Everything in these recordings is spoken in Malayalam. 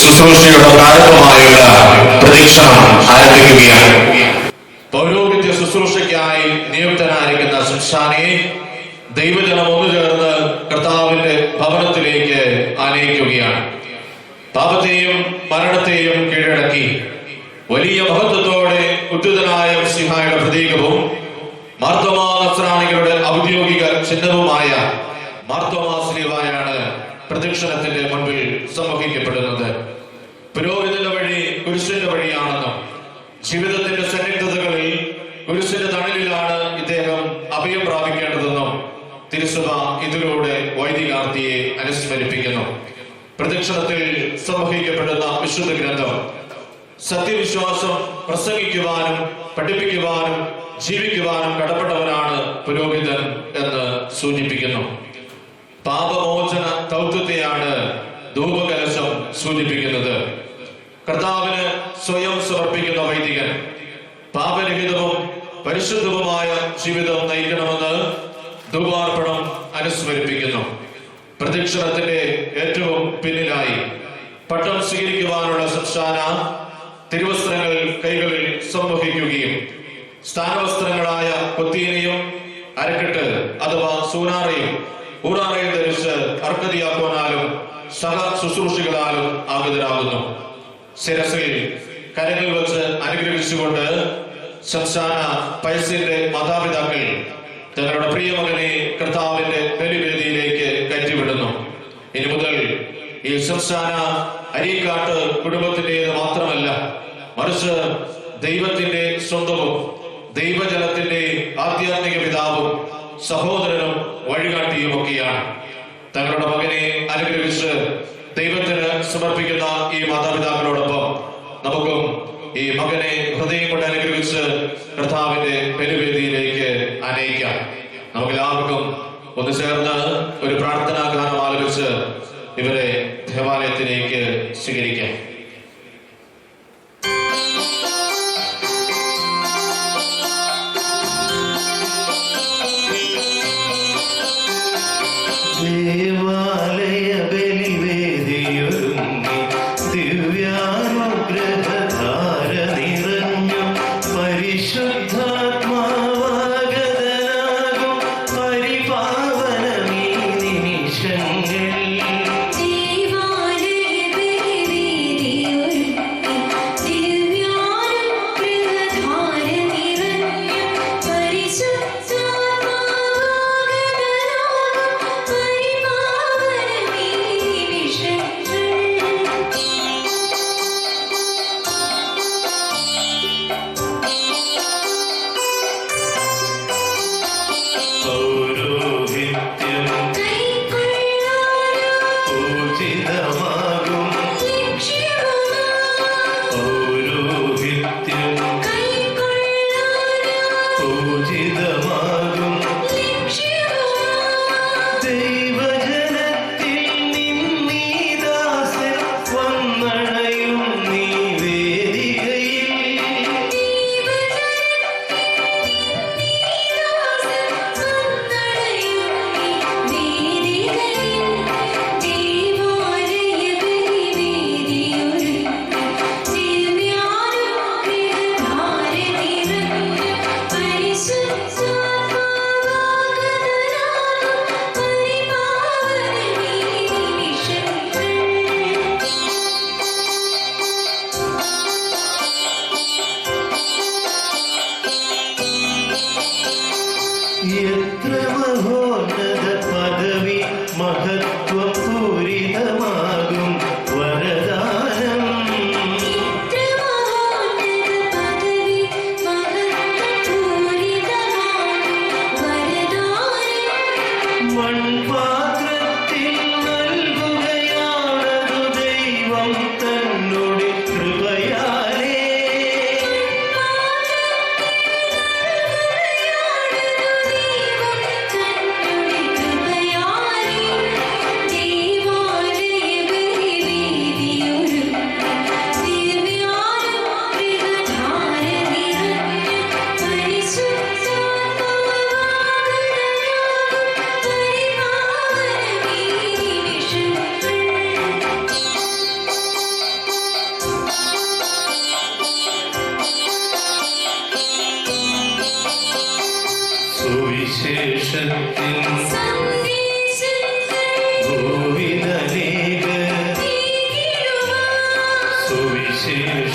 ശുശ്രൂഷയുടെ പ്രാരംഭമായുള്ള പ്രദക്ഷിണം ആരംഭിക്കുകയാണ്. പൗരോഹിത്യ ശുശ്രൂഷയ്ക്കായി നിയുക്തനായിരിക്കുന്ന ശംശാനിയെ ദൈവജനം ഒന്നുചേർന്ന് കർത്താവിന്റെ ഭവനത്തിലേക്ക് ആനയിക്കുകയാണ്. പാപത്തെയും മരണത്തെയും കീഴടക്കി വലിയ മഹത്വത്തോടെ ഉദ്ധിതനായ മിശിഹായുടെ പ്രതീകവും മാർത്തോമാ നസ്രാണികളുടെ ഔദ്യോഗിക ചിഹ്നവുമായ മാർത്തോമാ സ്ലീവായാണ് പ്രദക്ഷിണത്തിന്റെ മുൻപിൽ സമർപ്പിക്കപ്പെടുന്നത്. പുരോഹിതന്റെ വഴി കുരിശിന്റെ വഴിയാണെന്നും ജീവിതത്തിന്റെ സന്നിഗ്ധതകളിൽ കുരിശിന്റെ തണലിലാണ് ഇദ്ദേഹം അഭയം പ്രാപിക്കേണ്ടതെന്നും തിരുസഭ ഇതിലൂടെ വൈദികാർത്തിയെ അനുസ്മരിപ്പിക്കുന്നു. പ്രദക്ഷിണത്തിൽ സമർപ്പിക്കപ്പെടുന്ന വിശുദ്ധ ഗ്രന്ഥം സത്യവിശ്വാസം പ്രസംഗിക്കുവാനും പഠിപ്പിക്കുവാനും ജീവിക്കുവാനും കടപ്പെട്ടവനാണ് പുരോഹിതൻ എന്ന് സൂചിപ്പിക്കുന്നു. പാപമോചന ദൗത്യത്തെയാണ് ധൂപകലശം സൂചിപ്പിക്കുന്നത്. കർത്താവിന് സ്വയം സമർപ്പിക്കുന്ന വൈദികൻ പാപരഹിതവും പരിശുദ്ധവുമായ ജീവിതം നയിക്കണമെന്ന് ധൂപാർപ്പണം അനുസ്മരിപ്പിക്കുന്നു. പ്രദക്ഷിണത്തിന്റെ ഏറ്റവും പിന്നിലായി പട്ടം സ്വീകരിക്കുവാനുള്ള ശംശാന തിരുവസ്ത്രങ്ങൾ കൈകളിൽ സംവഹിക്കുകയും സ്ഥാനവസ്ത്രങ്ങളായ കൊത്തീനയും അരക്കെട്ട് അഥവാ സൂനാറയും ഊറാറയും ധരിച്ച് അർക്കതിയാക്കുവാനാലും സഹ ശുശ്രൂഷികളാലും ആഗതരാകുന്നു. ശിരസിൽ കരങ്ങൾ വെച്ച് അനുഗ്രഹിച്ചുകൊണ്ട് ശംശാന പൈസയുടെ മാതാപിതാക്കൾ തങ്ങളുടെ പ്രിയമകനെ കർത്താവിന്റെ ബലിവേദിയിലേക്ക് കയറ്റിവിടുന്നു. ഇനി മുതൽ ഈ ശംശാന അരീക്കാട്ട് കുടുംബത്തിന്റേത് മാത്രമല്ല, മറിച്ച് ദൈവത്തിന്റെ സ്വന്തവും ദൈവജനത്തിന്റെ ആധ്യാത്മിക പിതാവും സഹോദരനും വഴികാട്ടിയുമൊക്കെയാണ്. തങ്ങളുടെ മകനെ അനുഗ്രഹിച്ച് ദൈവത്തിന് സമർപ്പിക്കുന്ന ഈ മാതാപിതാക്കളോടൊപ്പം നമുക്കും ഈ മകനെ ഹൃദയം കൊണ്ട് അനുഗ്രഹിച്ച് കർത്താവിന്റെ ബലിവേദിയിലേക്ക് ആനയിക്കാം. നമുക്കെല്ലാവർക്കും ഒന്ന് ചേർന്ന് ഒരു പ്രാർത്ഥനാ ഗാനം ആലപിച്ച് ഇവരെ ദേവാലയത്തിലേക്ക് സ്വീകരിക്കാം. ദേവാലയ ബലിവേദിയൊരുങ്ങി ദിവ്യാനുഗ്രഹധാര നിറഞ്ഞു പരിശുദ്ധാത്മാവാഗതനാകും പരിപാവനമീ നിമിഷങ്ങൾ. ദേവാലയ ബലിവേദിയൊരുങ്ങി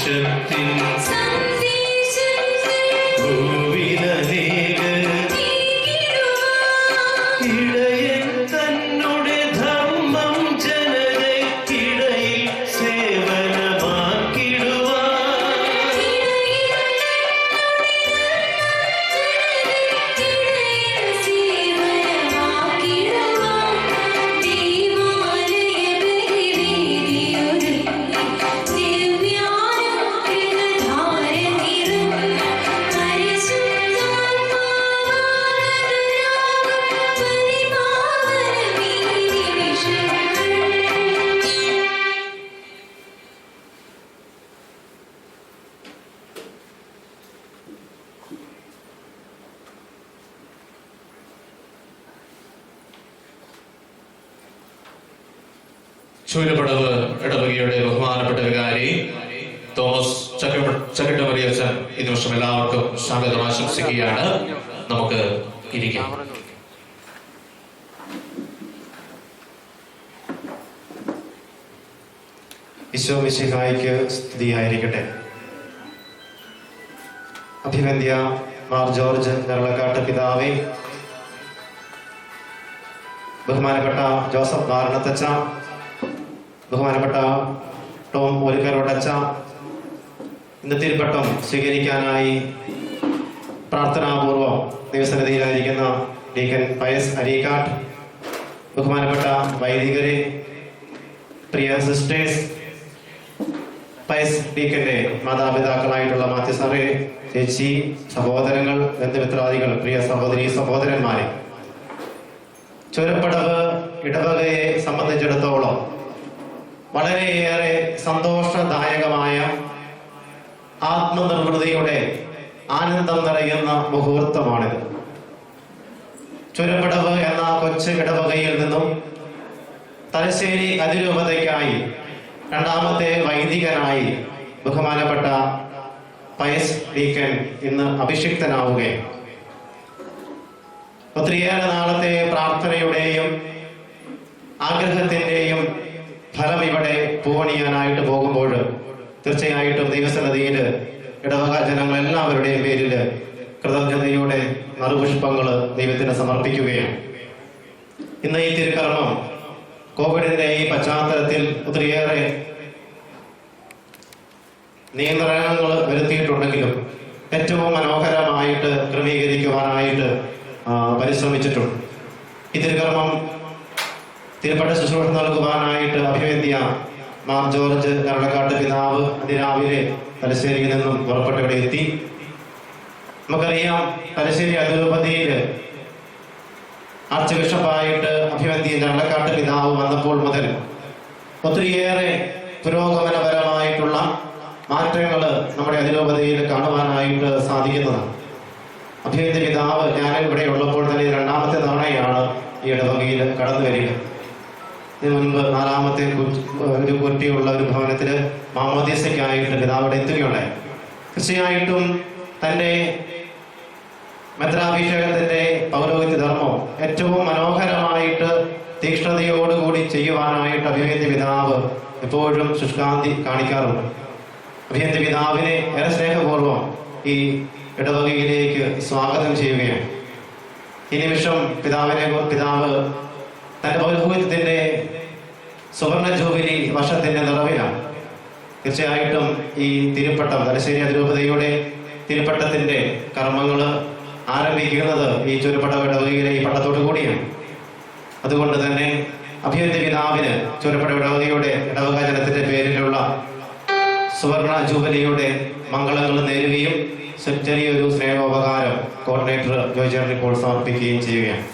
സന്ദേശത്തിൽ ഭൂവിനേക ഇടയൻ തന്നുടെ ധർമ്മം ജനതയ്ക്കിടയിൽ സേവനമാക്കിടുവാൻ ചൂരപ്പടവ് ഇടവകയുടെ ബഹുമാനപ്പെട്ട വികാരി തോമസ് ചക്കിട്ടമറിയച്ചൻ ഈ നിമിഷം എല്ലാവർക്കും സ്വാഗതം ആശംസിക്കുകയാണ്. നമുക്ക് ഇരിക്കാം. ഈശോ മിശിഹായ്ക്ക് സ്തുതിയായിരിക്കട്ടെ. അഭിവന്ദ്യ മാർ ജോർജ് ഞരളക്കാട്ട് പിതാവേ, ബഹുമാനപ്പെട്ട ജോസഫ് നാരണത്തച്ച, ബഹുമാനപ്പെട്ട ടോം ഒലുക്കരോടച്ച, ഇന്ന് തിരുപ്പട്ടം സ്വീകരിക്കാനായി പ്രാർത്ഥനാപൂർവം ദൈവസന്നിധിയിലായിരിക്കുന്ന ഡീക്കൻ പയസ് അരീക്കാട്ട്, ബഹുമാനപ്പെട്ട വൈദികരെ, പ്രിയ സിസ്റ്റേഴ്സ്, പയസ് ഡീക്കന്റെ മാതാപിതാക്കളായിട്ടുള്ള മാത്യു സാറേ, ചേച്ചി, സഹോദരങ്ങൾ, ബന്ധുമിത്രാദികൾ, പ്രിയ സഹോദരി സഹോദരന്മാരെ, ചുരപ്പടവ് ഇടവകയെ സംബന്ധിച്ചിടത്തോളം വളരെയേറെ സന്തോഷദായകമായ ആത്മനിർവൃതിയുടെ ആനന്ദം നിറയുന്ന മുഹൂർത്തമാണിത്. ചുരപ്പടവ് എന്ന കൊച്ചു ഇടവകയിൽ നിന്നും തലശ്ശേരി അതിരൂപതയ്ക്കായി രണ്ടാമത്തെ വൈദികനായി ബഹുമാനപ്പെട്ട പയസ് ഡീക്കൻ ഇന്ന് അഭിഷിക്തനാവുകയും ഒത്തിരിയേറെ നാളത്തെ പ്രാർത്ഥനയുടെയും ആഗ്രഹത്തിന്റെയും ഫലം ഇവിടെ പൂവണിയാനായിട്ട് പോകുമ്പോൾ തീർച്ചയായിട്ടും ദൈവസന്നിധിയിൽ ഇടവക ജനങ്ങൾ എല്ലാവരുടെയും പേരിൽ കൃതജ്ഞതയുടെ നറുപുഷ്പങ്ങൾ ദൈവത്തിന് സമർപ്പിക്കുകയാണ്. ഇന്ന് ഈ തിരുക്കർമ്മം കോവിഡിന്റെ ഈ പശ്ചാത്തലത്തിൽ ഒത്തിരിയേറെ നിയന്ത്രണങ്ങൾ വരുത്തിയിട്ടുണ്ടെങ്കിലും ഏറ്റവും മനോഹരമായിട്ട് ക്രമീകരിക്കുവാനായിട്ട് പരിശ്രമിച്ചിട്ടുണ്ട്. ഈ തിരുക്കർമ്മം തിരുപ്പട്ട ശുശ്രൂഷ നൽകുവാനായിട്ട് അഭിവന്ദ്യ മാർ ജോർജ് ഞരളക്കാട്ട് പിതാവ് അതിരാവിലെ തലശ്ശേരിയിൽ നിന്നും പുറപ്പെട്ട് ഇവിടെ എത്തി. നമുക്കറിയാം, തലശ്ശേരി അതിരൂപതയിൽ ആർച്ച് ബിഷപ്പായിട്ട് അഭിവന്ദ്യ ഞരളക്കാട്ട് പിതാവ് വന്നപ്പോൾ മുതൽ ഒത്തിരിയേറെ പുരോഗമനപരമായിട്ടുള്ള മാറ്റങ്ങൾ നമ്മുടെ അതിരൂപതയിൽ കാണുവാനായിട്ട് സാധിക്കുന്നതാണ്. അഭിവന്ദ്യ പിതാവ് ഞാൻ ഇവിടെ ഉള്ളപ്പോൾ തന്നെ രണ്ടാമത്തെ തവണയാണ് ഈ ഇടവകയിൽ കടന്നു വരിക. ഇതിനു മുൻപ് നാലാമത്തെ ഒരു കുട്ടിയുള്ള ഒരു ഭവനത്തിൽ മാമോദീസയ്ക്കായിട്ട് പിതാവിടെ എത്തുകയുണ്ടായി. തീർച്ചയായിട്ടും തൻ്റെ മെത്രാഭിഷേകത്തിന്റെ പൗരോഹിത്യ ധർമ്മം ഏറ്റവും മനോഹരമായിട്ട് തീക്ഷ്ണതയോടുകൂടി ചെയ്യുവാനായിട്ട് അഭിവന്ദ്യ പിതാവ് എപ്പോഴും ശുഷ്കാന്തി കാണിക്കാറുണ്ട്. അഭിവന്ദ്യ പിതാവിനെ ഏറെ സ്നേഹപൂർവ്വം ഈ ഇടവകയിലേക്ക് സ്വാഗതം ചെയ്യുകയാണ്. ഈ നിമിഷം പിതാവ് തന്റെ പൗരോഹിത്യത്തിന്റെ സുവർണ ജൂബിലി വർഷത്തിന്റെ നിറവിലാണ്. തീർച്ചയായിട്ടും ഈ തിരുപ്പട്ടം തലശ്ശേരി അതിരൂപതയുടെ തിരുപ്പട്ടത്തിന്റെ കർമ്മങ്ങൾ ആരംഭിക്കുന്നത് ഈ ചുരപ്പടവ് ഇടവകയിലെ ഈ പട്ടത്തോടു കൂടിയാണ്. അതുകൊണ്ട് തന്നെ അഭിവന്ദ്യ പിതാവിന് ചുരപ്പടവ് ഇടവകയുടെ ഇടവക ജനത്തിന്റെ പേരിലുള്ള സുവർണ ജൂബിലിയുടെ മംഗളങ്ങൾ നേരുകയും ചെറിയൊരു സ്നേഹോപകാരം കോർഡിനേറ്റർ ജോയ്ചേട്ടൻ ഇപ്പോൾ സമർപ്പിക്കുകയും ചെയ്യുകയാണ്.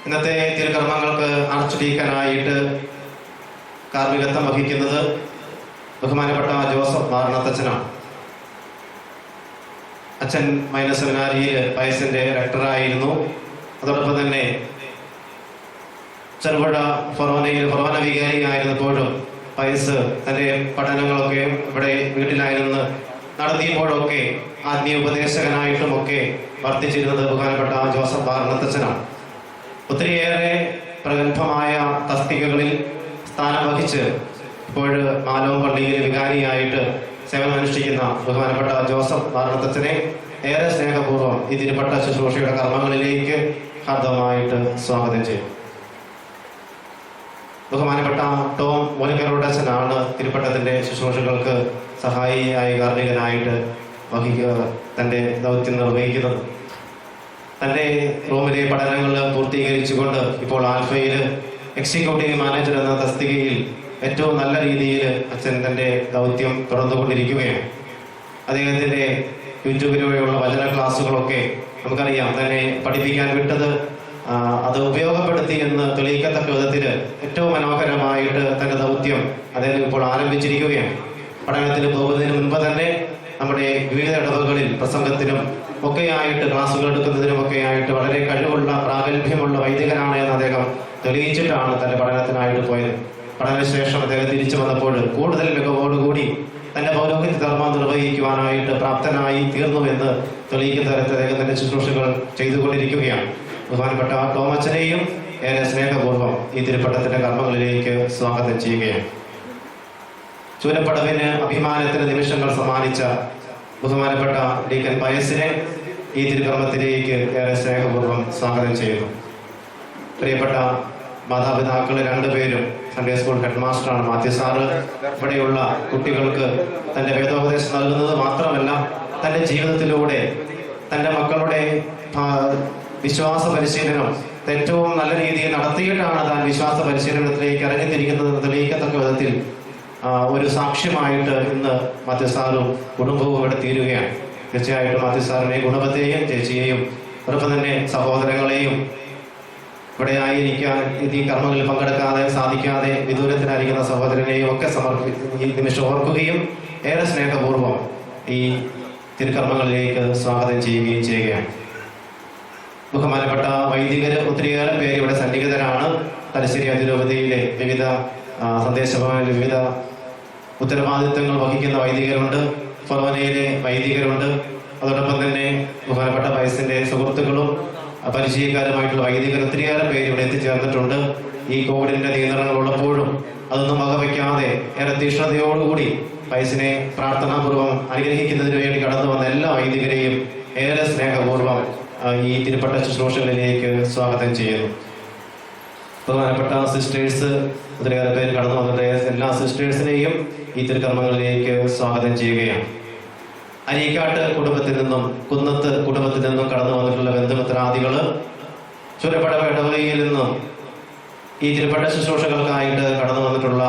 ഇന്നത്തെ തിരുകർമ്മങ്ങൾക്ക് ആർച്ച് ഡീക്കനായിട്ട് കാർമ്മികത്വം വഹിക്കുന്നത് ബഹുമാനപ്പെട്ട ജോസഫ് നാരണത്തച്ഛനാണ്. അച്ഛൻ മൈനർ സെമിനാരിയിൽ പയസിന്റെ റെക്ടറായിരുന്നു. അതോടൊപ്പം തന്നെ ചെറുപുഴ ഫൊറോന വികാരിയായിരുന്നപ്പോഴും പയസ് തന്റെ പഠനങ്ങളൊക്കെ ഇവിടെ വീട്ടിലായിരുന്നു നടത്തിയപ്പോഴൊക്കെ ആത്മീയ ഉപദേശകനായിട്ടുമൊക്കെ വർത്തിച്ചിരുന്നത് ബഹുമാനപ്പെട്ട ജോസഫ് ബാർണത്തച്ഛനാണ്. ഒത്തിരിയേറെ പ്രഗത്ഭമായ തസ്തികകളിൽ സ്ഥാനം വഹിച്ച് ഇപ്പോൾ മാലോം പള്ളിയിൽ വികാരിയായിട്ട് സേവനമനുഷ്ഠിക്കുന്ന ബഹുമാനപ്പെട്ട ജോസഫ് ബാർണത്തച്ഛനെ ഏറെ സ്നേഹപൂർവ്വം ഈ തിരുപ്പട്ട ശുശ്രൂഷയുടെ കർമ്മങ്ങളിലേക്ക് ഹാർദവമായിട്ട് സ്വാഗതം ചെയ്യും. ബഹുമാനപ്പെട്ട ടോം മോനിക്കറോടച്ചനാണ് തിരുപ്പട്ടത്തിന്റെ ശുശ്രൂഷകൾക്ക് സഹായിയായി കാർമ്മികനായിട്ട് തന്റെ ദൗത്യം നിർവഹിക്കുന്നത്. തന്റെ റൂമിലെ പഠനങ്ങൾ പൂർത്തീകരിച്ചുകൊണ്ട് ഇപ്പോൾ ആൽഫയിൽ എക്സിക്യൂട്ടീവ് മാനേജർ എന്ന തസ്തികയിൽ ഏറ്റവും നല്ല രീതിയിൽ അച്ഛൻ തന്റെ ദൗത്യം തുടർന്നുകൊണ്ടിരിക്കുകയാണ്. അദ്ദേഹത്തിന്റെ യൂട്യൂബിലൂടെയുള്ള വചന ക്ലാസ്സുകളൊക്കെ നമുക്കറിയാം, തന്നെ പഠിപ്പിക്കാൻ വിട്ടത് അത് ഉപയോഗപ്പെടുത്തി എന്ന് തെളിയിക്കത്തക്ക വിധത്തിൽ ഏറ്റവും മനോഹരമായിട്ട് തന്റെ ദൗത്യം അദ്ദേഹം ഇപ്പോൾ ആരംഭിച്ചിരിക്കുകയാണ്. പഠനത്തിന് പോകുന്നതിന് മുൻപ് തന്നെ നമ്മുടെ വിവിധ ഇടവകളിൽ പ്രസംഗത്തിനും ഒക്കെയായിട്ട് ക്ലാസ്സുകൾ എടുക്കുന്നതിനും ഒക്കെയായിട്ട് വളരെ കഴിവുള്ള പ്രാഗൽഭ്യമുള്ള വൈദികനാണ് എന്ന് അദ്ദേഹം തെളിയിച്ചിട്ടാണ് തന്റെ പഠനത്തിനായിട്ട് പോയത്. പഠനശേഷം അദ്ദേഹം തിരിച്ചു വന്നപ്പോൾ കൂടുതൽ മികവോടുകൂടി തന്റെ പൗരോഹിത്യ ധർമ്മം നിർവഹിക്കുവാനായിട്ട് പ്രാപ്തനായി തീർന്നുവെന്ന് തെളിയിക്കുന്ന തരത്തിൽ അദ്ദേഹത്തിന്റെ ശുശ്രൂഷകൾ ചെയ്തുകൊണ്ടിരിക്കുകയാണ്. ബഹുമാനപ്പെട്ട ടോമച്ചനെയും ഏറെ സ്നേഹപൂർവ്വം ഈ തിരുപ്പട്ടത്തിന്റെ കർമ്മങ്ങളിലേക്ക് സ്വാഗതം ചെയ്യുകയാണ്. ചൂരപ്പടവിന് അഭിമാനത്തിന് നിമിഷങ്ങൾ സമ്മാനിച്ച ബഹുമാനപ്പെട്ട ഡീക്കൻ പയസിനെ ഈ തിരുക്കർമ്മത്തിലേക്ക് ഏറെ സ്നേഹപൂർവ്വം സ്വാഗതം ചെയ്യുന്നു. പ്രിയപ്പെട്ട മാതാപിതാക്കൾ രണ്ടുപേരും സൺഡേ സ്കൂൾ ഹെഡ് മാസ്റ്ററാണ് മാത്യു സാറ്. ഇവിടെയുള്ള കുട്ടികൾക്ക് തന്റെ വേദോപദേശം നൽകുന്നത് മാത്രമല്ല, തന്റെ ജീവിതത്തിലൂടെ തന്റെ മക്കളുടെ വിശ്വാസ പരിശീലനം ഏറ്റവും നല്ല രീതിയിൽ നടത്തിയിട്ടാണ് താൻ വിശ്വാസ പരിശീലനത്തിലേക്ക് ഇറങ്ങിത്തിരിക്കുന്നത് തെളിയിക്കത്തക്ക വിധത്തിൽ ഒരു സാക്ഷ്യമായിട്ട് ഇന്ന് മാത്യു സാറും കുടുംബവും ഇവിടെ തീരുകയാണ്. തീർച്ചയായിട്ടും മാത്യു സാറിനെ കുടുംബത്തെയും ചേച്ചിയെയും അതോടൊപ്പം തന്നെ സഹോദരങ്ങളെയും ഇവിടെ ആയിരിക്കാൻ ഈ കർമ്മങ്ങളിൽ പങ്കെടുക്കാതെ സാധിക്കാതെ വിദൂരത്തിലായിരിക്കുന്ന സഹോദരനെയും ഒക്കെ ഈ നിമിഷം ഓർക്കുകയും ഏറെ സ്നേഹപൂർവ്വം ഈ തിരുക്കർമ്മങ്ങളിലേക്ക് സ്വാഗതം ചെയ്യുകയും ചെയ്യുകയാണ്. ബഹുമാനപ്പെട്ട വൈദികര് ഒത്തിരിയേറെ പേര് ഇവിടെ സന്നിഹിതരാണ്. തലശ്ശേരി അതിരൂപതയിലെ വിവിധ സന്ദേശഭവനിലെ വിവിധ ഉത്തരവാദിത്വങ്ങൾ വഹിക്കുന്ന വൈദികരുണ്ട്, ഫൊറോനയിലെ വൈദികരുണ്ട്. അതോടൊപ്പം തന്നെ ബഹുമാനപ്പെട്ട പയസിന്റെ സുഹൃത്തുക്കളും പരിചയക്കാരുമായിട്ടുള്ള വൈദികർ ഒത്തിരിയേറെ പേര് ഇവിടെ എത്തിച്ചേർന്നിട്ടുണ്ട്. ഈ കോവിഡിന്റെ നിയന്ത്രണങ്ങൾ ഉള്ളപ്പോഴും അതൊന്നും വകവയ്ക്കാതെ ഏറെ തീഷ്ണതയോടുകൂടി പയസിനെ പ്രാർത്ഥനാപൂർവ്വം അനുഗ്രഹിക്കുന്നതിന് വേണ്ടി കടന്നു വന്ന എല്ലാ വൈദികരെയും ഏറെ സ്നേഹപൂർവ്വം ഈ തിരുപ്പട്ട ശുശ്രൂഷകളിലേക്ക് സ്വാഗതം ചെയ്യുന്നു. ബഹുമാനപ്പെട്ട സിസ്റ്റേഴ്സ് ഒത്തിരിയേറെ പേര് കടന്നു വന്നിട്ട് എല്ലാ സിസ്റ്റേഴ്സിനെയും ഈ തിരുക്കർമ്മങ്ങളിലേക്ക് സ്വാഗതം ചെയ്യുകയാണ്. അരീക്കാട്ട് കുടുംബത്തിൽ നിന്നും കുന്നത്ത് കുടുംബത്തിൽ നിന്നും കടന്നു വന്നിട്ടുള്ള ബന്ധുമിത്രാദികള്, ചുരപ്പടവ ഇടവകയിൽ നിന്നും ഈ തിരുപ്പട്ട ശുശ്രൂഷകൾക്കായിട്ട് കടന്നു വന്നിട്ടുള്ള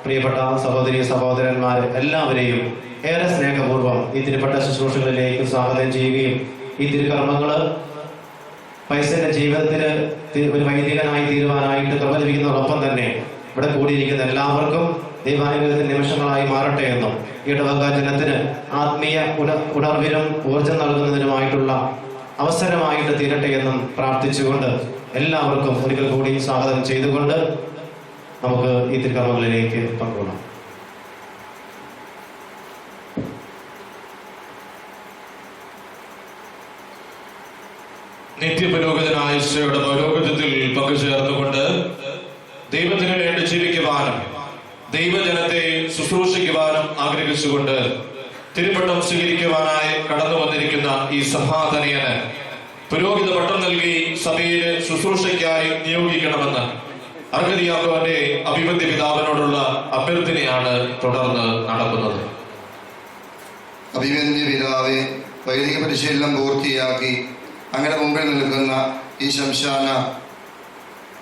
പ്രിയപ്പെട്ട സഹോദരി സഹോദരന്മാർ എല്ലാവരെയും ഏറെ സ്നേഹപൂർവ്വം ഈ തിരുപ്പട്ട ശുശ്രൂഷകളിലേക്ക് സ്വാഗതം ചെയ്യുകയും ഈ തിരുക്കർമ്മങ്ങള് പൈസയുടെ ജീവിതത്തിന് ഒരു വൈദികനായി തീരുവാനായിട്ട് കൃപ ലഭിക്കുന്നതോടൊപ്പം തന്നെ ഇവിടെ കൂടിയിരിക്കുന്ന എല്ലാവർക്കും ദൈവാനുഗ്രഹത്തിന്റെ നിമിഷങ്ങളായി മാറട്ടെ എന്നും ഇടവക ജനത്തിന് ആത്മീയ ഉണർവിനും ഊർജം നൽകുന്നതിനുമായിട്ടുള്ള അവസരമായിട്ട് തീരട്ടെ എന്നും പ്രാർത്ഥിച്ചുകൊണ്ട് എല്ലാവർക്കും ഒരിക്കൽ കൂടി സ്വാഗതം ചെയ്തുകൊണ്ട് നമുക്ക് ഈ തിരുക്കർമ്മങ്ങളിലേക്ക് പങ്കുകൊള്ളാം. നിത്യപുരോഗതനായ ഈശോയുടെ പൗരോഹിത്യത്തിൽ പങ്കുചേർന്നുകൊണ്ട് ദൈവത്തിന് വേണ്ടി ജീവിക്കുവാനും ദൈവജനത്തെ ശുശ്രൂഷിക്കുവാനും ആഗ്രഹിച്ചുകൊണ്ട് തിരുപ്പട്ടം സ്വീകരിക്കുവാനായി കടന്നു വന്നിരിക്കുന്ന ഈ സഭാതനയന് പുരോഹിത പട്ടം നൽകി സഭയിലെ ശുശ്രൂഷയ്ക്കായി നിയോഗിക്കണമെന്ന് അർഹദിയാക്കോന്റെ അഭിവന്ദ്യ പിതാവിനോടുള്ള അഭ്യർത്ഥനയാണ് തുടർന്ന് നടക്കുന്നത്. അഭിവന്ദ്യ പിതാവെ, വൈദിക പരിശീലനം പൂർത്തിയാക്കി അങ്ങനെ മുമ്പിൽ നിൽക്കുന്ന ഈ ശംശാന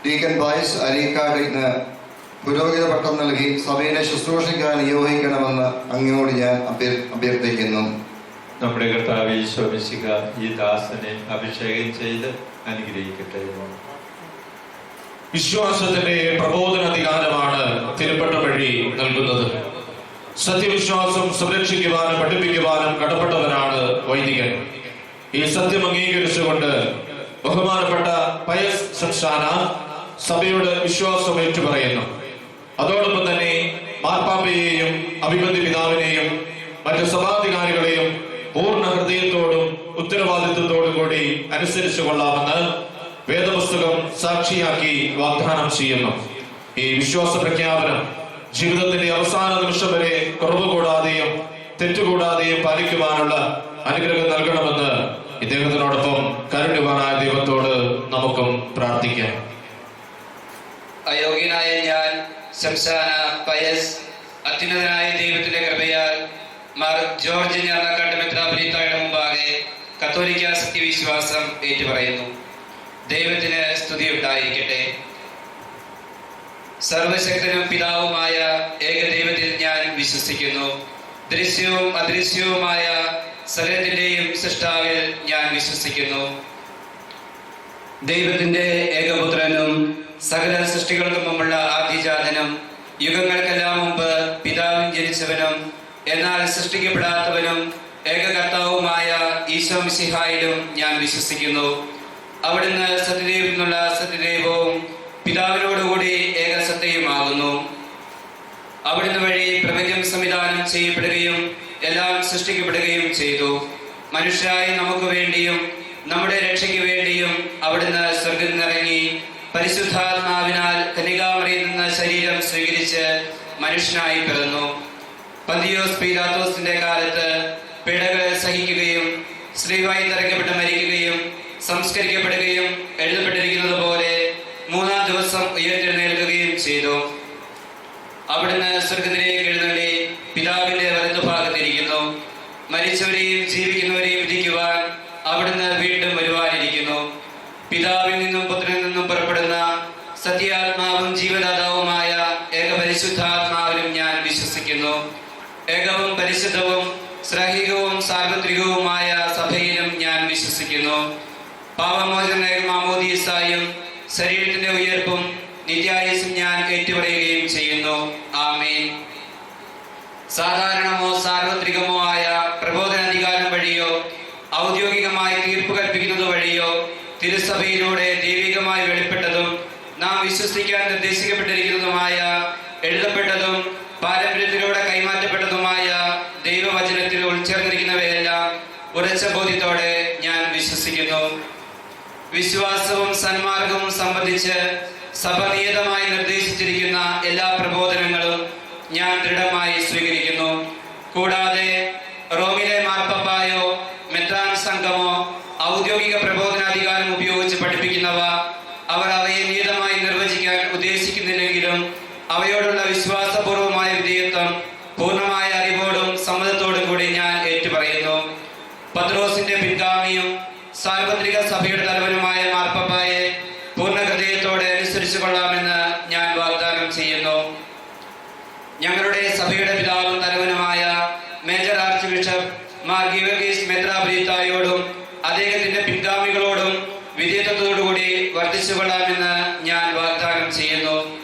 ഡീക്കൻ പയസ് അരീക്കാടിന് പുരോഹിത പട്ടം നൽകി സഭയിലെ ശുശ്രൂഷയ്ക്കാൻ നിയോഗിക്കണമെന്ന് അങ്ങോട് ഞാൻ അഭ്യർത്ഥിക്കുന്നു. നമ്മുടെ കർത്താവ് ഈശോ മിശിഹ ഈ ദാസനെ അഭിഷേകം ചെയ്ത് അനുഗ്രഹിക്കട്ടെ. വിശ്വാസത്തിന്റെ പ്രബോധനാധികാരമാണ് തിരുപ്പട്ട വഴി നൽകുന്നത്. സത്യവിശ്വാസം സംരക്ഷിക്കുവാനും പഠിപ്പിക്കുവാനും കടപ്പെട്ടവനാണ് വൈദികൻ. ഈ സത്യം അംഗീകരിച്ചുകൊണ്ട് ബഹുമാനപ്പെട്ട പയസ് ശംശാന സഭയുടെ വിശ്വാസം ഏറ്റുപറയുന്നു. അതോടൊപ്പം തന്നെ മാർപ്പാപ്പയെയും അഭിവന്ദ്യ പിതാവിനെയും മറ്റ് സഭാധികാരികളെയും പൂർണ്ണ ഹൃദയത്തോടും ഉത്തരവാദിത്വത്തോടും കൂടി അനുസരിച്ചു കൊള്ളാമെന്ന് വേദപുസ്തകം സാക്ഷിയാക്കി വാഗ്ദാനം ചെയ്യുന്നു. ഈ വിശ്വാസ പ്രഖ്യാപനം ജീവിതത്തിന്റെ അവസാന നിമിഷം വരെ കുറവ് കൂടാതെയും തെറ്റുകൂടാതെയും പാലിക്കുവാനുള്ള അനുഗ്രഹം നൽകണമെന്ന് ഇദ്ദേഹത്തിനോടൊപ്പം കാരുണ്യവാനായ ദൈവത്തോട് നമുക്കും പ്രാർത്ഥിക്കാം. അയോഗ്യനായ ഞാൻ ശംശാന പയസ് അത്യുന്നതനായ ദൈവത്തിന്റെ കൃപയാൽ മാർ ജോർജ് ഞാറക്കാട്ട് മെത്രാപ്പൊലീത്തായുടെ മുമ്പാകെ കത്തോലിക്ക സത്യവിശ്വാസം ഏറ്റുപറയുന്നു. ദൈവത്തിന് സ്തുതി ഉണ്ടായിരിക്കട്ടെ. സർവശക്തനും പിതാവുമായ ഏകദൈവത്തിൽ ഞാൻ വിശ്വസിക്കുന്നു. ദൃശ്യവും അദൃശ്യവുമായ സകലത്തിന്റെയും സൃഷ്ടാവിൽ ഞാൻ വിശ്വസിക്കുന്നു. ദൈവത്തിന്റെ ഏകപുത്രനും സകല സൃഷ്ടികൾക്കും മുമ്പുള്ള ആദ്യജാതനും യുഗങ്ങൾക്കെല്ലാം മുമ്പ് പിതാവിൻ ജനിച്ചവനും എന്നാൽ സൃഷ്ടിക്കപ്പെടാത്തവനും ഏകകർത്താവുമായ ഈശോ മിശിഹായിലും ഞാൻ വിശ്വസിക്കുന്നു. അവിടുന്ന് സത്യദൈവത്തിൽ നിന്നുള്ള സത്യദൈവവും പിതാവിനോടുകൂടി ഏകസത്തയുമാകുന്നു. അവിടുന്ന് വഴി പ്രപഞ്ചം സംവിധാനം ചെയ്യപ്പെടുകയും എല്ലാം സൃഷ്ടിക്കപ്പെടുകയും ചെയ്തു. മനുഷ്യരായ നമുക്ക് വേണ്ടിയും നമ്മുടെ രക്ഷയ്ക്ക് വേണ്ടിയും അവിടുന്ന് സ്വർഗ്ഗത്തിൽ നിന്നിറങ്ങി പരിശുദ്ധാത്മാവിനാൽ കന്യകാമറിയിൽ നിന്ന് ശരീരം സ്വീകരിച്ച് മനുഷ്യനായി പിറന്നു. പന്തിയോസ് പീലാത്തോസിന്റെ കാലത്ത് പീഡകൾ സഹിക്കുകയും സ്ത്രീവായി തറയ്ക്കപ്പെട്ട് മരിക്കുകയും സംസ്കരിക്കപ്പെടുകയും എഴുതപ്പെട്ടിരിക്കുന്നത് പോലെ മൂന്നാം ദിവസം ഉയർത്തെഴുന്നേൽക്കുകയും ചെയ്തു. അവിടുന്ന് സ്വർഗ്ഗത്തിലേക്ക് എഴുന്നള്ളി പിതാവിന്റെ വലതുഭാഗത്തിരിക്കുന്നു. മരിച്ചവരെയും ജീവിക്കുന്നവരെയും വിധിക്കുവാൻ അവിടുന്ന് വീണ്ടും വരുവാനിരിക്കുന്നു. പിതാവിൽ നിന്നും പുത്രനിൽ നിന്നും പുറപ്പെടുന്ന സത്യാത്മാവും ജീവദാതാവുമായ ഏകപരിശുദ്ധാത്മാവിലും ഞാൻ വിശ്വസിക്കുന്നു. ഏകവും പരിശുദ്ധവും ശ്രാഹികവും സാർവത്രികവുമായ സഭയിലും ഞാൻ വിശ്വസിക്കുന്നു. പാപമോചന മാമോദീസായും ശരീരത്തിന്റെ ഉയർപ്പും നിത്യായുസ്സും ഞാൻ ഏറ്റുപറയുകയും ചെയ്യുന്നു. ആമേൻ. സാധാരണമോ സാർവത്രികമോ ആയ പ്രബോധനാധികാരം വഴിയോ ഔദ്യോഗികമായി തീർപ്പ് കൽപ്പിക്കുന്നത് വഴിയോ തിരുസഭയിലൂടെ ദൈവികമായി വെളിപ്പെട്ടതും നാം വിശ്വസിക്കാൻ നിർദ്ദേശിക്കപ്പെട്ടിരിക്കുന്നതുമായ എഴുതപ്പെട്ടതും പാരമ്പര്യത്തിലൂടെ കൈമാറ്റപ്പെട്ടതുമായ ദൈവവചനത്തിൽ ഉൾച്ചേർന്നിരിക്കുന്നവയെല്ലാം ഉറച്ച ബോധ്യത്തോടെ ഞാൻ വിശ്വസിക്കുന്നു. വിശ്വാസവും സന്മാർഗവും സംബന്ധിച്ച് സഭ നിയതമായി നിർദ്ദേശിച്ചിരിക്കുന്ന എല്ലാ പ്രബോധനങ്ങളും ഞാൻ ദൃഢമായി സ്വീകരിക്കുന്നു. കൂടാതെ റോമിലെ മാർപ്പാപ്പായോ മെത്രാൻ സംഘമോ ഔദ്യോഗിക പ്രബോധനാധികാരം ഉപയോഗിച്ച് പഠിപ്പിക്കുന്നവ അവർ അവയെ നിയതമായി നിർവചിക്കാൻ ഉദ്ദേശിക്കുന്നില്ലെങ്കിലും അവയോടുള്ള വിശ്വാസപൂർവമായ വിധേയത്വം പൂർണ്ണമായ അറിവോടും സമ്മതത്തോടും കൂടി ഞാൻ ഏറ്റുപറയുന്നു. പത്രോസിന്റെ പിൻഗാമിയും സാർവത്രിക സഭയുടെ തലവനുമായ മാർപ്പാപ്പായെ പൂർണ്ണ ഹൃദയത്തോടെ അനുസരിച്ചു കൊള്ളാമെന്ന് ഞാൻ വാഗ്ദാനം ചെയ്യുന്നു. ഞങ്ങളുടെ സഭയുടെ പിതാവും തലവനുമായ major archbishop Mar Geevarghese മെത്രാപ്പൊലീത്തായോടും അദ്ദേഹത്തിന്റെ പിൻഗാമികളോടും വിധേയത്വത്തോടുകൂടി വർദ്ധിച്ചു കൊള്ളാമെന്ന് ഞാൻ വാഗ്ദാനം ചെയ്യുന്നു.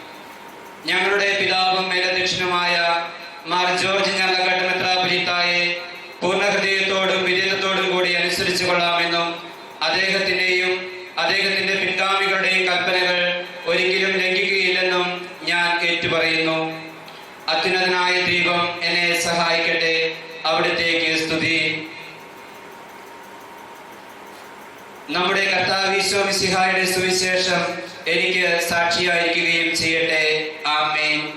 ഞങ്ങളുടെ പിതാവും മേലധ്യക്ഷനുമായ മാർ ജോർജ് ഞാറക്കാട്ട് മെത്രാപ്പൊലീത്തായെ പൂർണ്ണ ഹൃദയത്തോടും വിധേയത്വത്തോടും കൂടി അനുസരിച്ചു കൊള്ളാമെന്നും അദ്ദേഹത്തിന്റെയും അദ്ദേഹത്തിന്റെ പിൻഗാമികളുടെയും കൽപ്പനകൾ ഒരിക്കലും ലംഘിക്കുകയില്ലെന്നും ഞാൻ ഏറ്റുപറയുന്നു. അത്യുന്നതനായ ദൈവം എന്നെ സഹായിക്കട്ടെ. അവിടുത്തേക്ക് സ്തുതി. നമ്മുടെ കർത്താവ് ഈശോ മിശിഹായുടെ സുവിശേഷം എനിക്ക് സാക്ഷിയായിരിക്കുകയും ചെയ്യട്ടെ. ആമേൻ.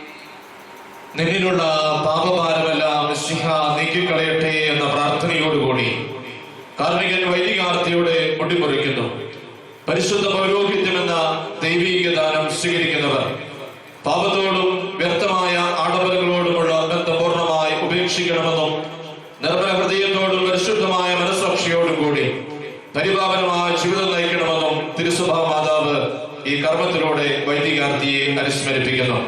നിന്നിലുള്ള പാപഭാരമെല്ലാം മിശിഹ നീക്കിക്കളയട്ടെ എന്ന പ്രാർത്ഥനയോടുകൂടി കാർമികൻ വൈദികാർത്തിയോടെ മുടിമുറിക്കുന്നു. പരിശുദ്ധ പൗരോഹിത്യം എന്ന ദൈവീക ദാനം സ്വീകരിക്കുന്നവർ പാപത്തോടും വ്യർത്ഥമായ ആഡംബരങ്ങളോടുമുള്ള ബന്ധം പൂർണ്ണമായി ഉപേക്ഷിക്കണമെന്നും നിർമ്മല ഹൃദയത്തോടും പരിശുദ്ധമായ മനസ്സാക്ഷിയോടും കൂടി പരിപാലനമായ ജീവിതം നയിക്കണമെന്നും തിരുസഭാ മാതാവ് ഈ കർമ്മത്തിലൂടെ വൈദികാർത്തിയെ അനുസ്മരിപ്പിക്കുന്നു.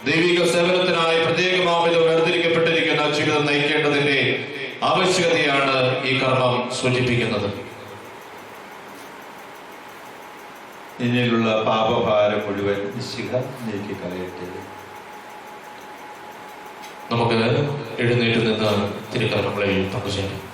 ദൈവിക സേവനത്തിനായി പ്രത്യേകമാവിധം വേർതിരിക്കപ്പെട്ടിരിക്കുന്ന ജീവിതം നയിക്കേണ്ടതിന്റെ ആവശ്യകതയാണ് ഈ കർമ്മം സൂചിപ്പിക്കുന്നത്. നിന്നിലുള്ള പാപഭാരം മുഴുവൻ മിശിഹ നീക്കിക്കളയട്ടെ. നമുക്ക് എഴുന്നേറ്റ് നിന്ന് തിരുക്കർമ്മങ്ങളിൽ പങ്കുചേരാം.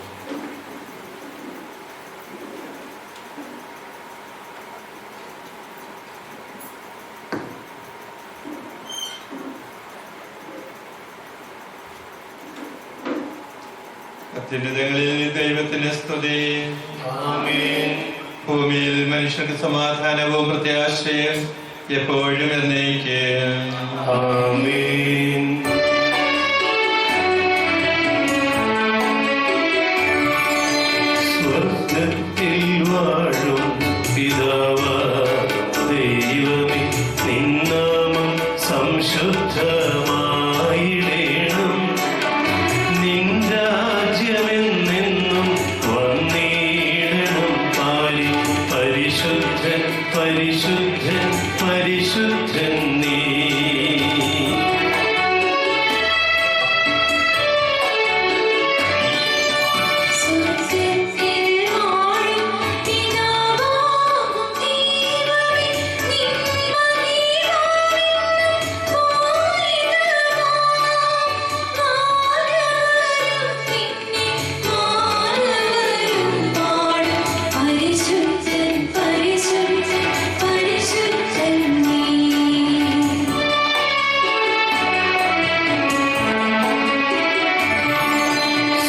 അത്യുന്നതങ്ങളിൽ ദൈവത്തിന് സ്തുതി. ഭൂമിയിൽ മനുഷ്യർക്ക് സമാധാനവും പ്രത്യാശയും എപ്പോഴും എന്നേക്കും. ആമേൻ. സ്വർഗ്ഗത്തിൽ വാഴും പിതാവാം ദൈവമേ, നിൻ നാമം സംശുദ്ധമായിടേണം. നിൻ രാജ്യമെന്നെന്നും വന്നിടണം. പരിശുദ്ധൻ പരിശുദ്ധൻ പരിശുദ്ധൻ നീ.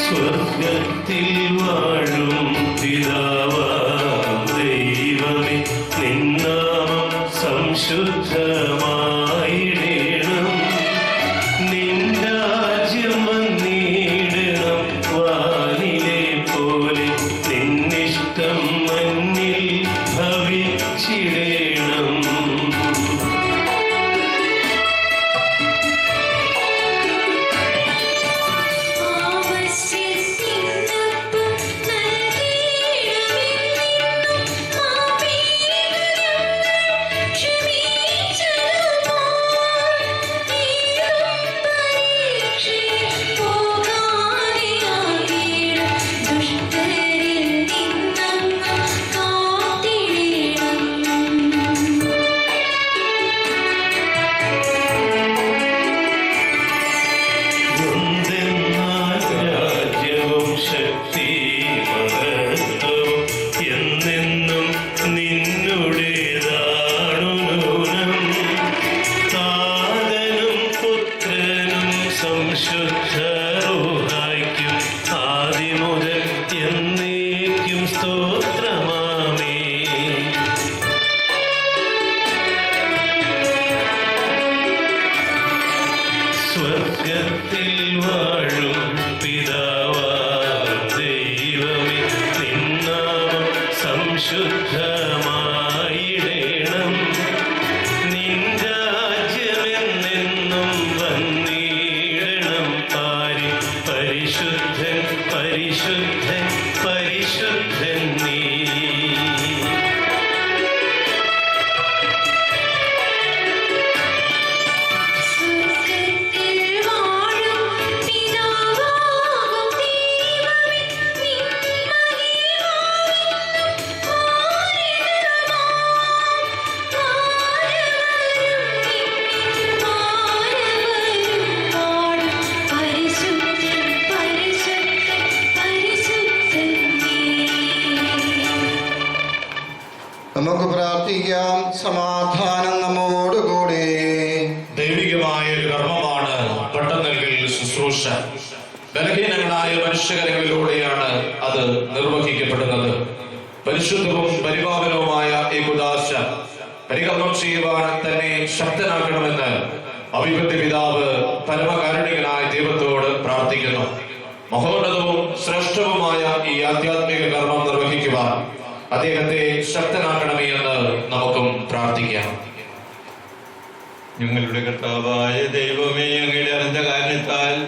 സ്വർഗ്ഗത്തിൽ വാഴും പിതാവാം ദൈവമേ, നിൻ നാമം സംശുദ്ധമായിടേണം. നിൻ രാജ്യം വന്നിടണം. വാനിലെ പോലെ നിന്നിഷ്ടം മണ്ണിൽ ഭവിച്ചിടേണം. എന്തെന്നാൽ രാജ്യവും ശക്തി മഹത്വവും എന്നെന്നും നിന്നുടേതാണു നൂനം. താതനും പുത്രനും സംശുദ്ധരൂഹായ്ക്കും ആദിമുതൽ എന്നേക്കും സ്തോത്രമാമേ. സ്വർഗ്ഗത്തിൽ വാഴും പിതാവാം ദൈവമേ, നിൻ നാമം സംശുദ്ധമായിടേണം. നിൻ രാജ്യമെന്നെന്നും വന്നിടണം. പരിശുദ്ധൻ പരിശുദ്ധൻ പരിശുദ്ധൻ നീ. നമുക്ക് പ്രാർത്ഥിക്കാം. സമാധാനം നമ്മോടുകൂടെ. ദൈവികമായ ഒരു കർമ്മമാണ് പട്ടനൽകൽ ശുശ്രൂഷ. ബലഹീനങ്ങളായ മനുഷ്യകരങ്ങളിലൂടെയാണ് അത് നിർവഹിക്കപ്പെടുന്നത്. പരിശുദ്ധവും പരിപാവനവുമായ ഈ കുദാശ പരികർമ്മം ചെയ്യുവാൻ തന്നെ ശക്തനാക്കണമെന്ന് അഭിവൃദ്ധി പിതാവ് പരമകാരുണികനായ ദൈവത്തോട് പ്രാർത്ഥിക്കുന്നു. മഹോന്നതവും ശ്രേഷ്ഠവുമായ ഈ ആധ്യാത്മിക കർമ്മം നിർവഹിക്കുവാൻ അദ്ദേഹത്തെ ശക്തനാക്കണമേ എന്ന് നമുക്കും പ്രാർത്ഥിക്കാം. ഞങ്ങളുടെ കർത്താവായ ദൈവമേ, അങ്ങയുടെ അനന്ത കാരണത്താൽ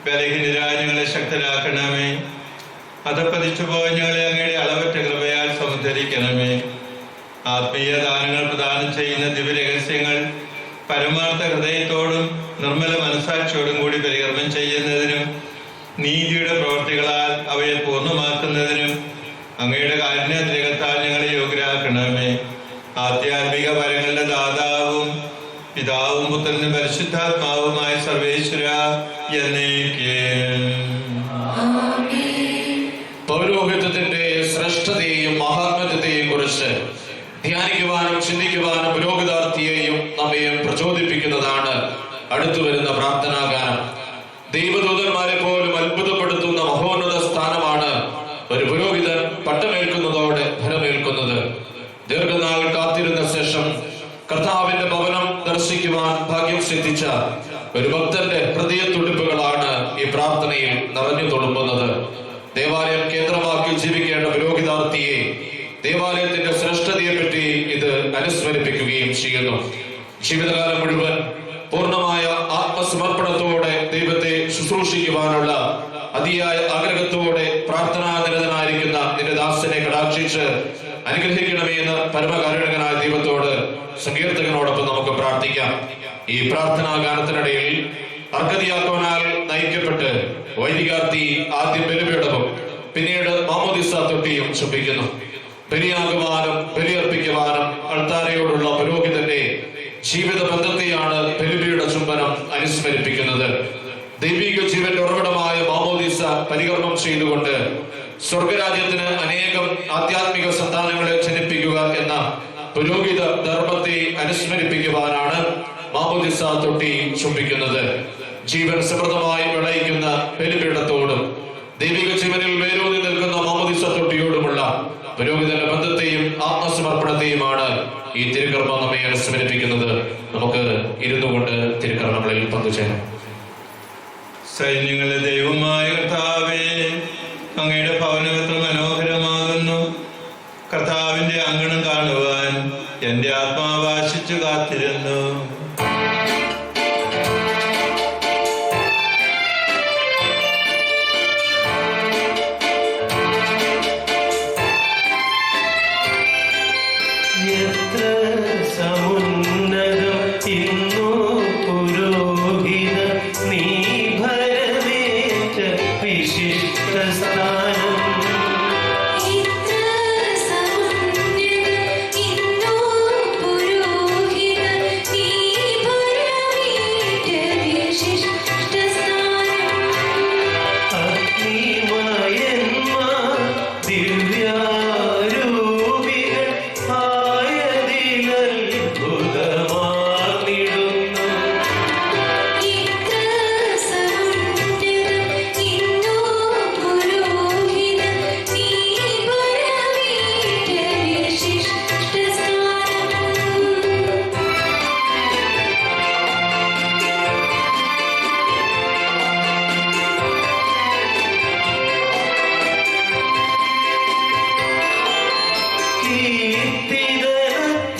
ബലഹീനരായ ഞങ്ങളെ ശക്തരാക്കണമേ. അധപ്പതിച്ചു പോയ ഞങ്ങളെ അങ്ങയുടെ അളവറ്റ കൃപയാൽ സമുദ്ധരിക്കണമേ. ആത്മീയ ദാനങ്ങൾ പ്രദാനം ചെയ്യുന്ന ദിവ്യരഹസ്യങ്ങൾ പരമാർത്ഥ ഹൃദയത്തോടും നിർമ്മല മനസാക്ഷിയോടും കൂടി പരികർമ്മം ചെയ്യുന്നതിനും നീതിയുടെ പ്രവർത്തികളാൽ അവയെ പൂർണ്ണമാക്കുന്നതിനും അങ്ങയുടെ കാരുണ്യത്തിരകത്താൽ ഞങ്ങളെ യോഗ്യരാക്കണമേ. ആധ്യാത്മിക വരങ്ങളുടെ ദാതാവും പിതാവും പുത്രനും പരിശുദ്ധാത്മാവുമായ സർവേശ്വര എന്നേക്കും. പൗരോഹിത്യത്തിന്റെ ശ്രേഷ്ഠതയെയും മഹാത്മ്യത്തെയും കുറിച്ച് ധ്യാനിക്കുവാനും ചിന്തിക്കുവാനും പുരോഹിതാർത്ഥിയെയും നമ്മയും പ്രചോദിപ്പിക്കുന്നതാണ് അടുത്തു വരുന്ന പ്രാർത്ഥനാഗാനം. ദൈവദൂതന്മാരെ പോലും അത്ഭുതപ്പെടുത്തുന്ന മഹോന്നത പ്രാർത്ഥിച്ച ഒരു ഭക്തന്റെ ഹൃദയത്തുടിപ്പുകളാണ് ഈ പ്രാർത്ഥനയിൽ നിറഞ്ഞു തുളുമ്പുന്നത്. ദേവാലയം കേന്ദ്രമാക്കി ജീവിക്കേണ്ട പുരോഹിതാർത്ഥിയെ ദേവാലയത്തിന്റെ ശ്രേഷ്ഠതയെ പറ്റി ഇത് അനുസ്മരിപ്പിക്കുകയും ചെയ്യുന്നു. ജീവിതകാലം മുഴുവൻ പൂർണ്ണമായ ആത്മസമർപ്പണത്തോടെ ദൈവത്തെ ശുശ്രൂഷിക്കുവാനുള്ള അതിയായ ആഗ്രഹത്തോടെ പ്രാർത്ഥനാനിരതനായിരിക്കുന്ന നിന്റെ ദാസനെ കടാക്ഷിച്ച് അനുഗ്രഹിക്കണമേ എന്ന് പരമകാരുണികനായ ദൈവത്തോട് സങ്കീർത്തകനോടൊപ്പം നമുക്ക് പ്രാർത്ഥിക്കാം. ഈ പ്രാർത്ഥനാ ഗാനത്തിനിടയിൽ അർക്കതിയാക്കോനാൽ നയിക്കപ്പെട്ട് വൈദികാർത്ഥി ആദ്യം ബലിപീഠവും പിന്നീട് മാമോദിസ തൊട്ടിയും ചുംബിക്കുന്നു. ബലിയാകുവാനും ബലിയർപ്പിക്കുവാനും അൾത്താരയോടുള്ള പുരോഹിതന്റെ ജീവിത ബന്ധത്തെയാണ് ബലിപീഠ ചുംബനം അനുസ്മരിപ്പിക്കുന്നത്. ദൈവിക ജീവന്റെ ഉറവിടമായ മാമോദിസ പരികർമ്മം ചെയ്തുകൊണ്ട് സ്വർഗരാജ്യത്തിന് അനേകം ആധ്യാത്മിക സന്താനങ്ങളെ ജനിപ്പിക്കുക എന്ന പുരോഹിത ധർമ്മത്തെ അനുസ്മരിപ്പിക്കുവാനാണ് മാമോദിസ തൊട്ടി ചുംബിക്കുന്നത്. ജീവൻ സമൃദ്ധമായി വിളയിക്കുന്ന ബലിപീഠത്തോടും ദൈവിക ജീവനിൽ വേരൂന്നി നിൽക്കുന്ന മാമോദിസ തൊട്ടിയോടുമുള്ള പുരോഹിതന്റെ ബന്ധത്തെയും ആത്മസമർപ്പണത്തെയുമാണ് ഈ തിരുക്കർമ്മം നമ്മെ അനുസ്മരിപ്പിക്കുന്നത്. നമുക്ക് ഇരുന്നു കൊണ്ട് തിരുക്കർമ്മങ്ങളിൽ പങ്കുചേരാം. സൈന്യങ്ങളുടെ ദൈവമായ കർത്താവേ, അങ്ങയുടെ ഭവനം എത്ര മനോഹരമാകുന്നു. കർത്താവിന്റെ അങ്കണം കാണുവാൻ എന്റെ ആത്മാവ് ആശിച്ചു കാത്തിരുന്നു. എത്ര സമുന്നതം ഇന്നു പുരോഹിത നീ ഭരമേറ്റ വിശിഷ്ട സ്ഥാനം. അഗ്നിമയന്മാർ ദിവ്യാരൂപികൾ ആയതിലത്ഭുതമാർന്നിടുന്നു.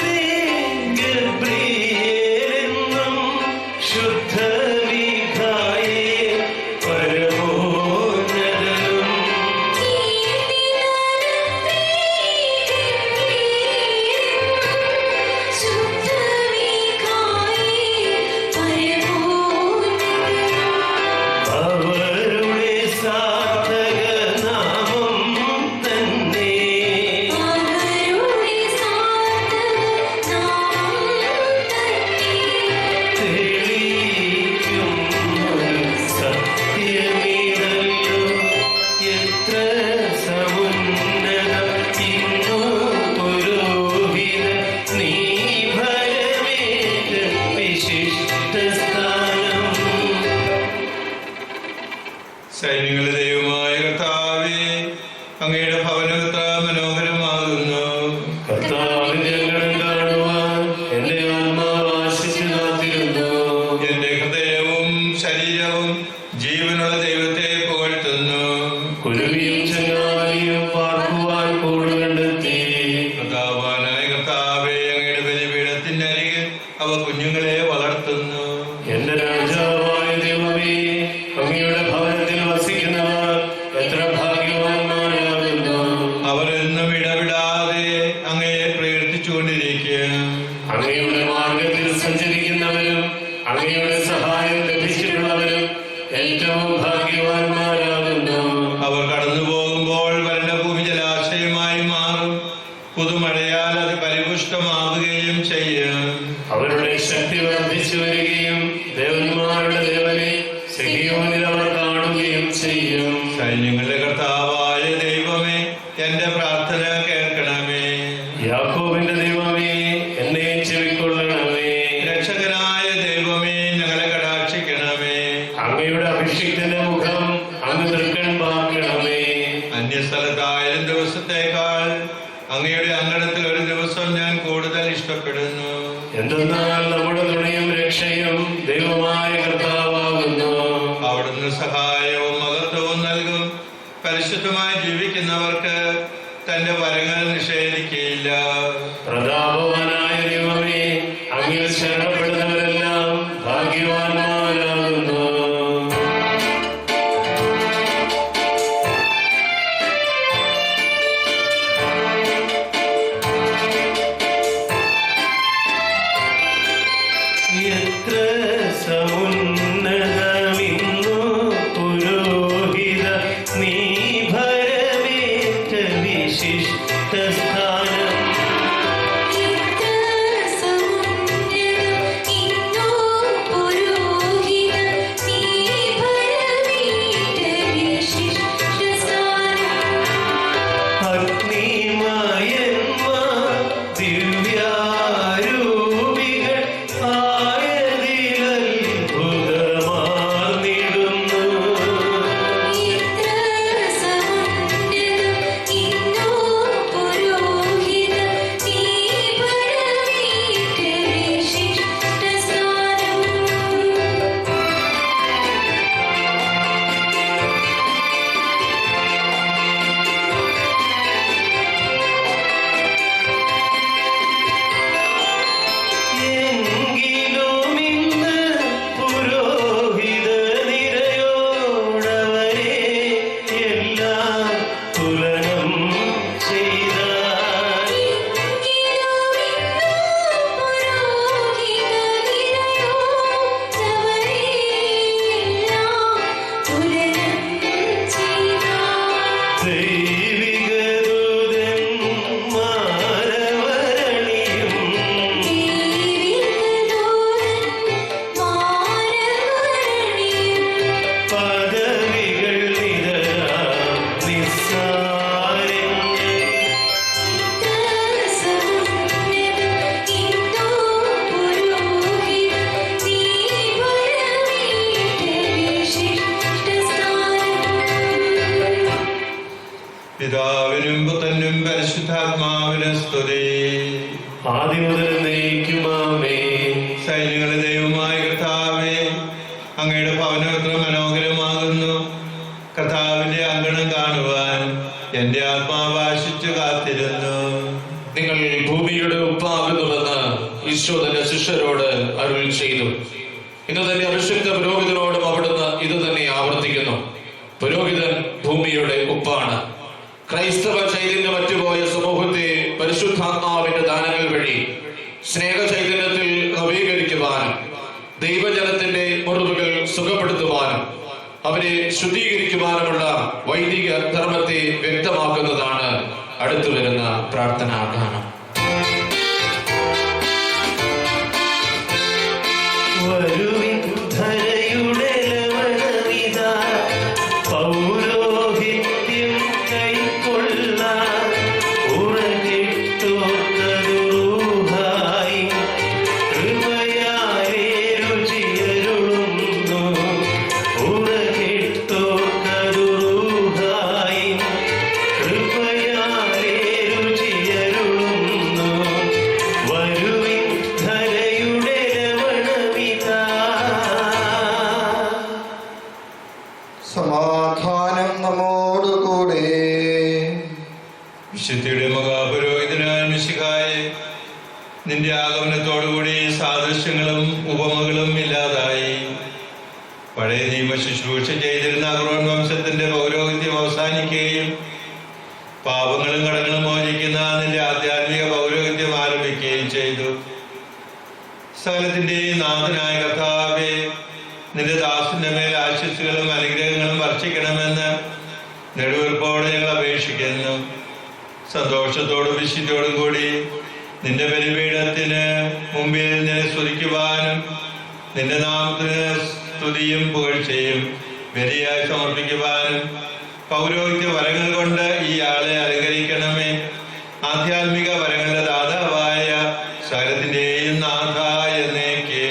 കീർത്തിതനത്തെ ഗബ്രിയേലെന്നും ശുദ്ധ മിഖായേൽ പരമോന്നതനും. അവരുടെ സാർത്ഥക നാമം തന്നെ തെളിയിക്കുന്നൊരു സത്യമേതല്ലോ. എത്ര സമുന്നതം ഇന്നു പുരോഹിത നീ ഭരമേറ്റ വിശിഷ്ട സ്ഥാനം. സൈന്യങ്ങളുടെ ദൈവമായ കർത്താവേ, അങ്ങയുടെ ഭവനം എത്ര മനോഹരമാകുന്നു. കർത്താവിന്റെ അങ്കണം കാണുവാൻ എന്റെ ആത്മാവ് ആശിച്ചു കാത്തിരുന്നു. എന്റെ ഹൃദയവും ശരീരവും ജീവനുള്ള ദൈവത്തെ പുകഴ്ത്തുന്നു. കുരുവിയും ചങ്ങാലിയും പാർക്കുവാൻ കൂട് കണ്ടെത്തി. പ്രതാപാനായ കർത്താവേ, അങ്ങയുടെ ബലിപീഠത്തിന്റെ അരികിൽ അവ കുഞ്ഞുങ്ങളെ വളർത്തുന്നു. എന്റെ രാജാവായ ദൈവമേ, അങ്ങയുടെ ഭവനത്തിൽ വസിക്കുന്നവർ എത്ര ഭാഗ്യവാന്മാരാകുന്നു. അവർ എന്നും ഇടവിടാതെ അങ്ങയെ പ്രകീർത്തിച്ചുകൊണ്ടിരിക്കും. അങ്ങയുടെ മാർഗത്തിൽ സഞ്ചരിക്കുന്നവരും അങ്ങയുടെ സഹായം ലഭിച്ചിട്ടുള്ളവരും ഏറ്റവും ഭാഗ്യവാന്മാരാകുന്നു. അവർ കടന്നു പോകുമ്പോൾ വരണ്ടഭൂമി ജലാശയമായി മാറും. പുതുമഴയാൽ അത് പരിപുഷ്ടമാവുകയും ചെയ്യും. അവരുടെ ശക്തി വർദ്ധിച്ചു വരികയും ദേവന്മാരുടെ ദേവനെ സിഹിയോനിൽ അവർ കാണുകയും ചെയ്യും. സൈന്യങ്ങളുടെ കർത്താവായ ദൈവമേ, എന്റെ പ്രാർത്ഥന കേൾക്കണമേ. യാക്കോബിന്റെ ദൈവമേ, എന്നെ ചെവിക്കൊള്ളണമേ. രക്ഷകനായ ദൈവമേ, ഞങ്ങളെ കടാക്ഷിക്കണമേ. അങ്ങയുടെ അഭിഷിക്തന്റെ മുഖം അങ്ങ് തൃക്കൺ പാർക്കണമേ. അന്യസ്ഥലത്തായാലും ദിവസത്തേക്കാൾ അങ്ങയുടെ അങ്കണത്തിൽ ഒരു ദിവസം ഞാൻ കൂടുതൽ ഇഷ്ടപ്പെടുന്നു. എന്തെന്നാൽ നമ്മുടെ തുണയും രക്ഷയും ദൈവം പരിശുദ്ധമായി ജീവിക്കുന്നവർക്ക് തന്റെ വരങ്ങൾ നിഷേധിക്കുകയില്ല. പ്രതാപവാനായ ദൈവമേ, അങ്ങിൽ ശരണപ്പെടുന്നവരെല്ലാം ഭാഗ്യവാന്മാരാകുന്നു. എത്ര സമുന്നതമിന്നു പുരോഹിത നീ ഭരമേറ്റ വിശിഷ്ട സ്ഥാനം. അഗ്നിമയന്മാർ ദിവ്യാരൂപികൾ ആയതിലത്ഭുതമാർന്നിടുന്നു. എങ്കിലും ഇന്ന് പുരോഹിത നിരയോടവരെ എല്ലാം തുലനം ചെയ്താൽ പദവികൾ നിരയാം നിസ്സാരങ്ങൾ. പിതാവിനും പുത്രനും പരിശുദ്ധാത്മാവിനും സ്തുതി. ആദ്യം മുതൽ എന്നേക്കും ആമേൻ. സൈന്യങ്ങളുടെ ദൈവമായ കർത്താവേ, അങ്ങയുടെ ഭവനം എത്ര മനോഹരമാകുന്നു. കർത്താവിന്റെ അങ്കണം കാണുവാൻ എന്റെ ആത്മാവ് ആശിച്ചു കാത്തിരുന്നു. നിങ്ങൾ ഭൂമിയുടെ ഉപ്പാകുന്നുവെന്ന് ഈശോ തന്റെ ശിഷ്യരോട് അരുൾ ചെയ്തു. ഇന്ന് തന്നെ അഭിഷിക്ത പുരോഹിതനോടും അവിടുന്ന് ഇത് തന്നെ ആവർത്തിക്കുന്നു. പുരോഹിതൻ ഭൂമിയുടെ ഉപ്പാണ്. ക്രൈസ്തവ ചൈതന്യം മറ്റുപോയ സമൂഹത്തെ പരിശുദ്ധാത്മാവിന്റെ ദാനങ്ങൾ വഴി സ്നേഹ ചൈതന്യത്തിൽ നവീകരിക്കുവാനും ദൈവജനത്തിന്റെ മുറിവുകൾ സുഖപ്പെടുത്തുവാനും അവരെ ശുദ്ധീകരിക്കുവാനുമുള്ള വൈദിക ധർമ്മത്തെ വ്യക്തമാക്കുന്നതാണ് അടുത്തു വരുന്ന പ്രാർത്ഥനാ ഗാനം. വരുവിൻ ധരയുടെ ലവണമിതാ, പൗരോഹിത്യം കൈക്കൊള്ളാൻ ഉറങ്ങിട്ടോത്തരുഹായി കൃപയാലേ രുചിയരുളുന്നു. ഉറങ്ങിട്ടോത്തരുഹായി കൃപയാലേ രുചിയരുളുന്നു. വരുവിൻ ധരയുടെ ലവണമിതാ. സമാധാനം നമ്മോടുകൂടെ. വിശുദ്ധിയുടെ മഹാപുരോഹിതനായ മിശിഹായെ, നിന്റെ ആഗമനത്തോടുകൂടി സാദൃശ്യങ്ങളും ഉപമകളും ഇല്ലാതായി. പഴയ നിയമ ശുശ്രൂഷ ചെയ്തിരുന്ന അഹ്റോൻ വംശത്തിന്റെ പൗരോഹിത്യം അവസാനിക്കുകയും പാപങ്ങളും കടങ്ങളും മോചിക്കുന്ന നിന്റെ ആധ്യാത്മിക പൗരോഹിത്യം ആരംഭിക്കുകയും ചെയ്തു. സകലത്തിന്റെയും നാഥനായ കർത്താവേ, നിന്റെ ദാസന്റെ മേൽ ആശീസ്സുകളും അനുഗ്രഹങ്ങളും വർഷിക്കണമെന്ന് നെടുവീർപ്പോടെ ഞങ്ങൾ അപേക്ഷിക്കുന്നു. സന്തോഷത്തോടും വിശുദ്ധിയോടും കൂടി നിന്റെ ബലിപീഠത്തിന് മുമ്പിൽ നിന്നെ സ്തുതിക്കുവാനും നിന്റെ നാമത്തിന് സ്തുതിയും പുകഴ്ചയും ബലിയായി സമർപ്പിക്കുവാനും പൗരോഹിത്യ വരങ്ങൾ കൊണ്ട് ഈ ആളെ അലങ്കരിക്കണമേ. ആധ്യാത്മിക വരങ്ങളുടെ ദാതാവായ സകലത്തിന്റെയും നാഥ എന്നേക്ക്.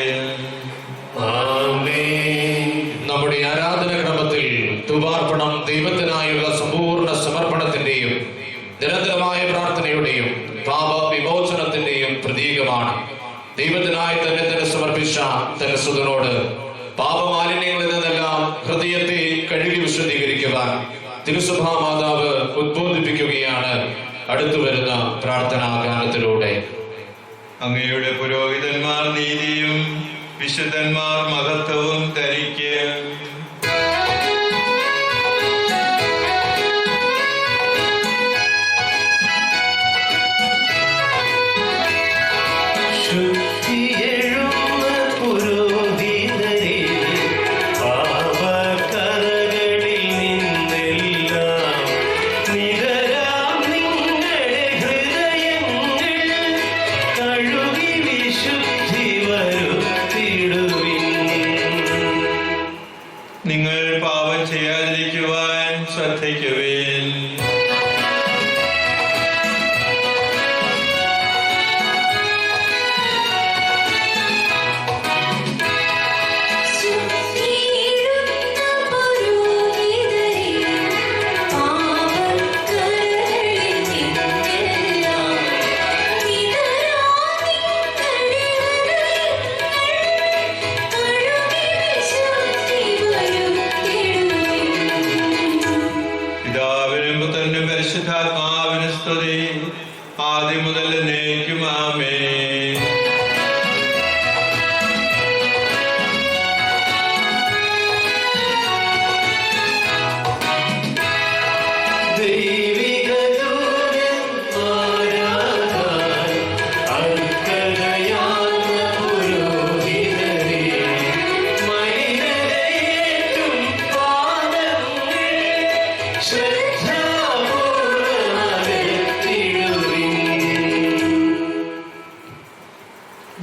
ആമേൻ. നമ്മുടെ ആരാധന ക്രമത്തിൽ തുപാർപ്പണം ദൈവത്തിനായുള്ള സമ്പൂർണ്ണ സമർപ്പണത്തിന്റെയും നിരന്തരമായ പ്രാർത്ഥനയുടെയും പാപ വിമോചനത്തിന്റെയും പ്രതീകമാണ്. ദൈവത്തിനായി തന്നെ സമർപ്പിച്ച തന്റെ സുതനോട് പാപമാലിന്യങ്ങളിൽ നിന്നെല്ലാം ഹൃദയത്തെ കഴുകി വിശുദ്ധീകരിക്കുവാൻ തിരുസഭാ മാതാവ് ഉദ്ബോധിപ്പിക്കുകയാണ് അടുത്തു വരുന്ന പ്രാർത്ഥനാ ഗാനത്തിലൂടെ. അങ്ങയുടെ പുരോഹിതന്മാർ നീതിയും വിശുദ്ധന്മാർ മഹത്വവും ധരിക്കും. നിങ്ങൾ പാപം ചെയ്യാതിരിക്കുവാൻ ശ്രദ്ധിക്കുവേൻ. പിതാവിനും പുത്രനും പരിശുദ്ധാത്മാവിനും സ്തുതി, ആദ്യം മുതൽ എന്നേക്കും ആമേൻ.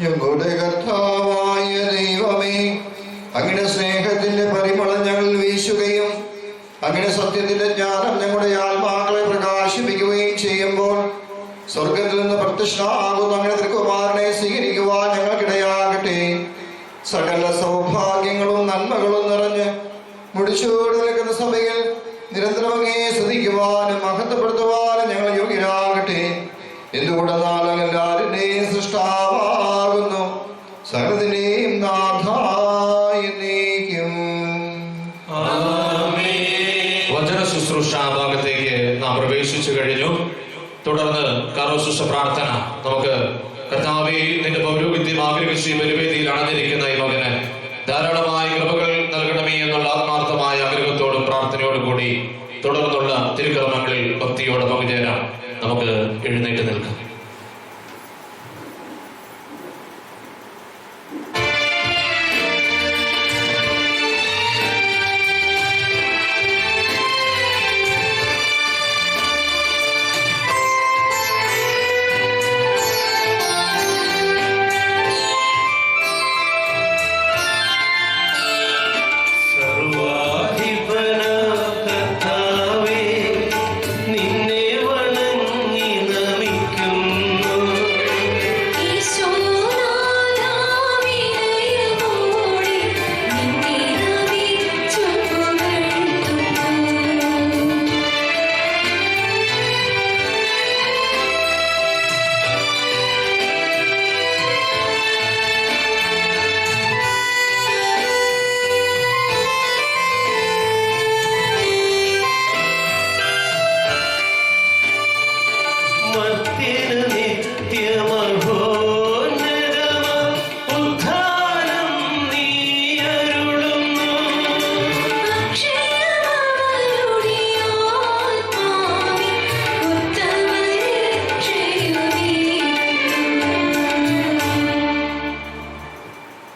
ഞങ്ങളുടെ കർത്താവായ ദൈവമേ, അങ്ങയുടെ സ്നേഹത്തിന്റെ പരിമളം ഞങ്ങൾ വീശുകയും അങ്ങയുടെ സത്യത്തിന്റെ ജ്ഞാനം ഞങ്ങളുടെ ആത്മാക്കളെ പ്രകാശിപ്പിക്കുകയും ചെയ്യുമ്പോൾ സ്വർഗത്തിൽ നിന്ന് പ്രത്യക്ഷനാകുന്ന അങ്ങയുടെ തിരുക്കുമാരനെ സ്വീകരിക്കുവാൻ ഞങ്ങൾക്കിടയാകട്ടെ. സകല സൗഭാഗ്യങ്ങളും നന്മകളും നിറഞ്ഞ് മുടിച്ചോട് നിൽക്കുന്ന സഭയിൽ നിരന്തരം അങ്ങയെ സ്തുതിക്കുവാനും മഹത്വപ്പെടുത്തുവാനും ഞങ്ങൾ യോഗ്യരാകട്ടെ. എന്തുകൊണ്ടെന്നാൽ അങ്ങ് എല്ലാവരുടെയും സൃഷ്ടാവാകുന്നു, സകലത്തിന്റെയും നാഥായ എന്നേക്കും. വചന ശുശ്രൂഷ ഭാഗത്തേക്ക് നാം പ്രവേശിച്ചു കഴിഞ്ഞു. തുടർന്ന് കർമ്മശുശ്രൂഷ പ്രാർത്ഥന. നമുക്ക് കർത്താവേ, നിന്റെ പൗരോഹിത്യം ആഗ്രഹിച്ച് ബലിവേദിയിൽ അണഞ്ഞിരിക്കുന്ന ഈ മകന് ധാരാളമായ കൃപകൾ നൽകണമേ എന്നുള്ള ആത്മാർത്ഥമായ ആഗ്രഹത്തോടും പ്രാർത്ഥനയോടും കൂടി തുടർന്നുള്ള തിരുക്കർമ്മങ്ങളിൽ ഭക്തിയോടെ പങ്കുചേരാം. നമുക്ക് എഴുന്നേറ്റ് നിൽക്കാം.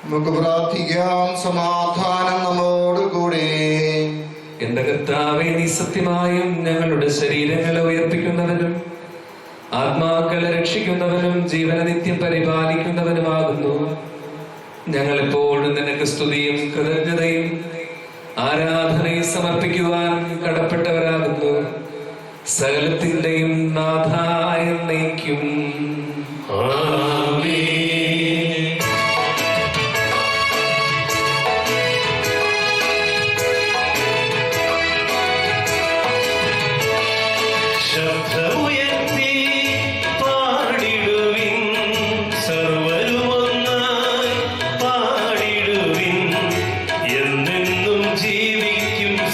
നമുക്ക് പ്രാർത്ഥിക്കാം. സമാധാനം നമ്മോടുകൂടെ. എന്റെ കർത്താവേ, നീ സത്യമായും ഞങ്ങളുടെ ശരീരങ്ങളെ ഉയർപ്പിക്കുന്നവനും ആത്മാക്കളെ രക്ഷിക്കുന്നവനും ജീവനെ നിത്യം പരിപാലിക്കുന്നവനുമാകുന്നു. ഞങ്ങളെപ്പോഴും നിനക്ക് സ്തുതിയും കൃതജ്ഞതയും ആരാധനയും സമർപ്പിക്കുവാൻ കടപ്പെട്ടവരാകുന്നു. സകലത്തിന്റെയും നാഥായ എന്നേക്കും ആമേൻ.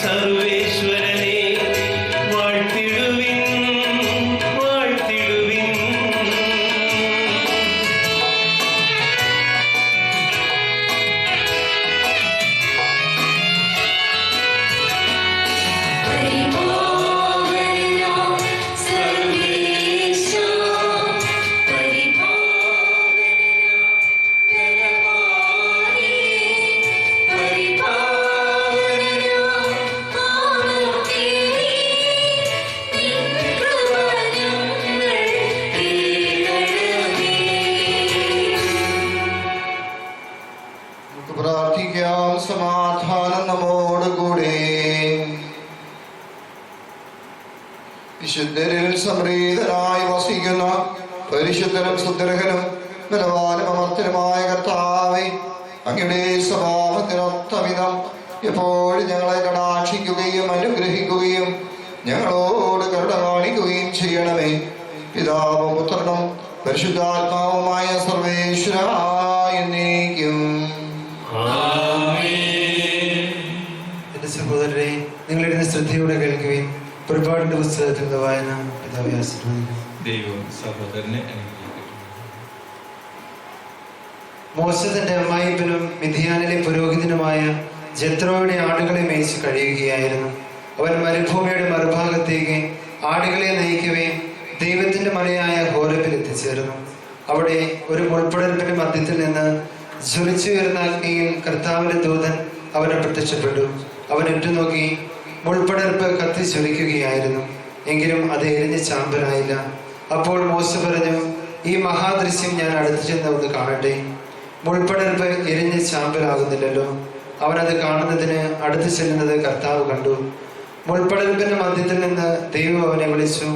സർവേശ്വരനെ വിശുദ്ധരിൽ സംപ്രീതനായി വസിക്കുന്ന പരിശുദ്ധനും സുദൃഹനും ബലവാനും അമർത്തനുമായ കർത്താവേ, അങ്ങയുടെ സ്വഭാവത്തിനൊത്തവിധം എപ്പോഴും ഞങ്ങളെ കടാക്ഷിക്കുകയും അനുഗ്രഹിക്കുകയും ഞങ്ങളോട് കരുണ കാണിക്കുകയും ചെയ്യണമേ. പിതാവും പുത്രനും പരിശുദ്ധാത്മാവുമായ സർവേശ്വരായ എന്നേക്കും. എന്റെ സഹോദരരെ, നിങ്ങളിരുന്ന് ശ്രദ്ധയോടെ കേൾക്കുകയും പുറപ്പാടിന്റെ പുസ്തകത്തിൽ നിന്ന് വായന പിതാവെ ആശീർവദിക്കുന്നു. ദൈവം സഹോദരനെ അനുഗ്രഹിക്കട്ടെ. മോശ തന്റെ അമ്മായിപ്പനും മിഥിയാനിലെ പുരോഹിതനുമായ ജത്രോയുടെ ആടുകളെ മേയിച്ച് കഴിയുകയായിരുന്നു. അവൻ മരുഭൂമിയുടെ മറുഭാഗത്തേക്ക് ആടുകളെ നയിക്കവേ ദൈവത്തിന്റെ മലയായ ഹോരബിൽ എത്തിച്ചേർന്നു. അവിടെ ഒരു മുൾപ്പടർപ്പിന്റെ മധ്യത്തിൽ നിന്ന് ജ്വലിച്ചുയർന്ന അഗ്നിയിൽ കർത്താവിന്റെ ദൂതൻ അവനെ പ്രത്യക്ഷപ്പെട്ടു. അവൻ ഉറ്റുനോക്കി, മുൾപ്പടർപ്പ് കത്തിജ്വലിക്കുകയായിരുന്നു, എങ്കിലും അത് എരിഞ്ഞ് ചാമ്പലായില്ല. അപ്പോൾ മോശ പറഞ്ഞു, ഈ മഹാദൃശ്യം ഞാൻ അടുത്തു ചെന്ന് ഒന്ന് കാണട്ടെ. മുൾപ്പടർപ്പ് എരിഞ്ഞ് ചാമ്പലാകുന്നില്ലല്ലോ. അവനത് കാണുന്നതിന് അടുത്തു ചെല്ലുന്നത് കർത്താവ് കണ്ടു. മുൾപ്പടർപ്പിന്റെ മധ്യത്തിൽ നിന്ന് ദൈവം അവനെ വിളിച്ചു,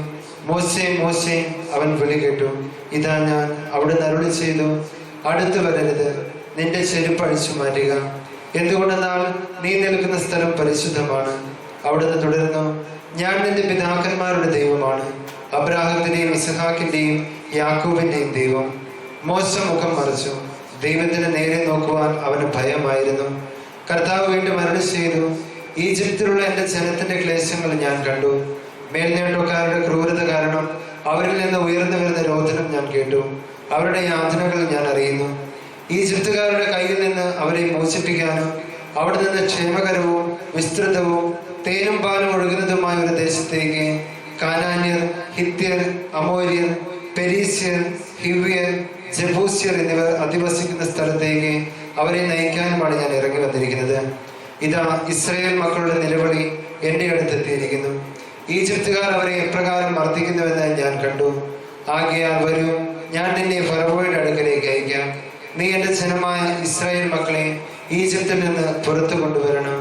മോശേ മോശേ. അവൻ വിളി കേട്ടു, ഇതാ ഞാൻ. അവിടുന്ന് അരുളി ചെയ്തു, അടുത്തു വരരുത്, നിന്റെ ചെരുപ്പ് അഴിച്ചു മാറ്റുക, എന്തുകൊണ്ടെന്നാൽ നീ നിൽക്കുന്ന സ്ഥലം പരിശുദ്ധമാണ്. അവിടുന്ന് തുടർന്നു, ഞാൻ നിന്റെ പിതാക്കന്മാരുടെ ദൈവമാണ്, അബ്രാഹത്തിന്റെയും ഇസഹാക്കിന്റെയും യാക്കോബിന്റെയും ദൈവം. മോശ മുഖം മറച്ചു. ദൈവത്തിന് നേരെ നോക്കുവാൻ അവന് ഭയമായിരുന്നു. കർത്താവ് വീണ്ടും അരുളി ചെയ്തു, ഈജിപ്തിലുള്ള എന്റെ ജനത്തിന്റെ ക്ലേശങ്ങൾ ഞാൻ കണ്ടു. മേൽനേട്ടക്കാരുടെ ക്രൂരത കാരണം അവരിൽ നിന്ന് ഉയർന്നു വരുന്ന രോദനം ഞാൻ കേട്ടു. അവരുടെ യാതനകൾ ഞാൻ അറിയുന്നു. ഈജിപ്തുകാരുടെ കയ്യിൽ നിന്ന് അവരെ മോചിപ്പിക്കാനും അവിടെ നിന്ന് ക്ഷേമകരവും വിസ്തൃതവും തേനും പാലും ഒഴുകുന്നതുമായ ഒരു ദേശത്തേക്ക് കാനാന്യർ, ഹിത്യർ, അമോര്യർ, പെരീസ്യർ, ഹിവ്യർ, ജബൂസ്യർ എന്നിവർ അധിവസിക്കുന്ന സ്ഥലത്തേക്ക് അവരെ നയിക്കാനുമാണ് ഞാൻ ഇറങ്ങി വന്നിരിക്കുന്നത്. ഇതാ, ഇസ്രായേൽ മക്കളുടെ നിലവിളി എന്റെ അടുത്തെത്തിയിരിക്കുന്നു. ഈജിപ്തുകാർ അവരെ എപ്രകാരം മർദ്ദിക്കുന്നുവെന്ന് ഞാൻ കണ്ടു. ആകയാൽ വരൂ, ഞാൻ നിന്നെ ഫറവോയുടെ അടുക്കലേക്ക് അയക്കാം. നീ എന്റെ ജനമായ ഇസ്രായേൽ മക്കളെ ഈജിപ്തിൽ നിന്ന് പുറത്തു കൊണ്ടുവരണം.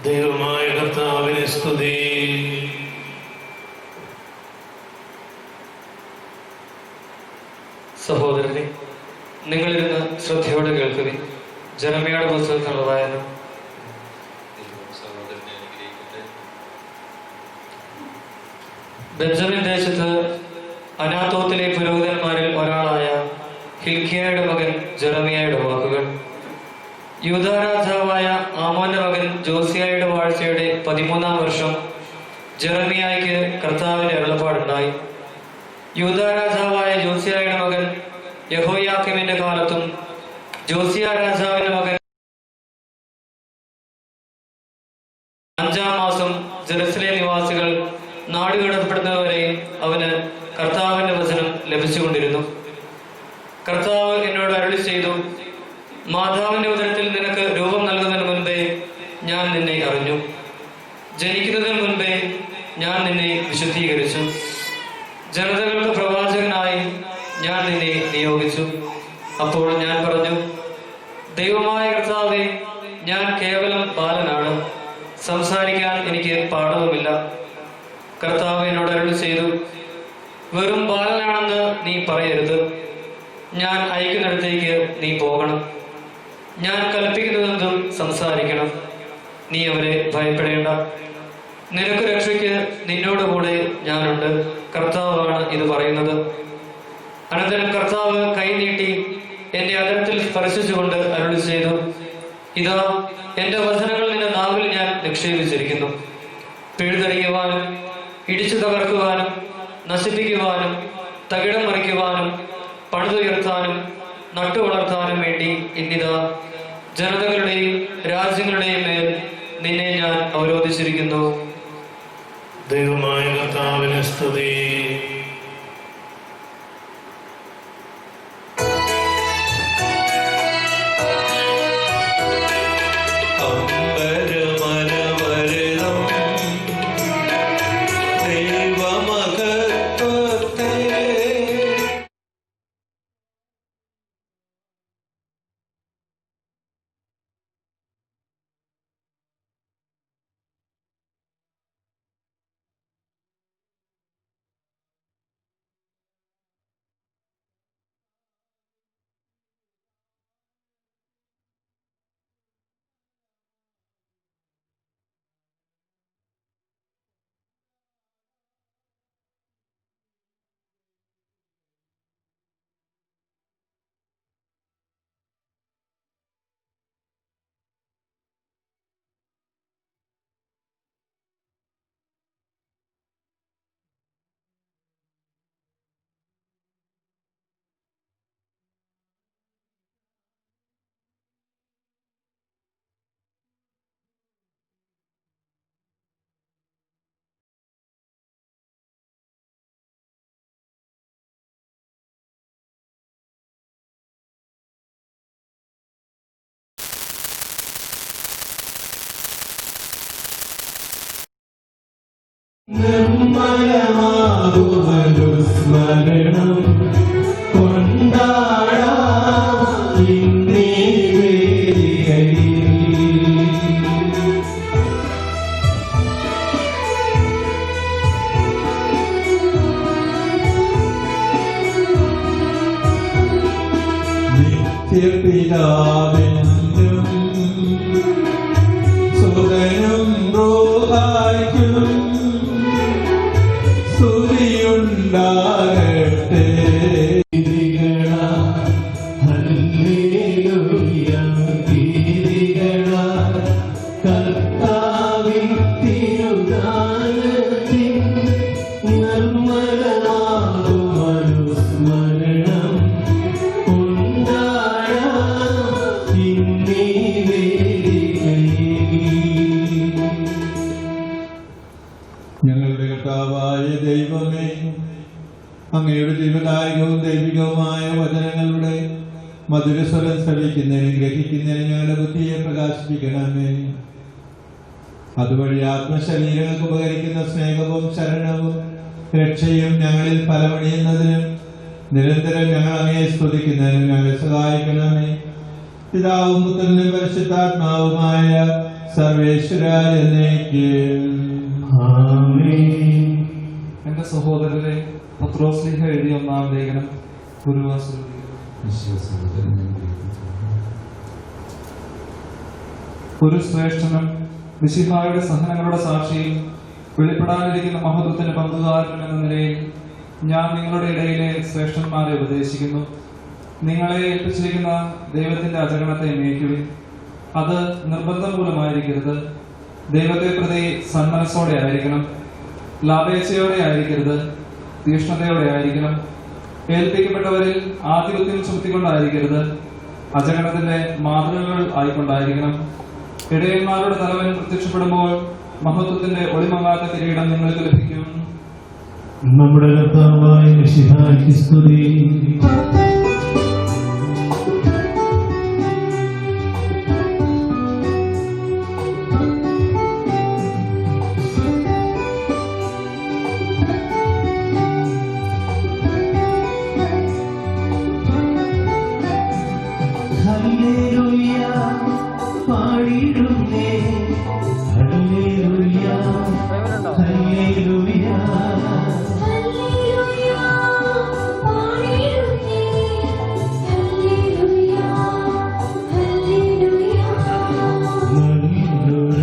ദൈവമായ കർത്താവിനെ സ്തുതി. സഹോദരനെ, നിങ്ങളിരുന്ന് ശ്രദ്ധയോടെ കേൾക്കുക. ജെറമ്യയുടെ പുസ്തകത്തിലുള്ള വായന. ദൈവം സഹോദരനെ അനുഗ്രഹിക്കട്ടെ. ബെഞ്ചമിൻ ദേശത്ത് അനാത്തോത്തിലെ പുരോഹിതന്മാരിൽ ഒരാളായ ഹിൽക്കിയയുടെ മകൻ ജെറമിയായുടെ വാക്കുകൾ. യൂദാ രാജാവായ ആമോന്റെ മകൻ ജോസിയായുടെ വാഴ്ചയുടെ 13-ാം വർഷം ജെറമിയായ്ക്ക് കർത്താവിന്റെ അരുളപ്പാടുണ്ടായി. യൂദാ രാജാവായ ജോസിയായുടെ മകൻ യഹോയാക്കീമിന്റെ കാലത്തും ജോസിയ രാജാവിന്റെ മകൻ 5-ാം മാസം ജെറുസലേം നിവാസികൾ നാടുകടത്തപ്പെടുന്നതുവരെയും അവന് കർത്താവിന്റെ വചനം ലഭിച്ചുകൊണ്ടിരുന്നു. കർത്താവ് എന്നോട് അരുളി ചെയ്തു, മാതാവിന്റെ ഉദരത്തിൽ നിനക്ക് രൂപം നൽകുന്നതിന് മുൻപേ ഞാൻ നിന്നെ അറിഞ്ഞു, ജനിക്കുന്നതിന് മുൻപേ ഞാൻ നിന്നെ വിശുദ്ധീകരിച്ചു, ജനതകൾക്ക് പ്രവാചകനായി ഞാൻ നിന്നെ നിയോഗിച്ചു. അപ്പോൾ ഞാൻ പറഞ്ഞു, ദൈവമായ കർത്താവേ, ഞാൻ കേവലം ബാലനാണ്, സംസാരിക്കാൻ എനിക്ക് പാഠവുമില്ല. കർത്താവ് എന്നോട് അരുളി ചെയ്തു, വെറും ബാലനാണെന്ന് നീ പറയരുത്. ഞാൻ അയക്കുന്നിടത്തേക്ക് നീ പോകണം. ഞാൻ കൽപ്പിക്കുന്നതെന്തും സംസാരിക്കണം. നീ അവരെ ഭയപ്പെടേണ്ട. നിനക്ക് രക്ഷയ്ക്ക് നിന്നോടുകൂടെ ഞാനുണ്ട്. കർത്താവാണ് ഇത് പറയുന്നത്. അനന്തരം കർത്താവ് കൈ നീട്ടി എന്റെ അതരത്തിൽ സ്പർശിച്ചുകൊണ്ട് അരുളി ചെയ്തു, ഇതാ, എന്റെ വചനങ്ങൾ നിന്റെ നാവിൽ ഞാൻ നിക്ഷേപിച്ചിരിക്കുന്നു. പിഴുതെറിയുവാനും ഇടിച്ചു തകർക്കുവാനും നശിപ്പിക്കുവാനും തകിടം മറിക്കുവാനും പണിതുയർത്താനും നട്ടുവളർത്താനും വേണ്ടി ഇന്നിതാ ജനതകളുടെയും രാജ്യങ്ങളുടെയും മേൽ നിന്നെ ഞാൻ അവരോധിച്ചിരിക്കുന്നു. ദൈവമായ കർത്താവിനെ സ്തുതി. നിർമ്മലമാകുമനുസ്മരണം കൊണ്ടാടാം ഇന്നീ വേദികയിൽ. നിത്യപിതാവിനും സുതനും റൂഹായ്ക്കും സ്തുതിയുണ്ടാകട്ടെ. ഹല്ലേലൂയ, ഗീതികള കർത്താവിൻ തിരുനാമത്തിൽ നിർമ്മലമാകും അനുസ്മരണം കൊണ്ടാടാം ഇന്നീ വേദികയിൽ. ഞങ്ങളുടെ കർത്താവായ ദൈവമേ, അങ്ങയുടെ ജീവദായകവും ദൈവികവുമായ വചനങ്ങളുടെ മധുരസ്വരം ശ്രവിക്കുന്നതിനും ഗ്രഹിക്കുന്നതിനും ഞങ്ങളുടെ ബുദ്ധിയെ പ്രകാശിപ്പിക്കണമേ. അതുവഴി ആത്മശരീരങ്ങൾക്ക് ഉപകരിക്കുന്ന സ്നേഹവും ശരണവും രക്ഷയും ഞങ്ങളിൽ ഫലമണിയുന്നതിനും നിരന്തരം ഞങ്ങൾ അങ്ങയെ സ്തുതിക്കുന്നതിനും ഞങ്ങളെ സഹായിക്കണമേ. പിതാവും പുത്രനും പരിശുദ്ധാത്മാവുമായ സർവേശ്വര എന്നേക്കും. എന്റെ സഹോദരരെ, പത്രോസ്ലീഹ എഴുതിയ 1-ാം ലേഖനം ഗുരുവാസൂരി. ഒരു ശ്രേഷ്ഠനും മിശിഹായുടെ സഹനങ്ങളുടെ സാക്ഷിയും വെളിപ്പെടാനിരിക്കുന്ന മഹത്വത്തിന്റെ പങ്കുകാരനും എന്ന നിലയിൽ ഞാൻ നിങ്ങളുടെ ഇടയിലെ ശ്രേഷ്ഠന്മാരെ ഉപദേശിക്കുന്നു. നിങ്ങളെ ഏൽപ്പിച്ചിരിക്കുന്ന ദൈവത്തിന്റെ അജഗണത്തെ മേയ്ക്കുവിൻ. അത് നിർബന്ധം മൂലമായിരിക്കരുത്. ദൈവത്തെ പ്രതി സന്മനസ്സോടെ ആയിരിക്കണം. ലാഭേച്ഛയോടെ ആയിരിക്കരുത്, തീഷ്ണതയോടെ ആയിരിക്കണം. ഏൽപ്പിക്കപ്പെട്ടവരിൽ ആധിപത്യം ചുമത്തിക്കൊണ്ടായിരിക്കരുത്, അജഗണത്തിന്റെ മാതൃകകൾ ആയിക്കൊണ്ടായിരിക്കണം. ഇടയന്മാരുടെ തലവൻ പ്രത്യക്ഷപ്പെടുമ്പോൾ മഹത്വത്തിന്റെ ഒളിമങ്ങാത്ത കിരീടം നിങ്ങൾക്ക് ലഭിക്കും. നമ്മുടെ കർത്താവായ മിശിഹായ്ക്ക് സ്തുതി. ഹല്ലേലൂയ പാടിടുന്നേ, ഹല്ലേലൂയ ഹല്ലേലൂയ.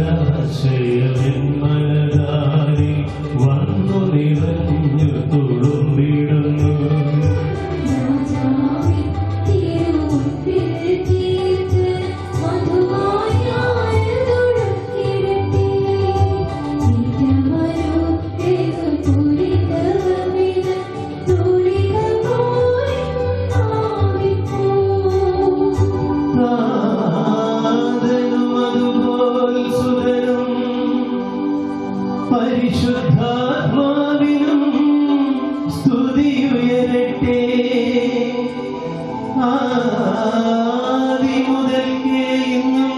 നല്ലൊരാശയം മനതാരി വന്നു നിറഞ്ഞു തുളുമ്പിടുന്നു. പരിശുദ്ധാത്മാവിനും സ്തുതിയുയരട്ടെ. ആദി മുതൽക്കേ ഇന്നും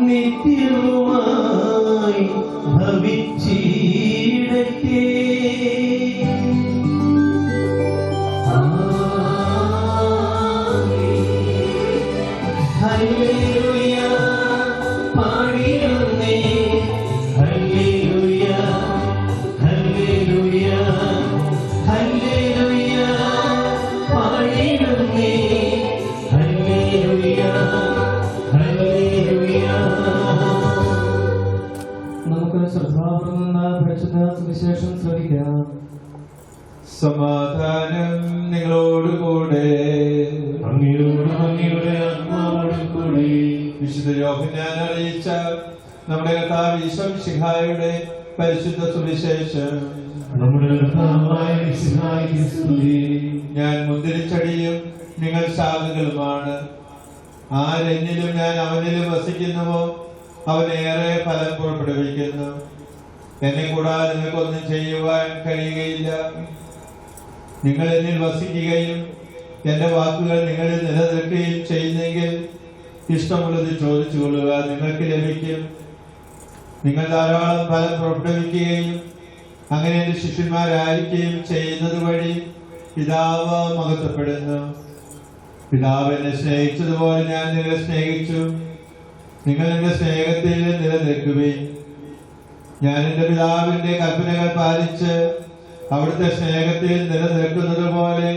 നിത്യവുമായി ഭവിച്ചിടട്ടെ. ഹല്ലേലൂയ പാടിടുന്നേ, ഹല്ലേലൂയ ഹല്ലേലൂയ ഹല്ലേലൂയ പാടിടുന്നേ, ഹല്ലേലൂയ ഹല്ലേലൂയ. നമുക്ക് ശ്രദ്ധാപൂർവ്വം പരിശുദ്ധ സുവിശേഷം ശ്രവിക്കാം. സമാധാനം നിങ്ങളോടുകൂടെ. അങ്ങയോടും അങ്ങയുടെ ആത്മാവോടും കൂടി. വിശുദ്ധ യോഹന്നാൻ അറിയിച്ച നമ്മുടെ കർത്താവ് ഈശോ മിശിഹായുടെ പരിശുദ്ധ സുവിശേഷം. നമ്മുടെ കർത്താവായ മിശിഹായ്ക്ക് സ്തുതി. ഞാൻ മുന്തിരിച്ചെടിയും നിങ്ങൾ ശാഖകളുമാണ്. ആരെന്നിലും ഞാൻ അവനിലും വസിക്കുന്നുവോ അവനേറെ ഫലം പുറപ്പെടുവിക്കുന്നു. എന്നെ കൂടാതെ നിങ്ങൾക്കൊന്നും ചെയ്യുവാൻ കഴിയുകയില്ല. നിങ്ങൾ എന്നിൽ വസിക്കുകയും എന്റെ വാക്കുകൾ നിങ്ങളിൽ നിലനിൽക്കുകയും ചെയ്യുന്നെങ്കിൽ ഇഷ്ടമുള്ളത് ചോദിച്ചു കൊള്ളുക, നിങ്ങൾക്ക് ലഭിക്കും. നിങ്ങൾ ധാരാളം ഫലം പുറപ്പെടുവിക്കുകയും അങ്ങനെ എന്റെ ശിഷ്യന്മാരായിരിക്കുകയും ചെയ്യുന്നത് വഴി പിതാവ് മഹത്വപ്പെടുന്നു. പിതാവ് എന്നെ സ്നേഹിച്ചതുപോലെ ഞാൻ നിങ്ങളെ സ്നേഹിച്ചു. നിങ്ങൾ എന്റെ സ്നേഹത്തിൽ നിലനിൽക്കുകയും ഞാൻ എന്റെ പിതാവിന്റെ കൽപ്പനകൾ പാലിച്ച് അവിടുത്തെ സ്നേഹത്തിൽ നിലനിൽക്കുന്നത് പോലെ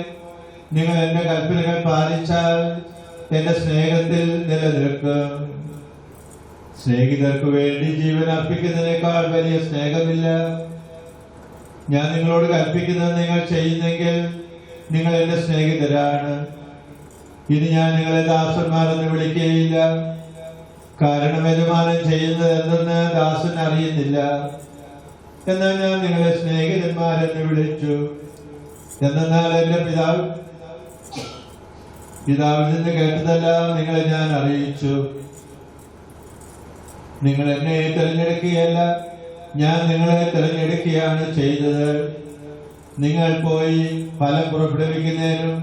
നിങ്ങൾ എന്റെ കൽപ്പനകൾ പാലിച്ചാൽ എന്റെ സ്നേഹത്തിൽ നിലനിൽക്കും. സ്നേഹിതർക്ക് വേണ്ടി ജീവൻ അർപ്പിക്കുന്നതിനേക്കാൾ വലിയ സ്നേഹമില്ല. ഞാൻ നിങ്ങളോട് കൽപ്പിക്കുന്നത് നിങ്ങൾ ചെയ്യുന്നെങ്കിൽ നിങ്ങൾ എന്റെ സ്നേഹിതരാണ്. ഇനി ഞാൻ നിങ്ങളെ ദാസന്മാരെന്ന് വിളിക്കുകയില്ല, കാരണം യജമാനൻ ചെയ്യുന്നത് എന്തെന്ന് ദാസൻ അറിയുന്നില്ല. എന്നാൽ ഞാൻ നിങ്ങളെ സ്നേഹിതന്മാരെന്ന് വിളിച്ചു. എന്നാൽ എന്റെ പിതാവിൽ നിന്ന് കേട്ടതെല്ലാം നിങ്ങളെ ഞാൻ അറിയിച്ചു. നിങ്ങൾ എന്നെ തിരഞ്ഞെടുക്കുകയല്ല, ഞാൻ നിങ്ങളെ തിരഞ്ഞെടുക്കുകയാണ് ചെയ്തത്. നിങ്ങൾ പോയി ഫലം പുറപ്പെടുവിക്കുന്നതിനും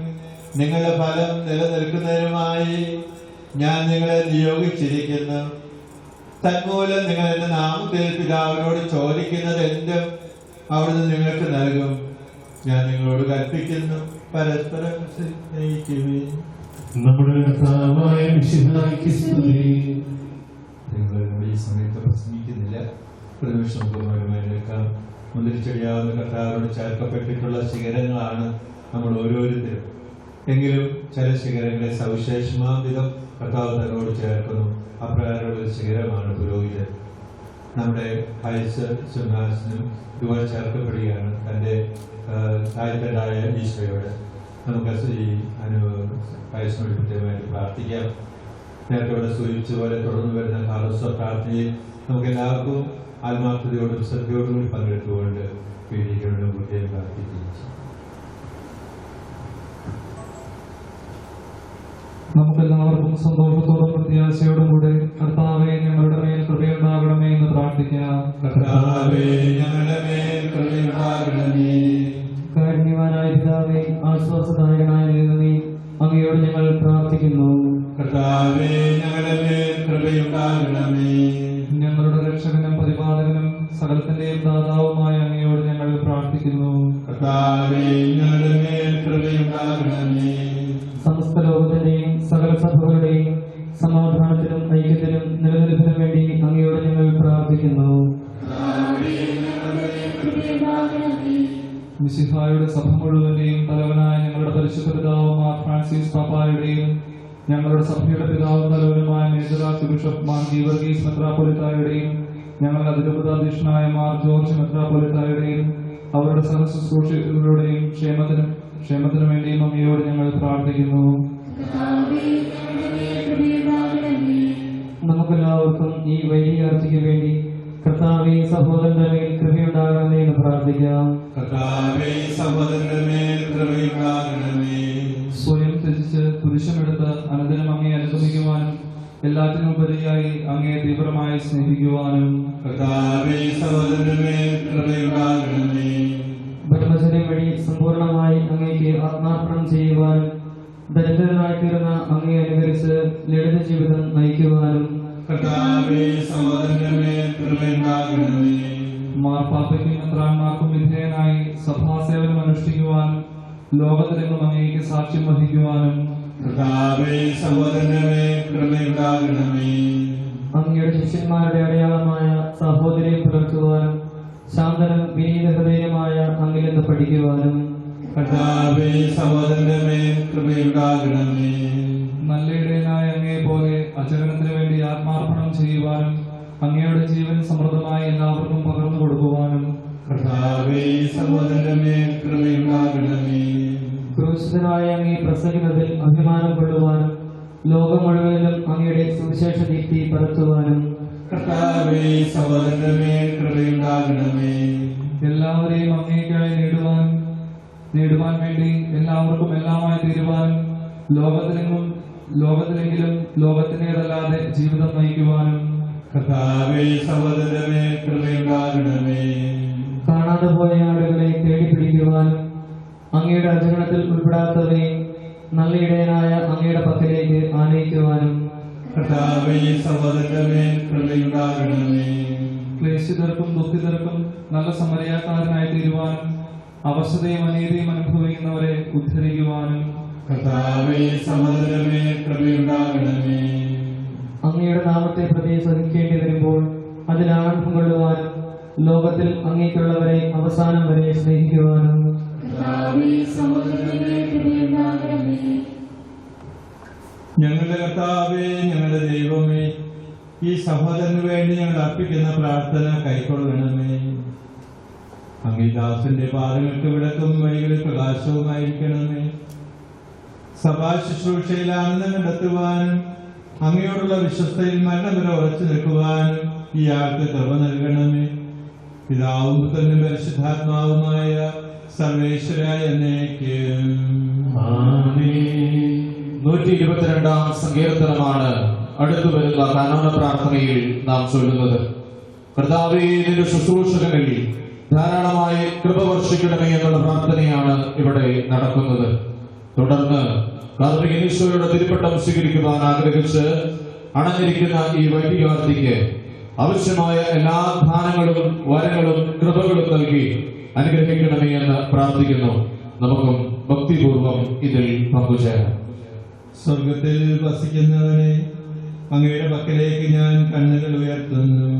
നിങ്ങളുടെ ഫലം നിലനിൽക്കുന്നതിനുമായി ഞാൻ നിങ്ങളെ നിയോഗിച്ചിരിക്കുന്നു. തന്മൂലം നിങ്ങൾ എന്റെ നാമത്തിൽ പിതാവിനോട് ചോദിക്കുന്നത് എന്തും അവിടുന്ന് നിങ്ങൾക്ക് നൽകും. ഞാൻ നിങ്ങളോട് കൽപ്പിക്കുന്നു, പരസ്പരം സ്നേഹിക്കുകയും. നമ്മുടെ കർത്താവായ മിശിഹായ്ക്ക് സ്തുതി. നിങ്ങൾ ഈ സമയത്ത് പ്രസംഗിക്കുന്നില്ല. പ്രതിപക്ഷം പൂർണ്ണമായി നിൽക്കാം. മുന്തിരിച്ചെടിയാവുന്ന കർത്താവിനോട് ചേർക്കപ്പെട്ടിട്ടുള്ള ശിഖരങ്ങളാണ് നമ്മൾ ഓരോരുത്തരും. എങ്കിലും ചില ശിഖരങ്ങളെ സവിശേഷമാം വിധം കർത്താവ് തന്നോട് ചേർക്കുന്നു. അപ്രകാരമുള്ള ഒരു ശിഖരമാണ് പുരോഹിതൻ. നമ്മുടെ ഹൈസ് സിംഹാസനം ഇതുപോലെ ചേർക്കപ്പെടുകയാണ് തൻ്റെ താഴ്ത്തണ്ടായ ഈശോയോട്. നമുക്ക് ഈ ഹൈസിനോട് പ്രത്യേകമായിട്ട് പ്രാർത്ഥിക്കാം. നേരത്തെ ഇവിടെ സൂചിപ്പിച്ചതുപോലെ തുടർന്ന് വരുന്ന കാലസ്വ പ്രാർത്ഥനയിൽ നമുക്ക് എല്ലാവർക്കും ആത്മാർത്ഥതയോടും ശ്രദ്ധയോടും കൂടി പങ്കെടുത്തുകൊണ്ട് പീഡിക്കണമെന്ന് പ്രത്യേകം പ്രാർത്ഥിക്കുകയും ചെയ്യും. നമുക്കെല്ലാവർക്കും സന്തോഷത്തോടും പ്രത്യാശയോടും കൂടെ കർത്താവെ ഞങ്ങളുടെ മേൽ കൃപയുണ്ടാകണമേ എന്ന് പ്രാർത്ഥിക്കാം. കർത്താവേ ഞങ്ങളുടെ മേൽ കൃപയുണ്ടാകണമേ. കാരുണ്യവാനായ പിതാവേ, ആശ്വാസദായകനായ ദൈവമേ, അങ്ങയോട് ഞങ്ങൾ പ്രാർത്ഥിക്കുന്നു. കർത്താവേ ഞങ്ങളുടെ മേൽ കൃപയുണ്ടാകണമേ. ഞങ്ങളുടെ രക്ഷകനും പരിപാലകനും സകലത്തിന്റെയും ദാതാവുമായ അങ്ങയോട് ഞങ്ങൾ പ്രാർത്ഥിക്കുന്നു. കർത്താവേ ഞങ്ങളുടെ മേൽ കൃപയുണ്ടാകണമേ. സമസ്ത ലോകത്തിന്റെയും സകല സഭകളുടെയും സമാധാനത്തിനും ഐക്യത്തിനും നിലനിൽപ്പിനും വേണ്ടി അങ്ങയോട് ഞങ്ങൾ പ്രാർത്ഥിക്കുന്നു. മിശിഹായുടെ സഭ മുഴുവന്റെയും തലവനായ ഞങ്ങളുടെ പരിശുദ്ധ പിതാവ് മാർ ഫ്രാൻസിസ് പാപ്പായുടെയും ഞങ്ങളുടെ സഭയുടെ പിതാവും തലവനുമായ major archbishop Mar Geevarghese മെത്രാപ്പൊലിത്തായുടെയും ഞങ്ങളുടെ അതിരൂപതാധ്യക്ഷനായ മാർ ജോർജ് മെത്രാപ്പൊലിത്തായുടെയും അവരുടെ സഹശുശ്രൂഷകളുടെയും ക്ഷേമത്തിനു വേണ്ടിയും അങ്ങയോട് ഞങ്ങൾ പ്രാർത്ഥിക്കുന്നു. നമുക്കെല്ലാവർക്കും ഈ വൈദികാർച്ചയ്ക്ക് വേണ്ടി കർത്താവേ സഹോദരന്റെ മേൽ കൃപയുണ്ടാകണമേ എന്ന് പ്രാർത്ഥിക്കാം. കർത്താവേ സഹോദരന്റെ മേൽ കൃപയുണ്ടാകണമേ. സ്വയം ത്യജിച്ച് പുരുഷമെടുത്ത് അനുദിനം അങ്ങയെ അനുഗമിക്കുവാനും എല്ലാത്തിനുപരിയായി അങ്ങയെ തീവ്രമായി സ്നേഹിക്കുവാനും കർത്താവേ സഹോദരന്റെ മേൽ കൃപയുണ്ടാകണമേ. ബ്രഹ്മചര്യം വഴി സമ്പൂർണമായി അങ്ങേക്ക് ആത്മാർപ്പണം ചെയ്യുവാനും ദരിദ്രനായി തീർന്ന അങ്ങയെ അനുകരിച്ച് ലളിത ജീവിതം നയിക്കുവാനും കർത്താവേ സഹോദരന്റെ മേൽ കൃപയുണ്ടാകണമേ. മാർപ്പാപ്പയ്ക്കും മെത്രാന്മാർക്കും വിധേയനായി സഭാസേവനം അനുഷ്ഠിക്കുവാനും ലോകത്തിലെങ്ങും അങ്ങേക്ക് സാക്ഷ്യം വഹിക്കുവാനും കർത്താവേ സഹോദരന്റെ മേൽ കൃപയുണ്ടാകണമേ. അങ്ങയുടെ ശിഷ്യന്മാരുടെ അടയാളമായ സഹോദര്യം പുലർത്തുവാനും ശാന്തനും വിനീത ഹൃദയമായ അങ്ങിൽ നിന്ന് പഠിക്കുവാനും കർത്താവേ സഹോദരന്റെ മേൽ കൃപയുണ്ടാകണമേ. നല്ല ഇടയനായ അങ്ങയെ പോലെ അചരണത്തിന് വേണ്ടി ആത്മാർപ്പണം ചെയ്യുവാനും അങ്ങയുടെ ജീവൻ സമൃദ്ധമായി എല്ലാവർക്കും പകർന്നു കൊടുക്കുവാനും കർത്താവേ സഹോദരന്റെ മേൽ കൃപയുണ്ടാകണമേ. ക്രൂശിതനായ അങ്ങേ പ്രസംഗത്തിൽ അഭിമാനം കൊള്ളുവാനും ലോകം മുഴുവനിലും അങ്ങയുടെ സുവിശേഷ ദീപ്തി പരത്തുവാനും കർത്താവേ സഹോദരന്റെ മേൽ കൃപയുണ്ടാകണമേ. എല്ലാവരെയും അങ്ങേക്കായി നേടുവാൻ വേണ്ടി എല്ലാവർക്കും എല്ലാമായി തീരുവാനും ലോകത്തിലെങ്കിലും ലോകത്തിനേതല്ലാതെ ജീവിതം നയിക്കുവാനും കർത്താവേ സഹോദരന്റെ മേൽ കൃപയുണ്ടാകണമേ. കാണാതെ പോയ ആളുകളെ തേടിപ്പിടിക്കുവാനും അങ്ങയുടെ അജഗണത്തിൽ ഉൾപ്പെടാത്തവരെ നല്ല ഇടയനായ അങ്ങയുടെ പക്കലേക്ക് ആനയിക്കുവാനും കർത്താവേ സഹോദരന്റെ മേൽ കൃപയുണ്ടാകണമേ. ക്ലേശിതർക്കും ദുഃഖിതർക്കും നല്ല സമരയാക്കാരനായി തീരുവാനും അവശതയും അനീതിയും അനുഭവിക്കുന്നവരെ ഉദ്ധരിക്കുവാനും കർത്താവേ സഹോദരമേ കൃപയുണ്ടാകണമേ. അങ്ങയുടെ നാമത്തെ പ്രതി സഹിക്കേണ്ടി വരുമ്പോൾ അതിൽ ആനന്ദം കൊള്ളുവാനും ലോകത്തിൽ അങ്ങേക്കുള്ളവരെ അവസാനം വരെ സ്നേഹിക്കുവാനും ഞങ്ങളുടെ കർത്താവേ, ഞങ്ങളുടെ ദൈവമേ, ഈ സഹോദരന് വേണ്ടി ഞങ്ങൾ അർപ്പിക്കുന്ന പ്രാർത്ഥന കൈക്കൊള്ളണമേ. അങ്ങേ ദാസന്റെ പാദങ്ങൾക്ക് വിളക്കും വഴികളിൽ പ്രകാശവുമായിരിക്കണമേ. സഭാ ശുശ്രൂഷയിൽ ആനന്ദം കണ്ടെത്തുവാനും അങ്ങയോടുള്ള വിശ്വസ്തയിൽ മരണം വരെ ഉറച്ചു നിൽക്കുവാനും ഇയാൾക്ക് കൃപ നൽകണമേ. പിതാവും പുത്രനും പരിശുദ്ധാത്മാവുമായ സർവേശ്വരായ എന്നേക്കും. 122 സങ്കീർത്തനമാണ് അടുത്തു വരുന്ന കാനോന പ്രാർത്ഥനയിൽ നാം ചൊല്ലുന്നത്. കർത്താവേ, നിന്റെ ശുശ്രൂഷകളിൽ ധാരാളമായി കൃപ വർഷിക്കണമേ എന്നുള്ള പ്രാർത്ഥനയാണ് ഇവിടെ നടക്കുന്നത്. തുടർന്ന് കാർമികനീശ്വരയുടെ തിരുപ്പട്ടം സ്വീകരിക്കുവാൻ ആഗ്രഹിച്ച് അണഞ്ഞിരിക്കുന്ന ഈ വൈദികാർത്ഥിക്ക് ആവശ്യമായ എല്ലാ ദാനങ്ങളും വരങ്ങളും കൃപകളും നൽകി അനുഗ്രഹിക്കണമേ എന്ന് പ്രാർത്ഥിക്കുന്നു. നമുക്കും ഭക്തിപൂർവം ഇതിൽ പങ്കുചേരാം. സ്വർഗത്തിൽ വസിക്കുന്നവനെ, അങ്ങയുടെ പക്കലേക്ക് ഞാൻ കണ്ണുകൾ ഉയർത്തുന്നു.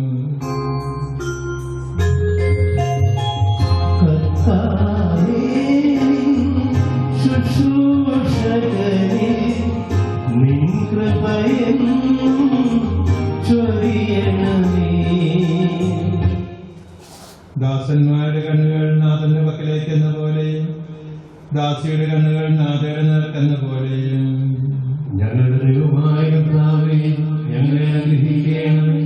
ദാസന്മാരുടെ കണ്ണുകൾ നാഥന്റെ പക്കലേക്ക് എന്ന പോലെയും ദാസിയുടെ കണ്ണുകൾ നാഥയുടെ നേർക്കെന്ന പോലെയും. ഞങ്ങളുടെ ദൈവമായ കർത്താവേ, ഞങ്ങളെ അനുഗ്രഹിക്കണമേ.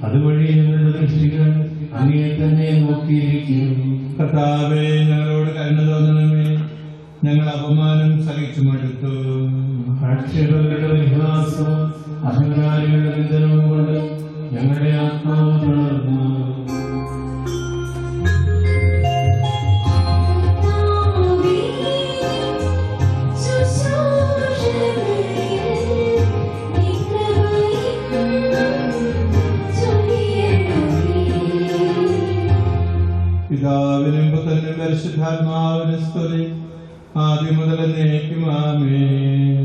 അതുവഴി ഞങ്ങളുടെ ദൃഷ്ടികൾ അങ്ങയെ തന്നെ നോക്കിയിരിക്കും. കർത്താവേ, ഞങ്ങളോട് കരുണ തോന്നണമേ. ഞങ്ങൾ അപമാനം സഹിച്ചു മടുത്തു. ആക്ഷേപങ്ങളുടെ പരിഹാസവും അഹങ്കാരികളുടെ നിന്ദനവും കൊണ്ട് ഞങ്ങളുടെ ആത്മാവ് തളർന്നു. പിതാവിനും പുത്രനും പരിശുദ്ധാത്മാവിനും സ്തുതി, ആദ്യം മുതൽ എന്നേക്കും. ആമേൻ.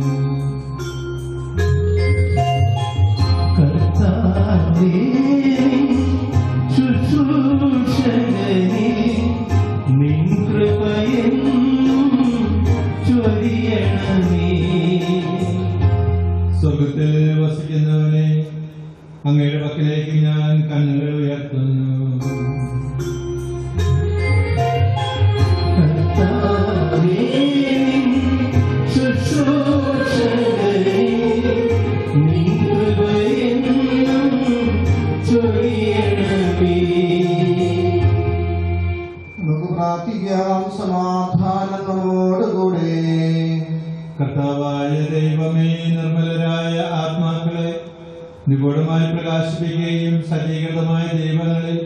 സ്വർഗത്തിൽ വസിക്കുന്നവനെ, അങ്ങയുടെ പക്കലേക്ക് ഞാൻ കണ്ണുകൾ ഉയർത്തുന്നു. നമുക്ക് പ്രാർത്ഥിക്കാം. സമാധാനം നമ്മോടുകൂടെ. കർത്താവായ ദൈവമേ, നിർമ്മലരായ ആത്മാക്കളെ നിഗൂഢമായി പ്രകാശിപ്പിക്കുകയും സജീകൃതമായ ദൈവങ്ങളിൽ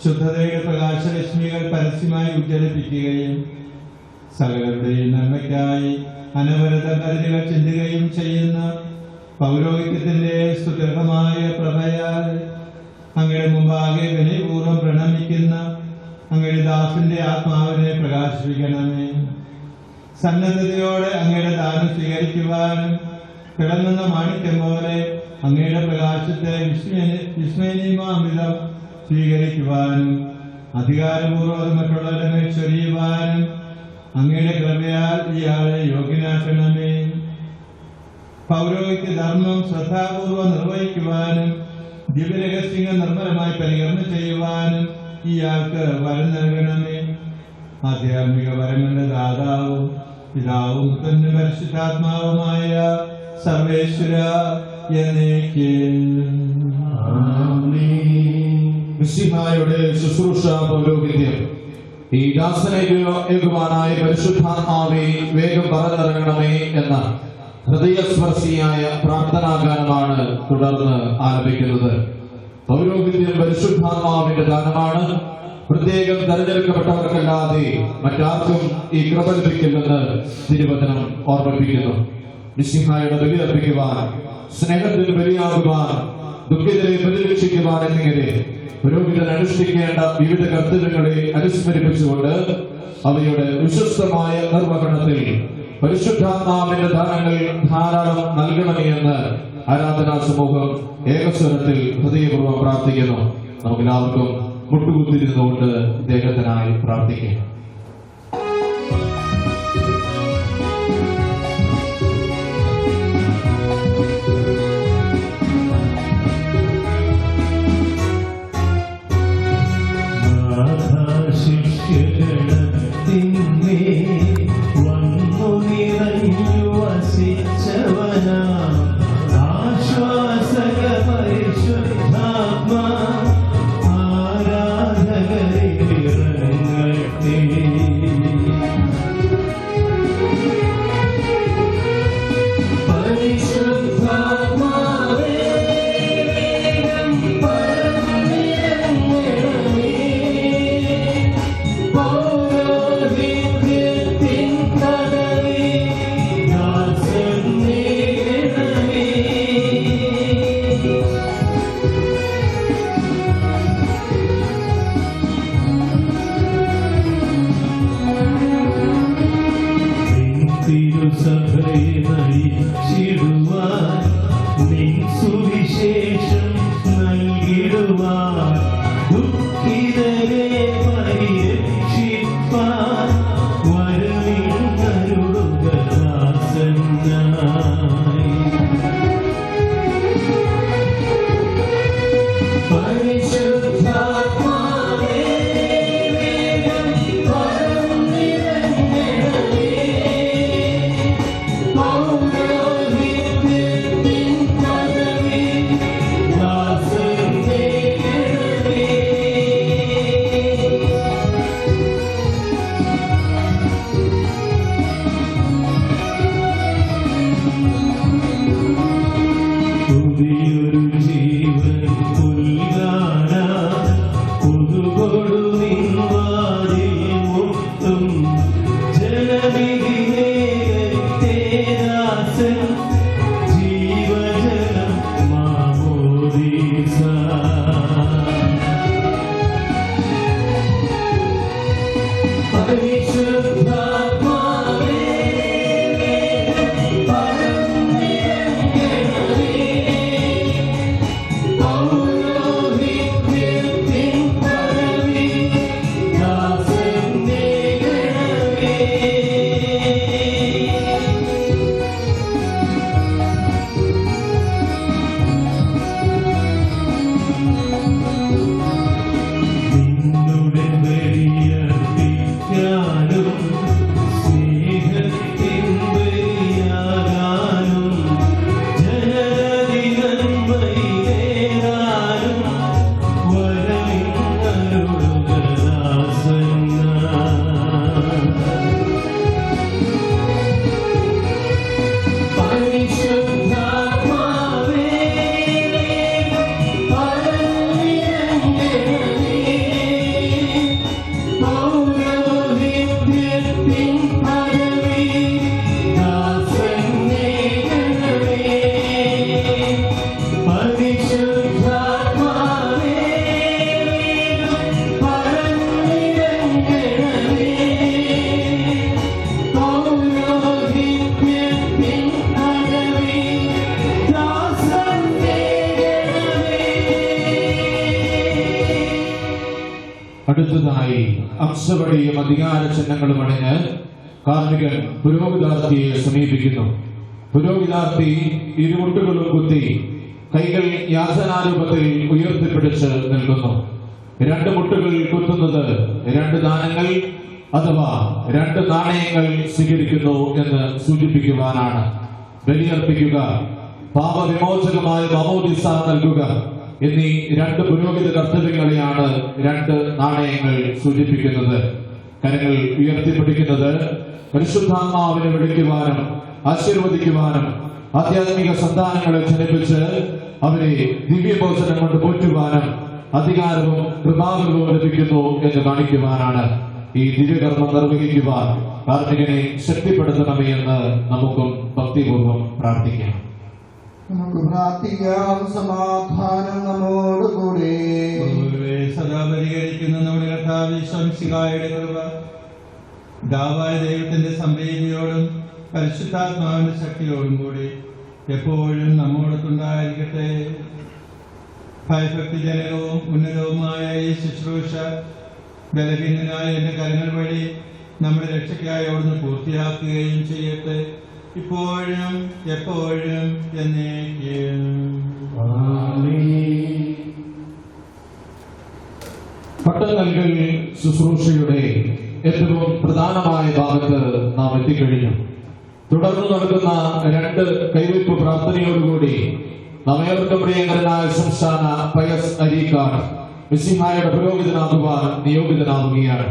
ശുദ്ധതയുടെ പ്രകാശരശ്മികൾ പരസ്യമായി ഉജ്ജ്വലിപ്പിക്കുകയും സകലരുടെയും നന്മയ്ക്കായി അനവരത കരുതലുകൾ ചിന്തുകയും ചെയ്യുന്ന പൗരോഹിത്യത്തിന്റെ സുദൃഢമായ പ്രഭയാൽ അങ്ങയുടെ മുമ്പാകെ വിനയപൂർവ്വം പ്രണമിക്കുന്ന അങ്ങയുടെ ദാസന്റെ ആത്മാവിനെ പ്രകാശിപ്പിക്കണമേ. സന്നദ്ധതയോടെ അങ്ങയുടെ ദാനം സ്വീകരിക്കുവാനും കിടങ്ങുന്ന മാണിക്യം പോലെ അങ്ങയുടെ പ്രകാശത്തെ വിസ്മയനീയമാമിതം സ്വീകരിക്കുവാനും അധികാരപൂർവ്വം മറ്റുള്ളവരുടെ മേൽ ചൊരിയുവാനും അങ്ങയുടെ കൃപയാൽ ഇയാളെ യോഗ്യനാക്കണമേ. പൗരോഹിത്യ ധർമ്മം ശ്രദ്ധാപൂർവ്വം നിർവഹിക്കുവാനും ദിവ്യരഹസ്യങ്ങൾ നിർമ്മലമായി പരികർമ്മം ചെയ്യുവാനും ഇയാൾക്ക് വരം നൽകണമേ. ആധ്യാത്മിക വരങ്ങളുടെ ദാതാവും പിതാവും തന്നെ പരിശുദ്ധാത്മാവുമായ സർവേശ്വര എന്നേക്കും. മിശിഹായുടെ ശുശ്രൂഷ പൗരോഹിത്യം ഈ ദാസനേകുവാനായ പരിശുദ്ധാത്മാവേ, വേഗം പറഞ്ഞിറങ്ങണമേ എന്ന ഹൃദയസ്പർശിയായ പ്രാർത്ഥനാഗാനമാണ് തുടർന്ന് ആലപിക്കുന്നത്. പൗരോഹിത്യം പരിശുദ്ധാത്മാവിന്റെ ദാനമാണ്. പ്രത്യേകം തെരഞ്ഞെടുക്കപ്പെട്ടവർക്കല്ലാതെ മറ്റാർക്കും ഈ കൃപ ലഭിക്കില്ലെന്ന് തിരുവചനം ഓർമ്മിപ്പിക്കുന്നു. മിശിഹായുടെ ബലി അർപ്പിക്കുവാൻ, സ്നേഹത്തിന് ബലിയാകുവാൻ, ദുഃഖിതരെ പരിരക്ഷിക്കുവാൻ എന്നിങ്ങനെ പുരോഹിതൻ അനുഷ്ഠിക്കേണ്ട വിവിധ കർത്തവ്യങ്ങളെ അനുസ്മരിപ്പിച്ചുകൊണ്ട് അവയുടെ വിശ്വസ്തമായ നിർവഹണത്തിൽ പരിശുദ്ധാത്മാവിന്റെ ദാനങ്ങൾ ധാരാളം നൽകണമേ എന്ന് ആരാധനാ സമൂഹം ഏകസ്വരത്തിൽ ഹൃദയപൂർവ്വം പ്രാർത്ഥിക്കുന്നു. നമുക്കെല്ലാവർക്കും മുട്ടുകുത്തിരുന്നുകൊണ്ട് ഇദ്ദേഹത്തിനായി പ്രാർത്ഥിക്കാം. അടുത്തതായി അംശവടിയും അധികാര ചിഹ്നങ്ങളും അണിഞ്ഞ് കാർമികൻ പുരോഹിതാർത്ഥിയെ സമീപിക്കുന്നു. പുരോഹിതാർത്ഥി ഇരുമുട്ടുകളും കുത്തി കൈകൾ യാചനാരൂപത്തിൽ ഉയർത്തിപ്പിടിച്ച് നിൽക്കുന്നു. രണ്ട് മുട്ടുകൾ കുത്തുന്നത് രണ്ട് ദാനങ്ങൾ അഥവാ രണ്ട് നാണയങ്ങൾ സ്വീകരിക്കുന്നു എന്ന് സൂചിപ്പിക്കുവാനാണ്. ബലിയർപ്പിക്കുക, പാപവിമോചകമായ മാമോദിസ നൽകുക എന്നീ രണ്ട് പുരോഹിത കർത്തവ്യങ്ങളെയാണ് രണ്ട് നാണയങ്ങൾ സൂചിപ്പിക്കുന്നത്. കരങ്ങൾ ഉയർത്തിപ്പിടിക്കുന്നത് പരിശുദ്ധാത്മാവിനെ വിളിക്കുവാനും ആശീർവദിക്കുവാനും ആധ്യാത്മിക സന്താനങ്ങളെ ജനിപ്പിച്ച് അവരെ ദിവ്യഭോജനം കൊണ്ട് പോറ്റുവാനും അധികാരവും കൃപാകരവും ലഭിക്കുന്നു എന്ന് കാണിക്കുവാനാണ്. ഈ ദിവ്യകർമ്മം നിർവഹിക്കുവാൻ കാർമികനെ ശക്തിപ്പെടുത്തണമേ എന്ന് നമുക്കും ഭക്തിപൂർവ്വം പ്രാർത്ഥിക്കാം. നമുക്ക് പ്രാർത്ഥിക്കാം. സമാധാനം നമ്മോടുകൂടെ. സദാ പരിഹരിക്കുന്ന നമ്മുടെ കർത്താവ് ശംസികായുടെ കൃപ ദാവായ ദൈവത്തിന്റെ സംപ്രീതിയോടും പരിശുദ്ധാത്മാവിന്റെ ശക്തിയോടും കൂടി എപ്പോഴും നമ്മോടൊത്തുണ്ടായിരിക്കട്ടെ. ഭയഭക്തിജനകവും ഉന്നതവുമായ ഈ ശുശ്രൂഷ ബലഹീനനായ എന്റെ കരങ്ങൾ വഴി നമ്മുടെ രക്ഷയ്ക്കായി അവിടുന്ന് പൂർത്തിയാക്കുകയും ചെയ്യട്ടെ, ഇപ്പോഴും എപ്പോഴും എന്നേക്കും. പട്ടം നൽകൽ ശുശ്രൂഷയുടെ ഏറ്റവും പ്രധാനമായ ഭാഗത്ത് നാം എത്തിക്കഴിഞ്ഞു. തുടർന്ന് നടക്കുന്ന 2 കൈവയ്പ് പ്രാർത്ഥനയോടുകൂടി നാം ഏവർക്കും പ്രിയങ്കരനായ സംസ്ഥാന പയസ് അരീക്കാർ മിശിഹായുടെ പുരോഹിതനാകുവാൻ നിയോഗിതനാവുകയാണ്.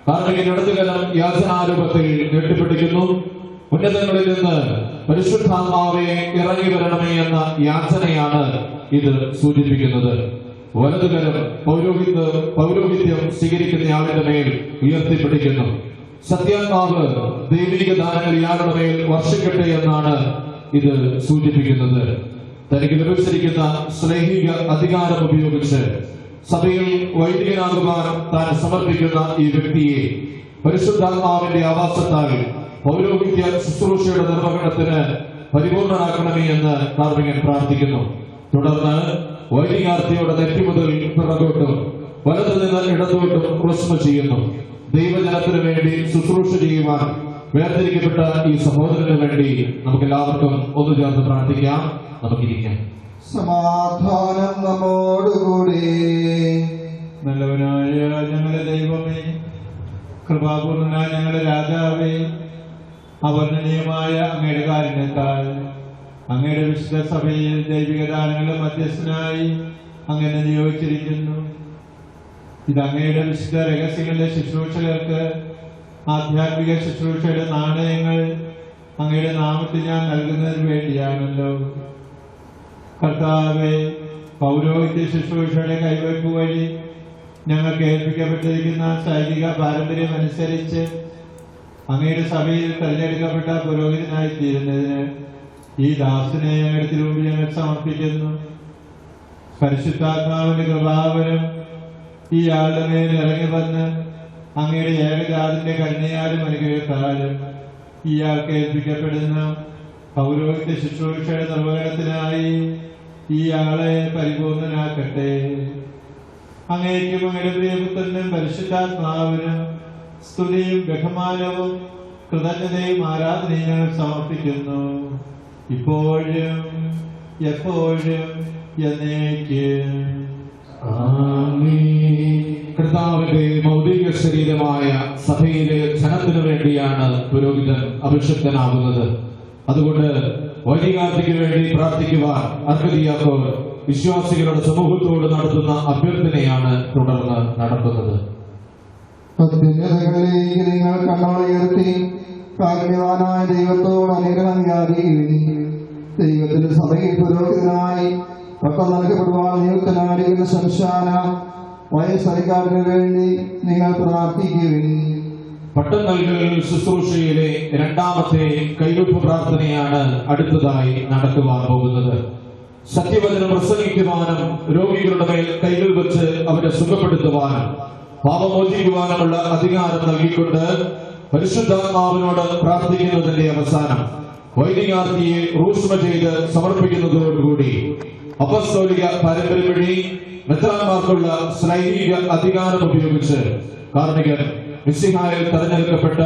കാർമികന്റെ ഇടതുകരം യാചനാരൂപത്തിൽ നീട്ടിപ്പിടിക്കുന്നു. ഉന്നതങ്ങളിൽ നിന്ന് പരിശുദ്ധാത്മാവെ ഇറങ്ങി വരണമേ എന്ന യാചനയാണ് ഇത് സൂചിപ്പിക്കുന്നത്. വലതുകരം പൗരോഹിത്യം സ്വീകരിക്കുന്നയാളുടെ മേൽ ഉയർത്തിപ്പിടിക്കുന്നു. സത്യാത്മാവ് ദൈവിക ദാനങ്ങൾ ഇയാളുടെ മേൽ വർഷിക്കട്ടെ എന്നാണ് ഇത് സൂചിപ്പിക്കുന്നത്. തനിക്ക് ലഭിച്ചിരിക്കുന്ന ശ്ലൈഹിക അധികാരം ഉപയോഗിച്ച് സഭയിൽ വൈദികനാകുവാൻ താൻ സമർപ്പിക്കുന്ന ഈ വ്യക്തിയെ പരിശുദ്ധാത്മാവിന്റെ ആവാസത്താൽ പൗരോഹിത്യ ശുശ്രൂഷയുടെ നിർവഹണത്തിന് പരിപൂർണനാക്കണമേ എന്ന് കാർമികൻ പ്രാർത്ഥിക്കുന്നു. തുടർന്ന് വൈദികാർത്ഥിയുടെ നെറ്റി മുതൽ പിറകോട്ടും വലതു നിന്ന് ഇടത്തോട്ടും ക്രിസ്മ ചെയ്യുന്നു. ദൈവജനത്തിനു വേണ്ടി ശുശ്രൂഷ ചെയ്യുവാൻ വേർതിരിക്കപ്പെട്ട ഈ സഹോദരന് വേണ്ടി നമുക്ക് എല്ലാവർക്കും ഒന്നു ചേർന്ന് പ്രാർത്ഥിക്കാം. നമുക്കിരിക്കാം. സമാധാനം നമ്മോടുകൂടി. നല്ലവനായ ഞങ്ങളുടെ ദൈവമേ, കൃപാപൂർണനായ ഞങ്ങളുടെ രാജാവേ, അവർണ്ണനീയമായ അങ്ങയുടെ കാരുണ്യത്താൽ അങ്ങയുടെ വിശുദ്ധ സഭയിൽ ദൈവിക ദാനങ്ങളുടെ മധ്യസ്ഥനായി അങ്ങനെ നിയോഗിച്ചിരിക്കുന്നു. ഇത് അങ്ങയുടെ വിശുദ്ധ രഹസ്യങ്ങളുടെ ശുശ്രൂഷകർക്ക് ആധ്യാത്മിക ശുശ്രൂഷയുടെ നാണയങ്ങൾ അങ്ങയുടെ നാമത്തിൽ ഞാൻ നൽകുന്നതിന് വേണ്ടിയാണല്ലോ. കർത്താവെ, പൗരോഹിത്യ ശുശ്രൂഷയുടെ കൈവയ്പ് വഴി ഞങ്ങൾക്ക് ഏൽപ്പിക്കപ്പെട്ടിരിക്കുന്ന ശൈലിക പാരമ്പര്യം അനുസരിച്ച് അങ്ങയുടെ സഭയിൽ തെരഞ്ഞെടുക്കപ്പെട്ട പുരോഹിതനായി തീരുന്നതിന് ഈ ദാസനെ ഞങ്ങളുടെ തിരുമുമ്പിൽ ഞങ്ങൾ സമർപ്പിക്കുന്നു. പരിശുദ്ധാത്മാവിന്റെ കൃപാവരം ഈ ആളുടെ മേൽ ഇറങ്ങി വന്ന് അങ്ങയുടെ ഏകജാതിന്റെ കരുണയാലും അനുഗ്രഹത്താലും ഇയാൾക്ക് ഏൽപ്പിക്കപ്പെടുന്ന പൗരോഹിത്യ ശുശ്രൂഷയുടെ നിർവഹണത്തിനായി ഈ ആളെ പരിപൂർണനാക്കട്ടെ. അങ്ങേക്കും അങ്ങയുടെ പ്രിയപുത്രനും പരിശുദ്ധാത്മാവിനും സ്തുതിയും ബഹുമാനവും കൃതജ്ഞതയും ആരാധനയും ഞങ്ങൾ സമർപ്പിക്കുന്നു, ഇപ്പോഴും എപ്പോഴും എന്നേക്കും. കർത്താവിന്റെ ഭൗതിക ശരീരമായ സഭയിലെ ജനത്തിനു വേണ്ടിയാണ് പുരോഹിതൻ അഭിഷിക്തനാകുന്നത്. അതുകൊണ്ട് വൈദികാർത്ഥിക്ക് വേണ്ടി പ്രാർത്ഥിക്കുവാൻ അർഹതയാക്കോർ വിശ്വാസികളുടെ സമൂഹത്തോട് നടത്തുന്ന അഭ്യർത്ഥനയാണ് തുടർന്ന് നടത്തുന്നത്. അത്യുന്നതങ്ങളിലേക്ക് നിങ്ങൾ കണ്ണുയർത്തി കാരുണ്യവാനായ ദൈവത്തോട് അനുഗ്രഹം യാചിക്കുകയും ദൈവത്തിന്റെ സഭയിൽ പുരോഹിതനായി പട്ടം നൽകപ്പെടുവാൻ നിയുക്തനായിരിക്കുന്ന ശംശാന വയസ്സറിക്കാരന് വേണ്ടി നിങ്ങൾ പ്രാർത്ഥിക്കുകയും. പട്ടം നൽകൽ ശുശ്രൂഷയിലെ 2ാമത്തെ കൈവയ്പ് പ്രാർത്ഥനയാണ് അടുത്തതായി നടക്കുവാൻ പോകുന്നത്. സത്യവചനം പ്രസംഗിക്കുവാനും രോഗികളുടെ മേൽ കൈകൾ വെച്ച് അവരെ സുഖപ്പെടുത്തുവാനും പാപമോചിക്കുവാനുമുള്ള അധികാരം നൽകിക്കൊണ്ട് പരിശുദ്ധാത്മാവിനോട് പ്രാർത്ഥിക്കുന്നതിന്റെ അവസാനം വൈദികാർത്ഥിയെ റൂഷ്മ ചെയ്ത് സമർപ്പിക്കുന്നതോടുകൂടി അപ്പസ്തോലിക പാരമ്പര്യം വഴി മെത്രാന്മാർക്കുള്ള ശ്ലൈഹിക അധികാരം ഉപയോഗിച്ച് കാർമികൻ മിശിഹായിൽ തെരഞ്ഞെടുക്കപ്പെട്ട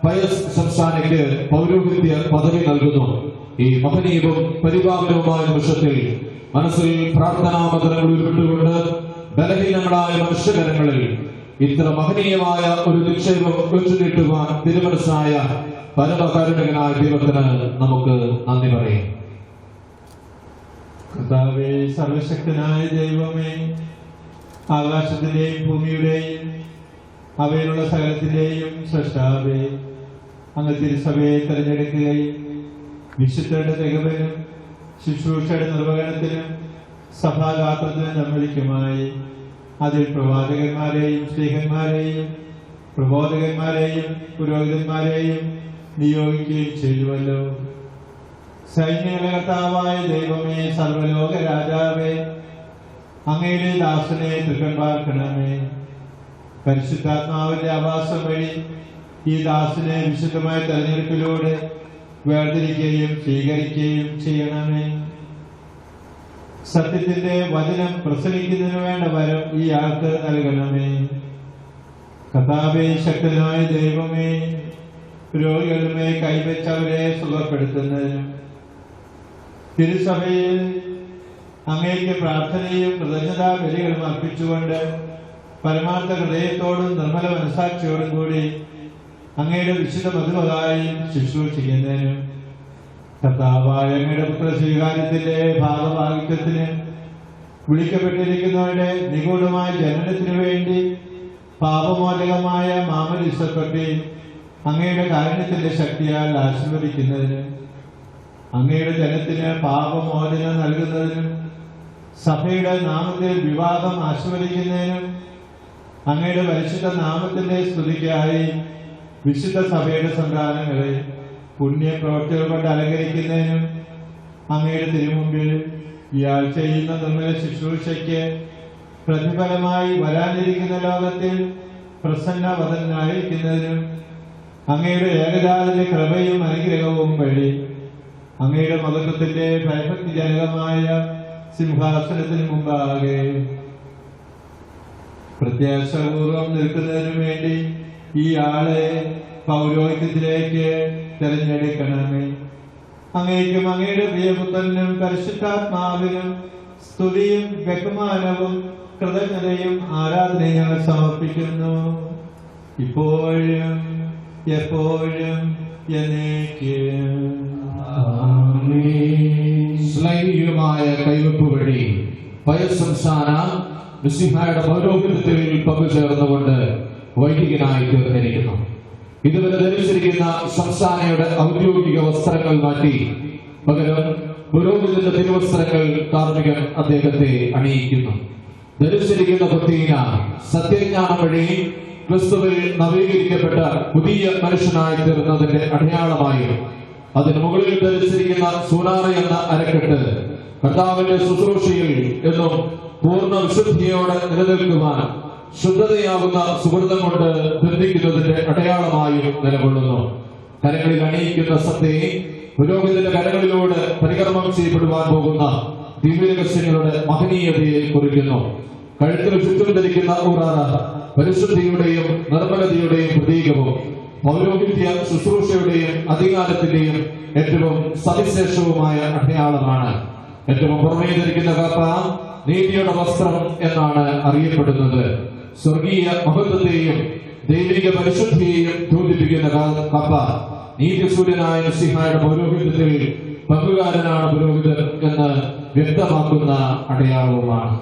പയസ് സംസ്ഥാനയ്ക്ക് പൗരോഹിത്യ പദവി നൽകുന്നു. ഈ മഹനീയവും പരിപാവനവുമായ നിമിഷത്തിൽ മനസ്സിൽ പ്രാർത്ഥനാമതരങ്ങൾ ഉരുവിട്ടുകൊണ്ട് ബലഹീനങ്ങളായ മനുഷ്യകരങ്ങളിൽ ഇത്ര മഹനീയമായ ഒരു നിക്ഷേപം വെച്ചുനീട്ടുവാൻ തിരുമനസ്സായ പരമകാരുണികനായ ദൈവത്തിന് നമുക്ക് നന്ദി പറയാം. കർത്താവേ, സർവശക്തനായ ദൈവമേ, ആകാശത്തിന്റെയും ഭൂമിയുടെയും അവയിലുള്ള സകലത്തിന്റെയും സൃഷ്ടാവേ, അങ്ങ് തിരുസഭയെ തെരഞ്ഞെടുക്കുകയും വിശുദ്ധരുടെ തികവിനും ശുശ്രൂഷയുടെ നിർവഹണത്തിനും സഭാഗാത്രത്തിനും നമ്മളിക്കുമായി അതിൽ പ്രവാചകന്മാരെയും സ്ത്രീഹന്മാരെയും പ്രബോധകന്മാരെയും പുരോഹിതന്മാരെയും നിയോഗിക്കുകയും ചെയ്യുമല്ലോ. സൈന്യങ്ങളുടെ കർത്താവായ ദൈവമേ, സർവ്വലോക രാജാവേ, അങ്ങയുടെ ദാസനെ തൃക്കൺ പാർക്കണമേ. പരിശുദ്ധാത്മാവിന്റെ ആവാസം വഴി ഈ ദാസനെ വിശുദ്ധമായ തെരഞ്ഞെടുപ്പിലൂടെ വേർതിരിക്കുകയും സ്വീകരിക്കുകയും ചെയ്യണമേ. സത്യത്തിന്റെ വചനം പ്രസംഗിക്കുന്നതിന് വേണ്ട വരം ഈ ആൾക്ക് നൽകണമേ. കർത്താവേ, ശക്തനായ ദൈവമേ, രോഗികളുടെ കൈവച്ചവരെ സുഖപ്പെടുത്തുന്നതിനും തിരുസഭയിൽ അങ്ങേക്ക് പ്രാർത്ഥനയും കൃതജ്ഞതാ ബലികളും അർപ്പിച്ചുകൊണ്ട് പരമാർത്ഥ ഹൃദയത്തോടും നിർമ്മല മനസാക്ഷിയോടും കൂടി അങ്ങയുടെ വിശുദ്ധ മധുരമായി ശുശ്രൂഷിക്കുന്നതിനും കർത്താവായ അങ്ങയുടെ പുത്ര സ്വീകാര്യത്തിന്റെ ഭാഗഭാഗിത്വത്തിന് വിളിക്കപ്പെട്ടിരിക്കുന്നവരുടെ നിഗൂഢമായ ജനനത്തിനു വേണ്ടി പാപമോചകമായ മാമോദീസപ്പെട്ടി അങ്ങയുടെ കാരുണ്യത്തിന്റെ ശക്തിയാൽ ആശീർവദിക്കുന്നതിന് അങ്ങയുടെ ജനത്തിന് പാപമോചനം നൽകുന്നതിനും സഭയുടെ നാമത്തിൽ വിവാഹം ആശീർവദിക്കുന്നതിനും അങ്ങയുടെ പരിശുദ്ധ നാമത്തിന്റെ സ്തുതിക്കായി വിശുദ്ധ സഭയുടെ സന്താനങ്ങളെ പുണ്യപ്രവർത്തികൾ കൊണ്ട് അലങ്കരിക്കുന്നതിനും അങ്ങയുടെ തിരുമുമ്പിൽ ഇയാൾ ചെയ്യുന്ന നിർമ്മല ശുശ്രൂഷയ്ക്ക് പ്രതിഫലമായി വരാനിരിക്കുന്ന ലോകത്തിൽ പ്രസന്നവദനായിരിക്കുന്നതിനും അങ്ങയുടെ ഏകജാതന്റെ കൃപയും അനുഗ്രഹവും വഴി അങ്ങയുടെ മഹത്വത്തിന്റെ ഭയഭക്തിജനകമായ സിംഹാസനത്തിന് മുമ്പാകെ പ്രത്യാശപൂർവം നിൽക്കുന്നതിനു വേണ്ടി ഈ ആളെ പൗരോഹിത്യത്തിലേക്ക് തെരഞ്ഞെടുക്കണമേ. അങ്ങേക്കും അങ്ങയുടെ പ്രിയപുത്രനും പരിശുദ്ധാത്മാവിനും സ്തുതിയും ബഹുമാനവും കൃതജ്ഞതയും ആരാധനയും ഞങ്ങൾ സമർപ്പിക്കുന്നു, ഇപ്പോഴും എപ്പോഴും എന്നേക്കും. ശ്ലൈംഗികമായ കൈവെപ്പ് വഴി പയസംസ്ഥാന മിശിഹായുടെ പൗരോഹിത്യത്തിൽ പങ്കുചേർന്നുകൊണ്ട് വൈദികനായി തീർന്നിരിക്കുന്നു. ഇതുവരെ ധരിച്ചിരിക്കുന്ന സംസ്ഥാനയുടെ ഔദ്യോഗിക വസ്ത്രങ്ങൾ മാറ്റി പകരം പുരോഹിതന്റെ തിരുവസ്ത്രങ്ങൾ കാർമികൻ അദ്ദേഹത്തെ അണിയിക്കുന്നു. ധരിച്ചിരിക്കുന്ന പ്രത്യേക സത്യജ്ഞാനം വഴി ക്രിസ്തുവിൽ നവീകരിക്കപ്പെട്ട പുതിയ മനുഷ്യനായി തീർന്നതിന്റെ അടയാളമായും അതിന് മുകളിൽ ധരിച്ചിരിക്കുന്ന സൂനാറ എന്ന അരക്കെട്ട് കർത്താവിന്റെ ശുശ്രൂഷയിൽ എന്നും പൂർണ്ണ വിശുദ്ധിയോടെ നിലനിൽക്കുവാൻ ശുദ്ധതയാകുന്ന സുഹൃതം കൊണ്ട് ബന്ധിക്കുന്നതിന്റെ അടയാളമായും നിലകൊള്ളുന്നു. കരങ്ങളിൽ അണിയിക്കുന്ന സത്യയെ പുരോഹിതന്റെ കരങ്ങളിലൂടെ പരികർമ്മം ചെയ്യപ്പെടുവാൻ പോകുന്ന ദിവ്യരഹസ്യങ്ങളുടെ മഹനീയതയെ കുറിക്കുന്നു. കഴുത്തിന് ചുറ്റും ധരിക്കുന്ന ഉറാറ പരിശുദ്ധിയുടെയും നിർമ്മലതയുടെയും പ്രതീകവും പൗരോഹിത്യ ശുശ്രൂഷയുടെയും അധികാരത്തിന്റെയും ഏറ്റവും സവിശേഷവുമായ അടയാളമാണ്. ഏറ്റവും പുറമേ ധരിക്കുന്ന കാപ്പ നീതിയുടെ വസ്ത്രം എന്നാണ് അറിയപ്പെടുന്നത്. സ്വർഗീയ മഹത്വത്തെയും ദൈവിക പരിശുദ്ധിയെയും സൂചിപ്പിക്കുന്ന കാപ്പ നീതിസൂര്യനായ മിശിഹായുടെ പൗരോഹിത്യത്തിൽ പങ്കുകാരനാണ് പുരോഹിതൻ എന്ന് വ്യക്തമാക്കുന്ന അടയാളവുമാണ്.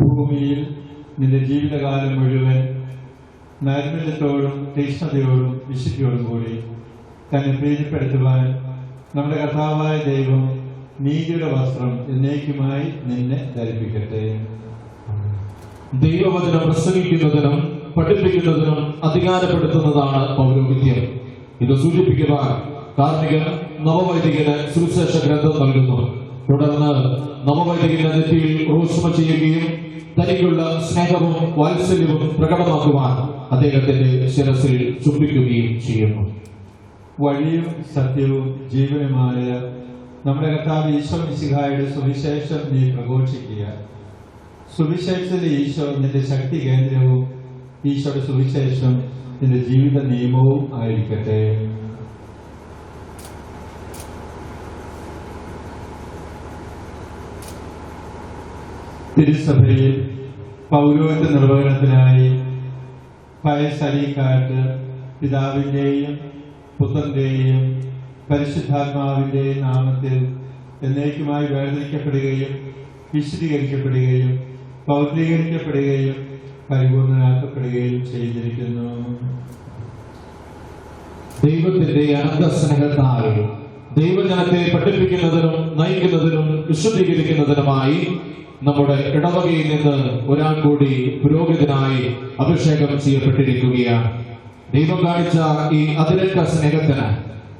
ഭൂമിയിൽ നിന്റെ ജീവിതകാലം മുഴുവൻ നൈർമല്യത്തോടും തീക്ഷ്ണതയോടും വിശുദ്ധിയോടും കൂടി തന്നെ പ്രീതിപ്പെടുത്തുവാൻ നമ്മുടെ കർത്താവായ ദൈവം നീതിയുടെ വസ്ത്രം എന്നേക്കുമായി നിന്നെ ധരിപ്പിക്കട്ടെ. ദൈവവചനം പ്രസംഗിക്കുന്നതിനും പഠിപ്പിക്കുന്നതിനും അധികാരപ്പെടുത്തുന്നതാണ് പൗരോഹിത്യം. ഇത് സൂചിപ്പിക്കുവാൻ കാർമികൻ നവവൈദികന് സുവിശേഷ ഗ്രന്ഥം നൽകുന്നു. തുടർന്ന് നവവൈദികന്റെ നെറ്റിയിൽ റോഷ്മ ചെയ്യുകയും തനിക്കുള്ള സ്നേഹവും വാത്സല്യവും പ്രകടമാക്കുവാൻ അദ്ദേഹത്തിന്റെ ശിരസിൽ ചുംബിക്കുകയും ചെയ്യുന്നു. വഴിയും സത്യവും ജീവനുമായ നമ്മുടെ കർത്താവ് ഈശോ മിശിഹായുടെ സുവിശേഷം നീ പ്രഘോഷിക്കുക. സുവിശേഷത്തിലെ ഈശോ നിന്റെ ശക്തി കേന്ദ്രവും ഈശോയുടെ സുവിശേഷം നിന്റെ ജീവിത നിയമവും ആയിരിക്കട്ടെ. തിരുസഭയിൽ പൗരോഹിത്യ നിർവഹണത്തിനായി പയസലിക്കാറ്റ് പിതാവിന്റെയും പുത്രന്റെയും പരിശുദ്ധാത്മാവിന്റെയും നാമത്തിൽ എന്നേക്കുമായി വേർതിരിക്കപ്പെടുകയും വിശദീകരിക്കപ്പെടുകയും പൗത്രീകരിക്കപ്പെടുകയും പരിപൂർണനാക്കപ്പെടുകയും ചെയ്തിരിക്കുന്നു. ദൈവത്തിന്റെ അനന്ത സ്നേഹത്താൽ ദൈവജനത്തെ പഠിപ്പിക്കുന്നതിനും നയിക്കുന്നതിനും വിശുദ്ധീകരിക്കുന്നതിനുമായി നമ്മുടെ ഇടവകയിൽ നിന്ന് ഒരാൾ കൂടി പുരോഹിതനായി അഭിഷേകം ചെയ്യപ്പെട്ടിരിക്കുകയാണ്. ദൈവം കാണിച്ച ഈ അതിരക്ക സ്നേഹത്തിന്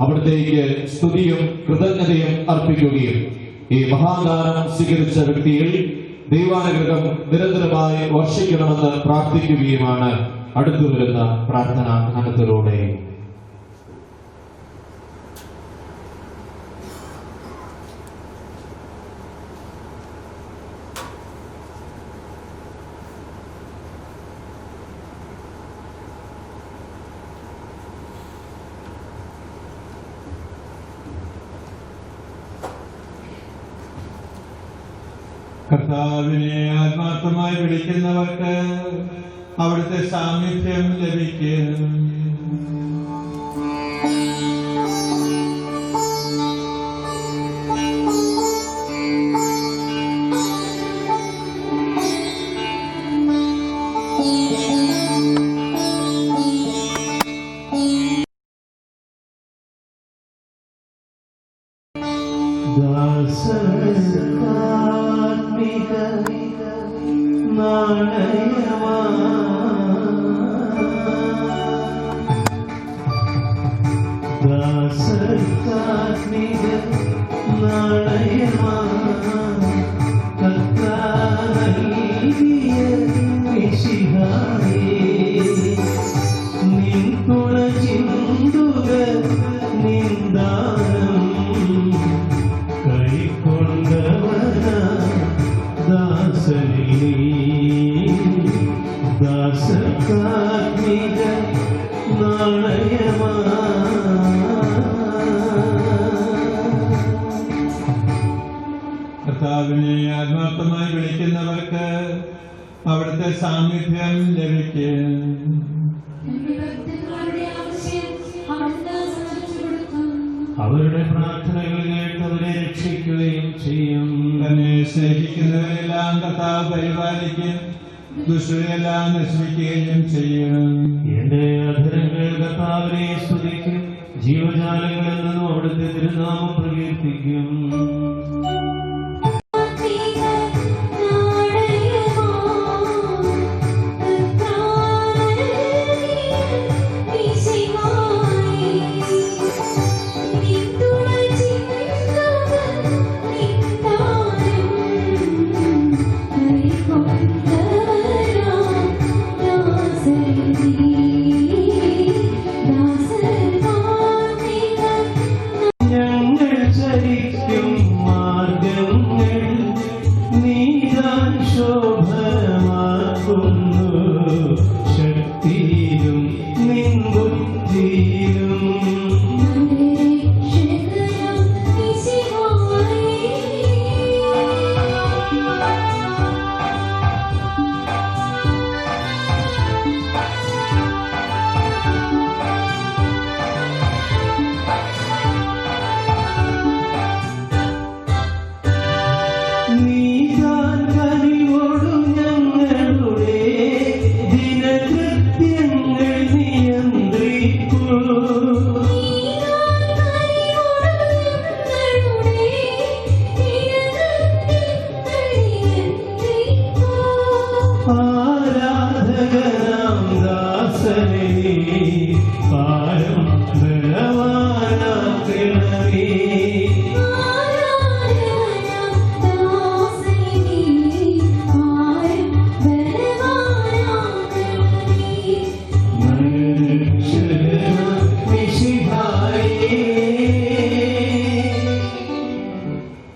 അവിടത്തേക്ക് സ്തുതിയും കൃതജ്ഞതയും അർപ്പിക്കുകയും ഈ മഹാദാനം സ്വീകരിച്ച വ്യക്തിയിൽ ദൈവാനുഗ്രഹം നിരന്തരമായി വർഷിക്കണമെന്ന് പ്രാർത്ഥിക്കുകയുമാണ് അടുത്തു വരുന്ന പ്രാർത്ഥനാ ധ്യാനത്തിലൂടെ. കർത്താവിനെ ആത്മാർത്ഥമായി വിളിക്കുന്നവർക്ക് അവിടുത്തെ സാമീപ്യം ലഭിക്കും. കർത്താവിനെ ആത്മാർത്ഥമായി വിളിക്കുന്നവർക്ക് അവിടുത്തെ സാമീപ്യം ലഭിക്കും. അവരുടെ പ്രാർത്ഥനകൾ കേട്ട് അവരെ രക്ഷിക്കുകയും ചെയ്യും. തന്നെ സ്നേഹിക്കുന്നവരെല്ലാം കർത്താവ് പരിപാലിക്കും, ദുഷ്ടരെല്ലാം നശിപ്പിക്കുകയും ചെയ്യും. എന്റെ അധരങ്ങൾ കർത്താവിനെ സ്തുതിക്കും, ജീവജാലങ്ങളിൽ നിന്നും അവിടുത്തെ തിരുനാമം പ്രകീർത്തിക്കും.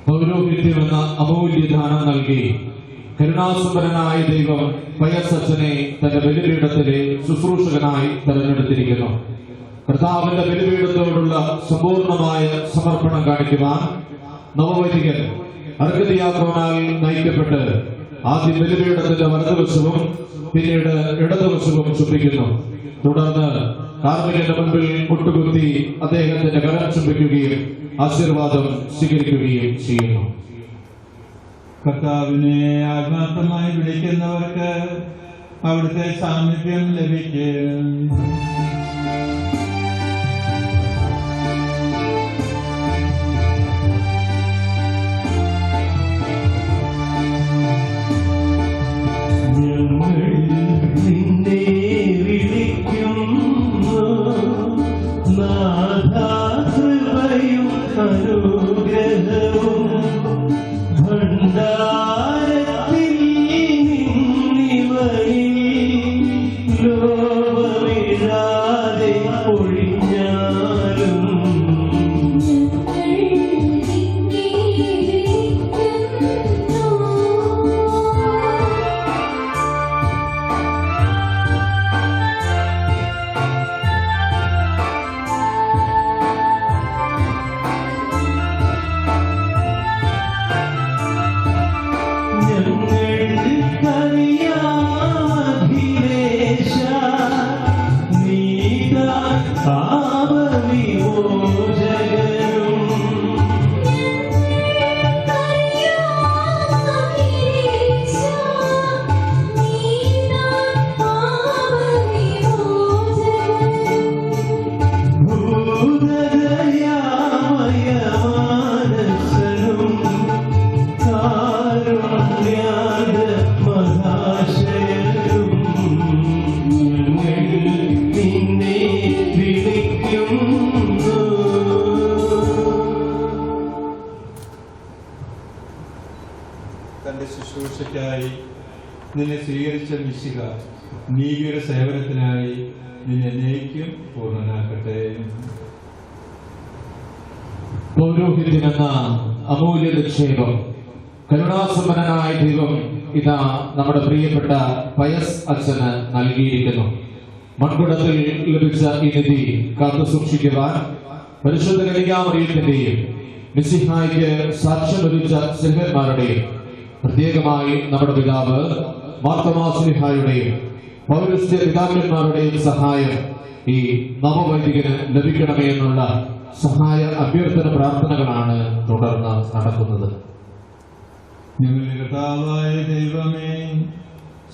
പൗരോഹിത്യമെന്ന അമൂല്യദാനം നൽകി കരുണാസുന്ദരനായ ദൈവം പയസച്ചനെ തന്റെ ബലിപീഠത്തിലെ ശുശ്രൂഷകനായി തെരഞ്ഞെടുത്തിരിക്കുന്നു. കർത്താവിന്റെ ബലിപീഠത്തോടുള്ള സമ്പൂർണമായ സമർപ്പണം കാണിക്കുവാൻ നവവൈദികൻ അർഘദിയാക്രോനാൽ നയിക്കപ്പെട്ട് ആദ്യം ബലിപീഠത്തിന്റെ വലതുവശവും പിന്നീട് ഇടതുവശവും ചുംബിക്കുന്നു. തുടർന്ന് കാർമികന്റെ മുൻപിൽ മുട്ടുകുത്തി അദ്ദേഹത്തിന്റെ കരം ചുംബിക്കുകയും ആശീർവാദം സ്വീകരിക്കുകയും ചെയ്യുന്നു. കർത്താവിനെ ആത്മാർത്ഥമായി വിളിക്കുന്നവർക്ക് അവിടുത്തെ സാമീപ്യം ലഭിക്കും. തൻ്റെ ശുശ്രൂഷയ്ക്കായി നിന്നെ സ്വീകരിച്ച മിശിഹ നീതിയുടെ സേവനത്തിനായി നിന്നെ എന്നേക്കും പൂർണ്ണനാക്കട്ടെ. പൗരോഹിത്യമെന്ന അമൂല്യ നിക്ഷേപം കരുണാസമ്പന്നനായ ദൈവം ഇതാ നമ്മുടെ പ്രിയപ്പെട്ട പയസ് അച്ഛന് നൽകിയിരിക്കുന്നു. മൺകുടത്തിൽ ലഭിച്ച ഈ നിധി കാത്തു സൂക്ഷിക്കുവാൻ പരിശുദ്ധ കന്യകാമറിയത്തിന്റെയും മിശിഹായ്ക്ക് സാക്ഷ്യം ലഭിച്ച സിംഹന്മാരുടെയും പ്രത്യേകമായി നമ്മുടെ പിതാവ് മാർത്തോമാശ്ലീഹായുടെയും പൗരസ്ത്യ പിതാക്കന്മാരുടെയും സഹായം ഈ നവവൈദികന് ലഭിക്കണമേ എന്നുള്ള സഹായ അഭ്യർത്ഥന പ്രാർത്ഥനകളാണ് തുടർന്ന് നടക്കുന്നത്. ഞങ്ങളുടെ കർത്താവായ ദൈവമേ,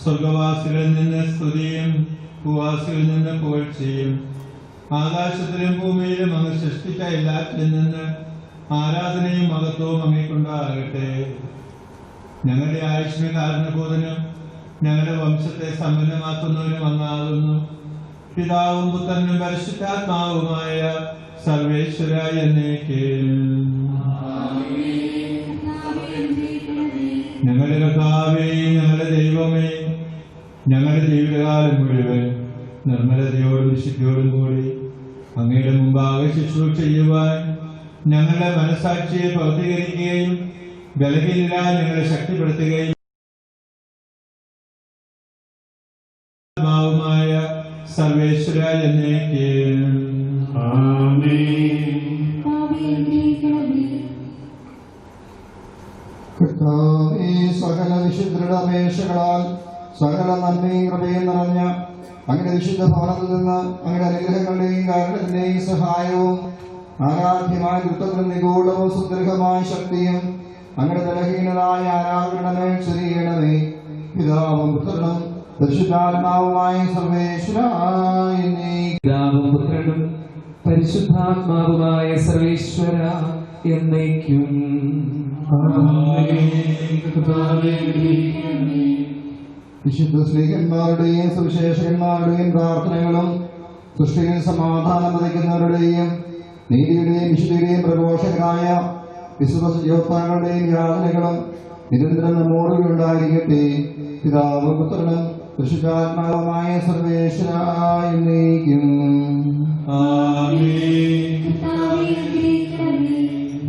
സ്വർഗവാസികളിൽ നിന്ന് സ്തുതിയും ഭൂവാസികളിൽ നിന്ന് പുകഴ്ചയും ആകാശത്തിലും ഭൂമിയിലും അങ്ങ് സൃഷ്ടിച്ച എല്ലാറ്റിൽ നിന്ന് ആരാധനയും മഹത്വവും അങ്ങേക്കുണ്ടാകട്ടെ. ഞങ്ങളുടെ ആയുഷ്മി കാരണബോധനും ഞങ്ങളുടെ വംശത്തെ സമ്പന്നമാക്കുന്നവനും അങ്ങാകുന്നു. പിതാവും പുത്രനും പരിശുദ്ധാത്മാവുമായ സർവേശ്വര എന്നേക്കും. ഞങ്ങളുടെ കർത്താവേ, ഞങ്ങളുടെ ദൈവമേ, ഞങ്ങളുടെ ജീവിതകാലം മുഴുവൻ നിർമ്മലതയോടും വിശുദ്ധിയോടും കൂടി അങ്ങയുടെ മുമ്പാകെ ശുശ്രൂഷ ചെയ്യുവാൻ ഞങ്ങളുടെ മനസാക്ഷിയെ പ്രവർത്തീകരിക്കുകയും ബലഹീനരായ ഞങ്ങളെ ശക്തിപ്പെടുത്തുകയും ആത്മാവുമായ സർവേശ്വര എന്നേക്കും. കർത്താവേ, സകല വിശുദ്ധരുടെ അപേക്ഷകളാൽ സകല നന്മയും കൃപയും നിറഞ്ഞ അങ്ങയുടെ വിശുദ്ധ ഭവനത്തിൽ നിന്ന് അങ്ങയുടെ അനുഗ്രഹങ്ങളുടെയും കാരണത്തിന്റെയും സഹായവും ആരാധ്യമായ ദുഃഖത്തിനും നിഗൂഢവും സുദീർഘമായ ശക്തിയും അങ്ങയുടെ ബലഹീനരായ ആരാധനമേ ചെറിയണമേ. പിതാവും പുത്രനും പരിശുദ്ധാത്മാവുമായ സർവേശ്വരായ പിതാവും പുത്രനും പരിശുദ്ധാത്മാവുമായ സർവേശ്വര എന്നേക്കും. വിശുദ്ധ സ്ത്രീകന്മാരുടെയും സുവിശേഷകന്മാരുടെയും പ്രാർത്ഥനകളും സൃഷ്ടിയിൽ സമാധാനം വധിക്കുന്നവരുടെയും നീതിയുടെയും വിശുദ്ധിയുടെയും പ്രഘോഷകരായ വിശ്വസ യോദ്ധാക്കളുടെയും യാതനകളും നിരന്തരം നമ്മോടുകൂടി ഉണ്ടായിരിക്കട്ടെ. പിതാവും പുത്രനും പരിശുദ്ധാത്മാവുമായ സർവേശ്വരായ എന്നേക്കും.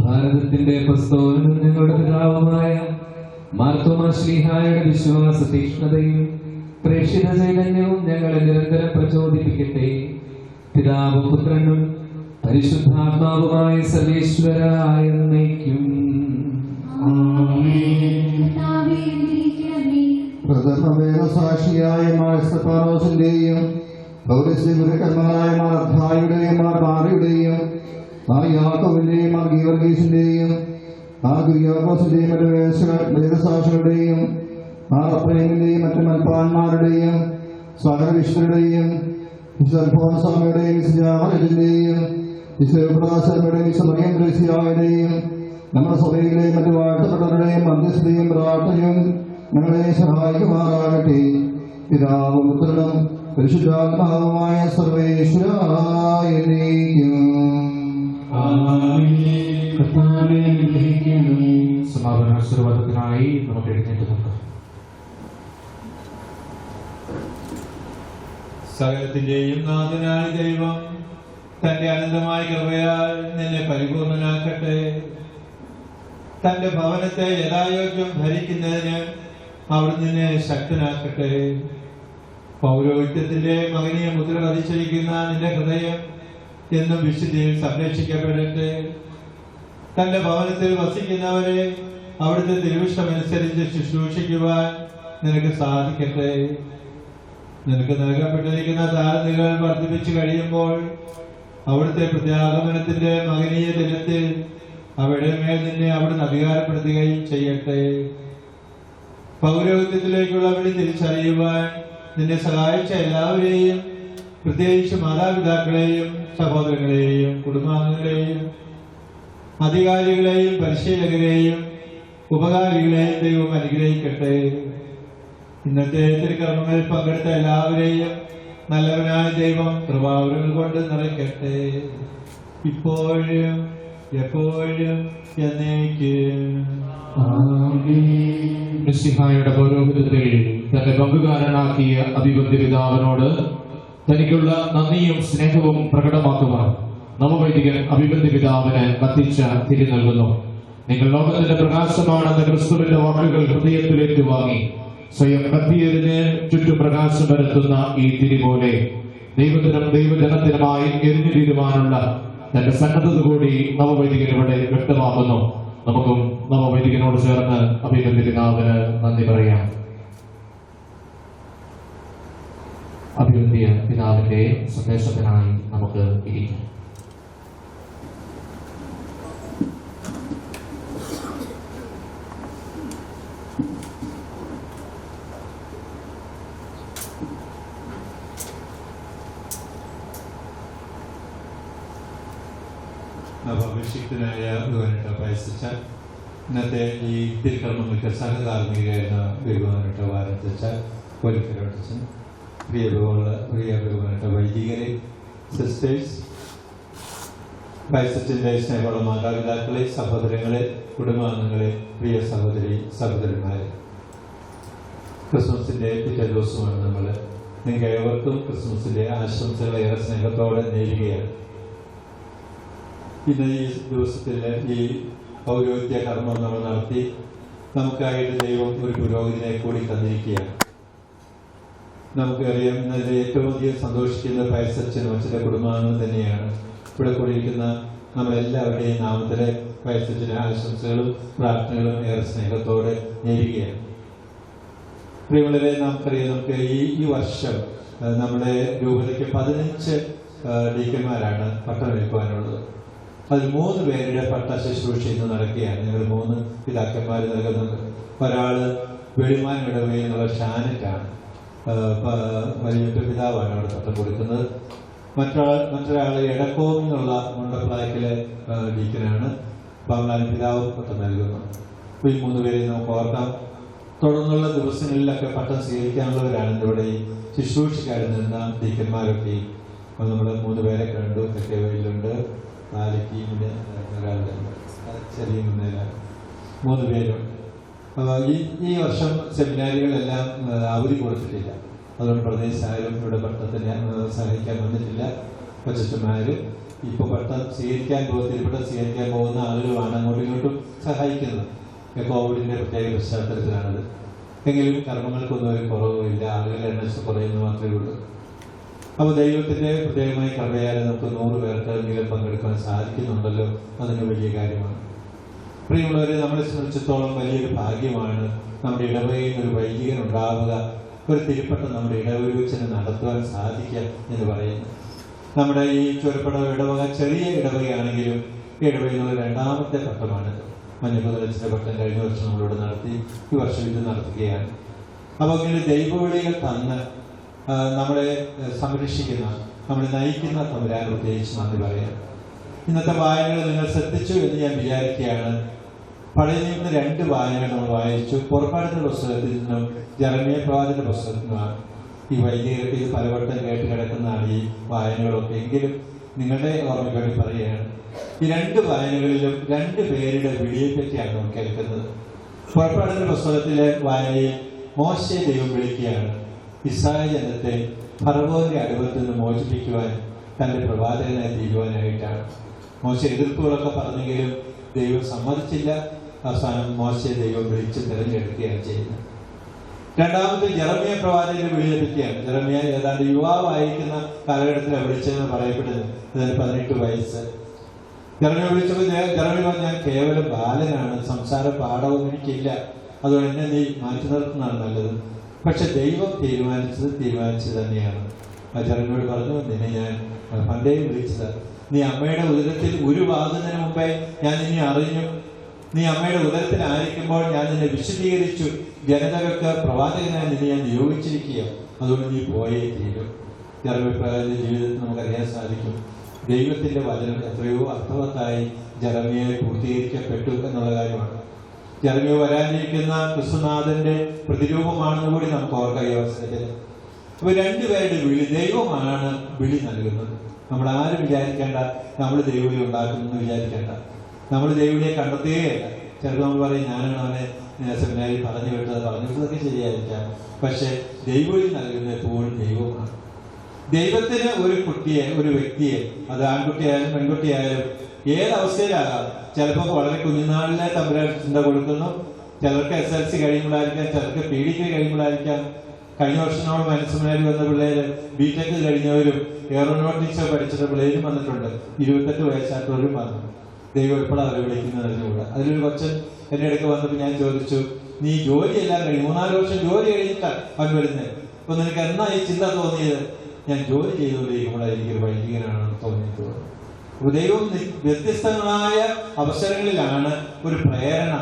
ഭാരതത്തിന്റെ പ്രസ്തോലനും ഞങ്ങളുടെ പിതാവുമായ മാർത്തോമാശ്ലീഹായുടെ വിശ്വാസ തീക്ഷ്ണതയും പ്രേക്ഷിത ചൈതന്യവും ഞങ്ങളെ നിരന്തരം പ്രചോദിപ്പിക്കട്ടെ. പിതാവും പുത്രനും പരിശുദ്ധാത്മാവുമായ സർവേശ്വരായ എന്നേക്കും. പ്രഥമ വേദസാക്ഷിയായ മാർ സ്തെഫാനോസിന്റെയും പൗരസ്ത്യ ഗുരുക്കന്മാരായ മാർ അദ്ധായിയുടെയും മാർ മാറിയുടെയും മാർ യാക്കോബിന്റെയും മാർ ഗീവർഗീസിന്റെയും മാർ കുര്യാക്കോസിന്റെയും മറ്റു വേദസാക്ഷികളുടെയും മാർ അപ്രേമിന്റെയും മറ്റു മൽപ്പാന്മാരുടെയും സകല വിശുദ്ധരുടെയും വിശുദ്ധോത്സവങ്ങളുടെയും വിശുദ്ധാമരത്തിന്റെയും വിശുദ്ധാശ്രമയുടെയും വിശുദ്ധമറിയന്ത്രേസ്യായുടെയും നമ്മുടെ സഭയിലെ മറ്റു വാഴ്ത്തപ്പെട്ടവരുടെയും മധ്യസ്ഥതയും പ്രാർത്ഥനയും ഞങ്ങളെ സഹായിക്കുമാറാകട്ടെ. പിതാവും പുത്രനും പരിശുദ്ധാത്മാവുമായ സർവേശ്വരായ എന്നേക്കും. സമാപന ആശീർവാദത്തിനായി നമുക്ക് എഴുന്നേറ്റ് നിൽക്കാം. സകലത്തിന്റെയും നാഥനായ ദൈവം തന്റെ അനന്തമായ കൃപയാൽ നിന്നെ പരിപൂർണനാക്കട്ടെ. തന്റെ ഭവനത്തെ യഥായോഗ്യം ഭരിക്കുന്നതിന് അവിടുന്ന് നിന്നെ ശക്തനാക്കട്ടെ. പൗരോഹിത്യത്തിന്റെ മകനീയ മുദ്ര പതിച്ചിരിക്കുന്ന നിന്റെ ഹൃദയം എന്നും വിശുദ്ധിയിൽ സംരക്ഷിക്കപ്പെടട്ടെ. തന്റെ ഭവനത്തിൽ വസിക്കുന്നവരെ അവിടുത്തെ തിരുവിഷ്ടമനുസരിച്ച് ശുശ്രൂഷിക്കുവാൻ നിനക്ക് സാധിക്കട്ടെ. നിനക്ക് നൽകപ്പെട്ടിരിക്കുന്ന താരനികൾ വർദ്ധിപ്പിച്ചു കഴിയുമ്പോൾ അവിടുത്തെ പ്രത്യാഗമനത്തിന്റെ മകനീയ ദിനത്തിൽ അവരുടെ മേൽ നിന്നെ അവിടുന്ന് അധികാരപ്പെടുത്തുകയും ചെയ്യട്ടെ. പൗരോഹിത്യത്തിലേക്കുള്ള വിളി തിരിച്ചറിയുവാൻ നിന്നെ സഹായിച്ച എല്ലാവരെയും, പ്രത്യേകിച്ച് മാതാപിതാക്കളെയും സഹോദരങ്ങളെയും കുടുംബാംഗങ്ങളെയും അധികാരികളെയും പരിശീലകരെയും ഉപകാരികളെയും ദൈവം അനുഗ്രഹിക്കട്ടെ. ഇന്നത്തെ തിരുക്കർമ്മങ്ങളിൽ പങ്കെടുത്ത എല്ലാവരെയും നല്ലവനായ ദൈവം കൃപാവരങ്ങൾ കൊണ്ട് നിറയ്ക്കട്ടെ. ഇപ്പോഴും എപ്പോഴും എന്നേക്കും. മിശിഹായുടെ പൗരോഹിത്യത്തിൽ തന്റെ പങ്കുകാരനാക്കിയ അഭിവന്ദ്യ പിതാവിനോട് തനിക്കുള്ള നന്ദിയും സ്നേഹവും പ്രകടമാക്കുവാൻ നവവൈദികൻ അഭിവന്ദ്യ പിതാവിന് കത്തിച്ച തിരി നൽകുന്നു. നിങ്ങൾ ലോകത്തിന്റെ പ്രകാശമാണെന്ന ക്രിസ്തുവിന്റെ വാക്കുകൾ ഹൃദയത്തിലേക്ക് വാങ്ങി സ്വയം കത്തിയെറിഞ്ഞ് ചുറ്റും പ്രകാശം പരത്തുന്ന ഈ തിരി പോലെ ദൈവത്തിനും ദൈവജനത്തിനുമായി എരിഞ്ഞു തീരുവാനുള്ള തന്റെ സന്നദ്ധത കൂടി നവവൈദികൻ ഇവിടെ വ്യക്തമാക്കുന്നു. നമുക്കും നവവൈദികനോട് ചേർന്ന് അഭിവന്ദ്യ പിതാവിന് നന്ദി പറയാം. അഭിവന്ദ്യ പിതാവിന്റെ സന്ദേശത്തിനായി നമുക്ക് ഇരിക്കാം. അഭിഷിക്തനായ ബഹുമാനപ്പെട്ട പയസ്സച്ച, ഇന്നത്തെ ഈ തിരുക്കർമ്മങ്ങൾക്ക് സഹകാർമ്മികരായിരുന്ന ബഹുമാനപ്പെട്ട വാരത്തച്ച, കോലിക്കരോട്ടച്ചൻ, പ്രിയ ബഹുമാനപ്പെട്ട വൈദികരെ, സിസ്റ്റേഴ്സ്, പയസ്സച്ചൻ്റെ സ്നേഹമുള്ള മാതാപിതാക്കളെ, സഹോദരങ്ങളെ, കുടുംബാംഗങ്ങളെ, പ്രിയ സഹോദരി സഹോദരന്മാരെ, ക്രിസ്മസിൻ്റെ പിറ്റേ ദിവസമാണ് നമ്മൾ. നിങ്ങൾക്ക് ഏവർക്കും ക്രിസ്മസിൻ്റെ ആശംസകൾ ഏറെ സ്നേഹത്തോടെ നേരുകയാണ്. ഇന്ന് ഈ ദിവസത്തിൽ ഈ പൗരോഹിത്യ കർമ്മം നമ്മൾ നടത്തി നമുക്കായിട്ട് ദൈവം ഒരു പുരോഹിതനെ കൂടി തന്നിരിക്കുകയാണ്. നമുക്കറിയാം, ഇന്നലെ ഏറ്റവും അധികം സന്തോഷിക്കുന്ന പയസ്സച്ചനും അച്ഛൻ്റെ കുടുംബാംഗങ്ങൾ തന്നെയാണ്. ഇവിടെ കൂടിയിരിക്കുന്ന നമ്മളെല്ലാവരുടെയും നാമത്തിലെ പയസ്സച്ചന് ആശംസകളും പ്രാർത്ഥനകളും ഏറെ സ്നേഹത്തോടെ നേരുകയാണ്. പ്രിയമുള്ളവരെ, നമുക്കറിയാം, നമുക്ക് ഈ വർഷം നമ്മുടെ രൂപതയ്ക്ക് 15 ഡീക്കന്മാരാണ് പട്ടമേൽക്കുവാനുള്ളത്. അതിൽ 3 പേരുടെ പട്ട ശുശ്രൂഷ ഇന്ന് നടക്കുകയാണ്. ഞങ്ങൾ 3 പിതാക്കന്മാർ നൽകുന്നുണ്ട്. ഒരാള് വെളിമാൻ ഇടവയിൽ നിന്നുള്ള ഷാനറ്റാണ്, വലിയ പിതാവാണ് അവിടെ പട്ടം കൊടുക്കുന്നത്. മറ്റൊരാൾ എടക്കോം എന്നുള്ള മുണ്ടപ്ലാക്കിലെ ഡീക്കനാണ്, ബംഗ്ലാൻ പിതാവ് പട്ടം നൽകുന്നു. ഈ 3 പേരെ നമുക്ക് ഓർക്കാം. തുടർന്നുള്ള ദിവസങ്ങളിലൊക്കെ പട്ടം സ്വീകരിക്കാനുള്ളവരാണ് ഇവിടെ ഈ ശുശ്രൂഷക്കാരിൽ നിന്ന ഡീക്കന്മാരൊക്കെ. നമ്മൾ 3 പേരെ കണ്ടു. തെക്കേവയിലുണ്ട്, നാലക്കീമിൻ്റെ ഒരാളുടെ ചെറിയ മുന്നേല 3 പേരുണ്ട്. ഈ വർഷം സെമിനാരികളെല്ലാം അവധി കൊടുത്തിട്ടില്ല. അതുകൊണ്ട് പ്രദേശായാലും ഇവിടെ പട്ടത്തിന് സഹായിക്കാൻ വന്നിട്ടില്ല. കൊച്ചന്മാരും ഇപ്പോൾ പട്ടം സ്വീകരിക്കാൻ തിരുപ്പട്ടം സ്വീകരിക്കാൻ പോകുന്ന ആളുകളാണ് അങ്ങോട്ടും ഇങ്ങോട്ടും സഹായിക്കുന്നത്. കോവിഡിൻ്റെ പ്രത്യേക പശ്ചാത്തലത്തിലാണത്. എങ്കിലും കർമ്മങ്ങൾക്കൊന്നും ഒരു കുറവുമില്ല, ആളുകളുടെ എണ്ണം കുറയുന്നത് മാത്രമേ ഉള്ളൂ. അപ്പോൾ ദൈവത്തിൻ്റെ പ്രത്യേകമായ കൃപയാൽ നമുക്ക് 100 പേർക്കെങ്കിലും പങ്കെടുക്കാൻ സാധിക്കുന്നുണ്ടല്ലോ, അതൊരു വലിയ കാര്യമാണ്. പ്രിയമുള്ളവരെ, നമ്മളെ സംബന്ധിച്ചിടത്തോളം വലിയൊരു ഭാഗ്യമാണ് നമ്മുടെ ഇടവകയിൽ ഒരു വൈദികൻ ഉണ്ടാവുക, ഒരു തിരുപ്പട്ടം നമ്മുടെ ഇടവകയിൽ വെച്ച് നടത്തുവാൻ സാധിക്കുക എന്ന് പറയുന്നു. നമ്മുടെ ഈ ചുരപ്പട ഇടവക ചെറിയ ഇടവകയാണെങ്കിലും ഇടവകയിലുള്ള 2ാമത്തെ പട്ടമാണിത്. മഞ്ഞപ്പുതലച്ചിൻ്റെ പട്ടം കഴിഞ്ഞ വർഷം നമ്മളിവിടെ നടത്തി, ഈ വർഷം ഇത് നടത്തുകയാണ്. അപ്പോൾ ഇങ്ങനെ ദൈവവിളികൾ തന്ന് നമ്മളെ സംരക്ഷിക്കുന്ന, നമ്മളെ നയിക്കുന്ന തമ്പുരാൻ പ്രത്യേകിച്ച് നന്ദി പറയാം. ഇന്നത്തെ വായനകൾ നിങ്ങൾ ശ്രദ്ധിച്ചു എന്ന് ഞാൻ വിചാരിക്കുകയാണ്. പഴയ നിയമത്തിന് 2 വായനകൾ നമ്മൾ വായിച്ചു. പുറപ്പാടിന്റെ പുസ്തകത്തിൽ നിന്നും ജെറമ്യ പ്രവാചകന്റെ പുസ്തകത്തിൽ നിന്നുമാണ്. ഈ വൈദികർക്ക് ഇത് പലവട്ടം കേട്ട് കിടക്കുന്നതാണ് ഈ വായനകളൊക്കെ. എങ്കിലും നിങ്ങളുടെ ഓർമ്മയ്ക്ക് വേണ്ടി പറയുകയാണ്, ഈ 2 വായനകളിലും 2 പേരുടെ വിളിയെപ്പറ്റിയാണ് നമുക്ക് കേൾക്കുന്നത്. പുറപ്പാടിന്റെ പുസ്തകത്തിലെ വായനയിൽ മോശയെ ദൈവം വിളിക്കുകയാണ്. ഇസ്രായേൽ ജനത്തെ ഫറവോന്റെ അടുപ്പത്തിൽ നിന്ന് മോചിപ്പിക്കുവാൻ തന്റെ പ്രവാചകനായി തീരുവാനായിട്ടാണ്. മോശ എതിർപ്പുകളൊക്കെ പറഞ്ഞെങ്കിലും ദൈവം സമ്മതിച്ചില്ല. അവസാനം മോശയെ ദൈവം വിളിച്ച് തിരഞ്ഞെടുക്കുകയാണ് ചെയ്യുന്നത്. 2ാമത്തെ ജെറമ്യ പ്രവാചകന്റെ വിളിയെ പറ്റിയാണ്. ജെറമ്യ ഏതാണ്ട് യുവാവായിരിക്കുന്ന കാലഘട്ടത്തിലാണ് വിളിച്ചതെന്ന് പറയപ്പെടുന്നത്. അതായത് 18 വയസ്സ്. ജെറമ്യ വിളിച്ചപ്പോൾ ജെറമ്യ പറഞ്ഞു, ഞാൻ കേവലം ബാലനാണ്, സംസാര പാഠവും എനിക്കില്ല, അതുകൊണ്ട് എന്നെ നീ മാറ്റി നിർത്തുന്നതാണ് നല്ലത്. പക്ഷെ ദൈവം തീരുമാനിച്ചത് തന്നെയാണ്. ജെറമ്യയോട് പറഞ്ഞു, നിന്നെ ഞാൻ പണ്ടേ വിളിച്ചത്, നീ അമ്മയുടെ ഉദരത്തിൽ ഉരുവാകുന്നതിന് മുമ്പേ ഞാൻ നിന്നെ അറിഞ്ഞു. നീ അമ്മയുടെ ഉദരത്തിൽ ആയിരിക്കുമ്പോൾ ഞാൻ നിന്നെ വിശദീകരിച്ചു. ജനതകൾക്ക് പ്രവാചകനായി നിന്നെ ഞാൻ നിയോഗിച്ചിരിക്കുക, അതുകൊണ്ട് നീ പോയേ തീരും. ജെറമ്യയുടെ ജീവിതത്തിൽ നമുക്കറിയാൻ സാധിക്കും, ദൈവത്തിന്റെ വചനം എത്രയോ അർത്ഥവത്തായി ജെറമ്യയെ പൂർത്തീകരിക്കപ്പെട്ടു എന്നുള്ള കാര്യമാണ്. ജെറമ്യ വരാനിരിക്കുന്ന ക്രിസ്തുനാഥന്റെ പ്രതിരൂപമാണെന്ന് കൂടി നമുക്ക് ഓർക്കാം ഈ അവസരത്തിൽ. അപ്പൊ 2 പേരുടെ വിളി, ദൈവമാണ് വിളി നൽകുന്നത്. നമ്മൾ ആരും വിചാരിക്കേണ്ട നമ്മൾ ദൈവവിളി ഉണ്ടാക്കുന്നെന്ന് വിചാരിക്കേണ്ട. നമ്മൾ ദൈവവിളിയെ കണ്ടെത്തുകയല്ല. ചിലപ്പോൾ നമ്മൾ പറയും ഞാനാണ് അവനെ സെമിനാരിൽ പറഞ്ഞു വിട്ടതൊക്കെ ശരിയായിരിക്കാം. പക്ഷെ ദൈവവിളി നൽകുന്ന എപ്പോഴും ദൈവമാണ്. ദൈവത്തിന് ഒരു കുട്ടിയെ, ഒരു വ്യക്തിയെ, അത് ആൺകുട്ടിയായാലും പെൺകുട്ടിയായാലും ഏതവസ്ഥയിലാകാം. ചിലപ്പോൾ വളരെ കുഞ്ഞുനാളിലെ തമ്പുരാൻ ചിന്ത കൊടുക്കുന്നു. ചിലർക്ക് SLC കഴിയുമ്പോഴായിരിക്കാം, ചിലർക്ക് PDK കഴിയുമ്പോഴായിരിക്കാം. കഴിഞ്ഞ വർഷം നമ്മൾ മനസ്സുമാരി വന്ന പിള്ളേര് BTech കഴിഞ്ഞവരും എയറോനോട്ടിക്സ് പഠിച്ചിട്ട് പിള്ളേരും വന്നിട്ടുണ്ട്. 28 വയസ്സായിട്ടുള്ളവരും വന്നു. ദൈവം എപ്പോഴാണ് അവരെ വിളിക്കുന്നത് അറിഞ്ഞുകൂടാ. അതിലൊരു കൊച്ചൻ എൻ്റെ ഇടയ്ക്ക് വന്നപ്പോൾ ഞാൻ ചോദിച്ചു, നീ ജോലിയെല്ലാം കഴിഞ്ഞു 3-4 വർഷം ജോലി കഴിഞ്ഞിട്ടാണ് അവൻ വരുന്നത്, അപ്പൊ നിനക്ക് എന്നാ ഈ ചിന്ത തോന്നിയത്? ഞാൻ ജോലി ചെയ്തുകൊണ്ടിരിക്കുമ്പോഴാണ് എനിക്കൊരു വൈദികനാണെന്ന് തോന്നിയിട്ടുള്ളത്. അപ്പൊ ദൈവം വ്യത്യസ്തങ്ങളായ അവസരങ്ങളിലാണ് ഒരു പ്രേരണ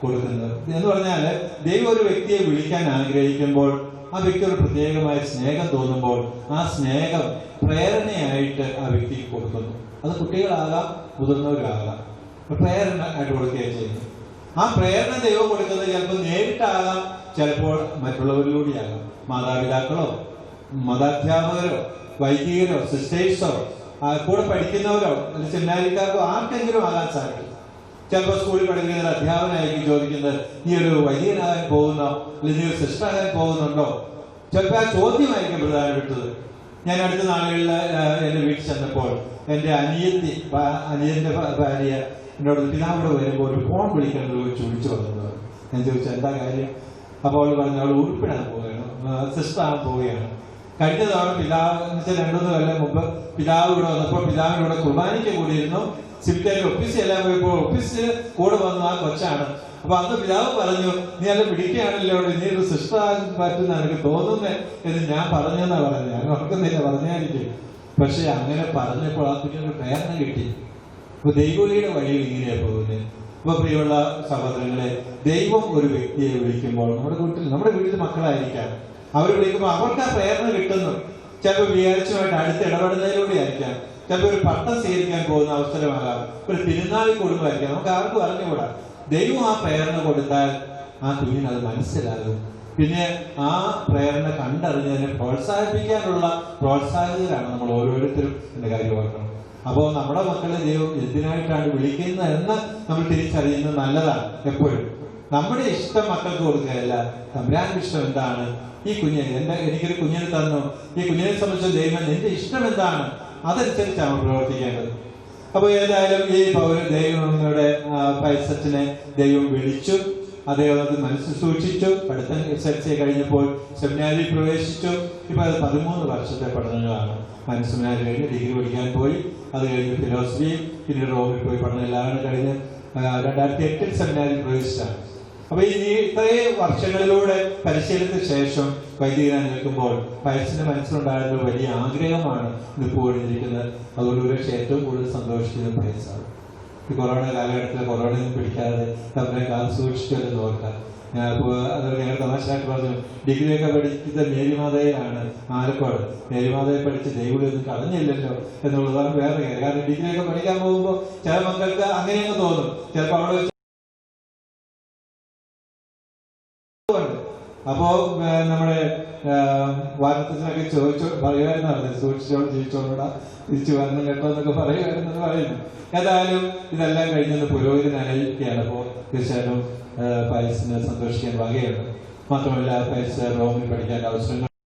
കൊടുക്കുന്നത്. എന്ന് പറഞ്ഞാൽ ദൈവം ഒരു വ്യക്തിയെ വിളിക്കാൻ ആഗ്രഹിക്കുമ്പോൾ ആ വ്യക്തി ഒരു പ്രത്യേകമായ സ്നേഹം തോന്നുമ്പോൾ ആ സ്നേഹം പ്രേരണയായിട്ട് ആ വ്യക്തിക്ക് കൊടുക്കുന്നു. അത് കുട്ടികളാകാം, മുതിർന്നവരാകാം. പ്രേരണ ആയിട്ട് കൊടുക്കുകയാണ് ചെയ്യുന്നത്. ആ പ്രേരണ ദൈവം കൊടുക്കുന്നത് ചിലപ്പോൾ നേരിട്ടാകാം, ചിലപ്പോൾ മറ്റുള്ളവരിലൂടെയാകാം. മാതാപിതാക്കളോ മതാധ്യാപകരോ വൈദികരോ സിസ്റ്റേഴ്സോ കൂടെ പഠിക്കുന്നവരോ അല്ലെങ്കിൽ സെമിനാരിക്കാർക്കോ ആർക്കെങ്കിലും ആകാൻ സാധിക്കും. ചിലപ്പോൾ സ്കൂളിൽ പഠിക്കുന്ന ഒരു അധ്യാപകനായിരിക്കും ചോദിക്കുന്നത്, നീ ഒരു വൈദികനാകാൻ പോകുന്നോ അല്ലെങ്കിൽ നീ ഒരു സിസ്റ്ററാകാൻ പോകുന്നുണ്ടോ? ചിലപ്പോൾ ആ ചോദ്യമായിരിക്കും പ്രധാനപ്പെട്ടത്. ഞാൻ അടുത്ത നാളുകളിൽ എൻ്റെ വീട്ടിൽ ചെന്നപ്പോൾ എൻ്റെ അനിയന്റെ ഭാര്യ എന്നോട് പിതാവിടെ വരുമ്പോൾ ഒരു ഫോൺ വിളിക്കുന്നത് വിളിച്ചു വന്നത്. ഞാൻ ചോദിച്ചു എന്താ കാര്യം? അപ്പോൾ അവൾ പറഞ്ഞു അവൾ ഉടുപ്പിടാൻ പോവുകയാണ്, സിസ്റ്ററാകാൻ പോവുകയാണ്. കഴിഞ്ഞ തവണ പിതാവ് 2-3 കൊല്ലം മുമ്പ് പിതാവ് ഇവിടെ വന്നപ്പോൾ പിതാവിനോട് കുർബാനയ്ക്ക് കൂടിയിരുന്നു. സിമിറ്റേരിൽ ഒഫീസിൽ എല്ലാം പോയപ്പോൾ ഓഫീസിൽ കൂടെ വന്ന ആ കൊച്ചാണ്. അപ്പൊ അന്ന് പിതാവ് പറഞ്ഞു, നീ അല്ല പിടിക്കുകയാണല്ലോ, നീ ഒരു സിസ്റ്ററാകാൻ പറ്റുന്ന എനിക്ക് തോന്നുന്നേ എന്ന് ഞാൻ പറഞ്ഞെന്നാ പറഞ്ഞു. ഞാൻ ഓർക്കുന്നില്ല, പറഞ്ഞായിരിക്കും. പക്ഷെ അങ്ങനെ പറഞ്ഞപ്പോൾ ആ കുഞ്ഞൊരു പ്രേരണ കിട്ടി. അപ്പൊ ദൈവവിളിയുടെ വഴിയിൽ ഇങ്ങനെയാണ് പോകുന്നത്. അപ്പൊ പ്രിയമുള്ള സഹോദരങ്ങളെ, ദൈവം ഒരു വ്യക്തിയെ വിളിക്കുമ്പോൾ നമ്മുടെ വീട്ടിൽ മക്കളായിരിക്കാം, അവർ വിളിക്കുമ്പോൾ അവർക്ക് ആ പ്രേരണ കിട്ടുന്നു. ചിലപ്പോൾ വിചാരിച്ചുമായിട്ട് അടുത്ത് ഇടപെടുന്നതിലൂടെ ആയിരിക്കാം, ചിലപ്പോൾ ഒരു പട്ടം സ്വീകരിക്കാൻ പോകുന്ന അവസരമാകാം, ഒരു തിരുനാളിൽ കൊടുക്കുമായിരിക്കാം. നമുക്ക് ആർക്കും അറിഞ്ഞുകൂടാ. ദൈവം ആ പ്രേരണ കൊടുത്താൽ ആ കുഞ്ഞിന് അത് മനസ്സിലാകും. പിന്നെ ആ പ്രേരണ കണ്ടറിഞ്ഞതിനെ പ്രോത്സാഹിപ്പിക്കാനുള്ള പ്രോത്സാഹിതരാണ് നമ്മൾ ഓരോരുത്തരും എന്ന കാര്യം ഓർക്കണം. അപ്പോൾ നമ്മുടെ മക്കളെ ദൈവം എന്തിനായിട്ടാണ് വിളിക്കുന്നത് എന്ന് നമ്മൾ തിരിച്ചറിയുന്നത് നല്ലതാണ്. എപ്പോഴും നമ്മുടെ ഇഷ്ടം മക്കൾക്ക് കൊടുക്കുകയല്ല, തമ്പുരാന്റെ ഇഷ്ടം എന്താണ്, ഈ കുഞ്ഞിനെ എനിക്കൊരു കുഞ്ഞിനെ തന്നു, ഈ കുഞ്ഞിനെ സംബന്ധിച്ച ദൈവം എന്റെ ഇഷ്ടം എന്താണ്, അതനുസരിച്ചാണ് പ്രവർത്തിക്കേണ്ടത്. അപ്പൊ ഏതായാലും ഈ ദൈവങ്ങളുടെ പൈസച്ചനെ ദൈവം വിളിച്ചു, അദ്ദേഹം മനസ്സിൽ സൂക്ഷിച്ചു. പഠിത്തം SLC കഴിഞ്ഞപ്പോൾ സെമിനാരിൽ പ്രവേശിച്ചു. ഇപ്പൊ അത് 13 വർഷത്തെ പഠനങ്ങളാണ്. സെമിനാരി കഴിഞ്ഞ് ഡിഗ്രി പഠിക്കാൻ പോയി, അത് കഴിഞ്ഞ് ഫിലോസഫി, പിന്നെ റോമിൽ പോയി പഠനം എല്ലാം കഴിഞ്ഞ് 2008 സെമിനാരിൽ പ്രവേശിച്ചാണ്. അപ്പൊ ഈ ഇത്രയും വർഷങ്ങളിലൂടെ പരിശീലനത്തിന് ശേഷം വൈദികനായി നിൽക്കുമ്പോൾ പയസിന്റെ മനസ്സിലുണ്ടായിരുന്ന വലിയ ആഗ്രഹമാണ് ഇന്നിപ്പോൾ ഇരിക്കുന്നത്. അതുകൊണ്ട് ഒരുപക്ഷെ ഏറ്റവും കൂടുതൽ സന്തോഷിക്കുന്ന പയസാണ്. ഈ കൊറോണ കാലഘട്ടത്തിൽ കൊറോണയൊന്നും പിടിക്കാതെ നമ്മളെ കാലം സൂക്ഷിച്ചതെന്ന് ഓർക്കാം. അതൊരു ഞങ്ങൾ തമാശയായിട്ട് പറഞ്ഞു, ഡിഗ്രിയൊക്കെ പഠിച്ചത് മേരിമാതയിലാണ്, ആലക്കോട്. മേരിമാതയെ പഠിച്ച് ദൈവമൊന്നും കളഞ്ഞില്ലല്ലോ എന്നുള്ളതാണ് വേറെ കാര്യം. കാരണം ഡിഗ്രിയൊക്കെ പഠിക്കാൻ പോകുമ്പോൾ ചില മക്കൾക്ക് അങ്ങനെയൊക്കെ തോന്നും. ചിലപ്പോൾ അവിടെ അപ്പോ നമ്മുടെ വാരത്തിനൊക്കെ പറയുമായിരുന്നു, സൂക്ഷിച്ചോളം ജീവിച്ചോളൂടാ, തിരിച്ചു വരണം കേട്ടോ എന്നൊക്കെ പറയുമായിരുന്നെന്ന് പറയുന്നു. ഏതായാലും ഇതെല്ലാം കഴിഞ്ഞൊന്ന് പുരോഹിതനായിരിക്കുകയാണ്. അപ്പോൾ തീർച്ചയായിട്ടും പയസിനെ സന്തോഷിക്കാൻ വകയുണ്ട്. മാത്രമല്ല പയസ് റോമിൽ പഠിക്കാൻ അവസരങ്ങൾ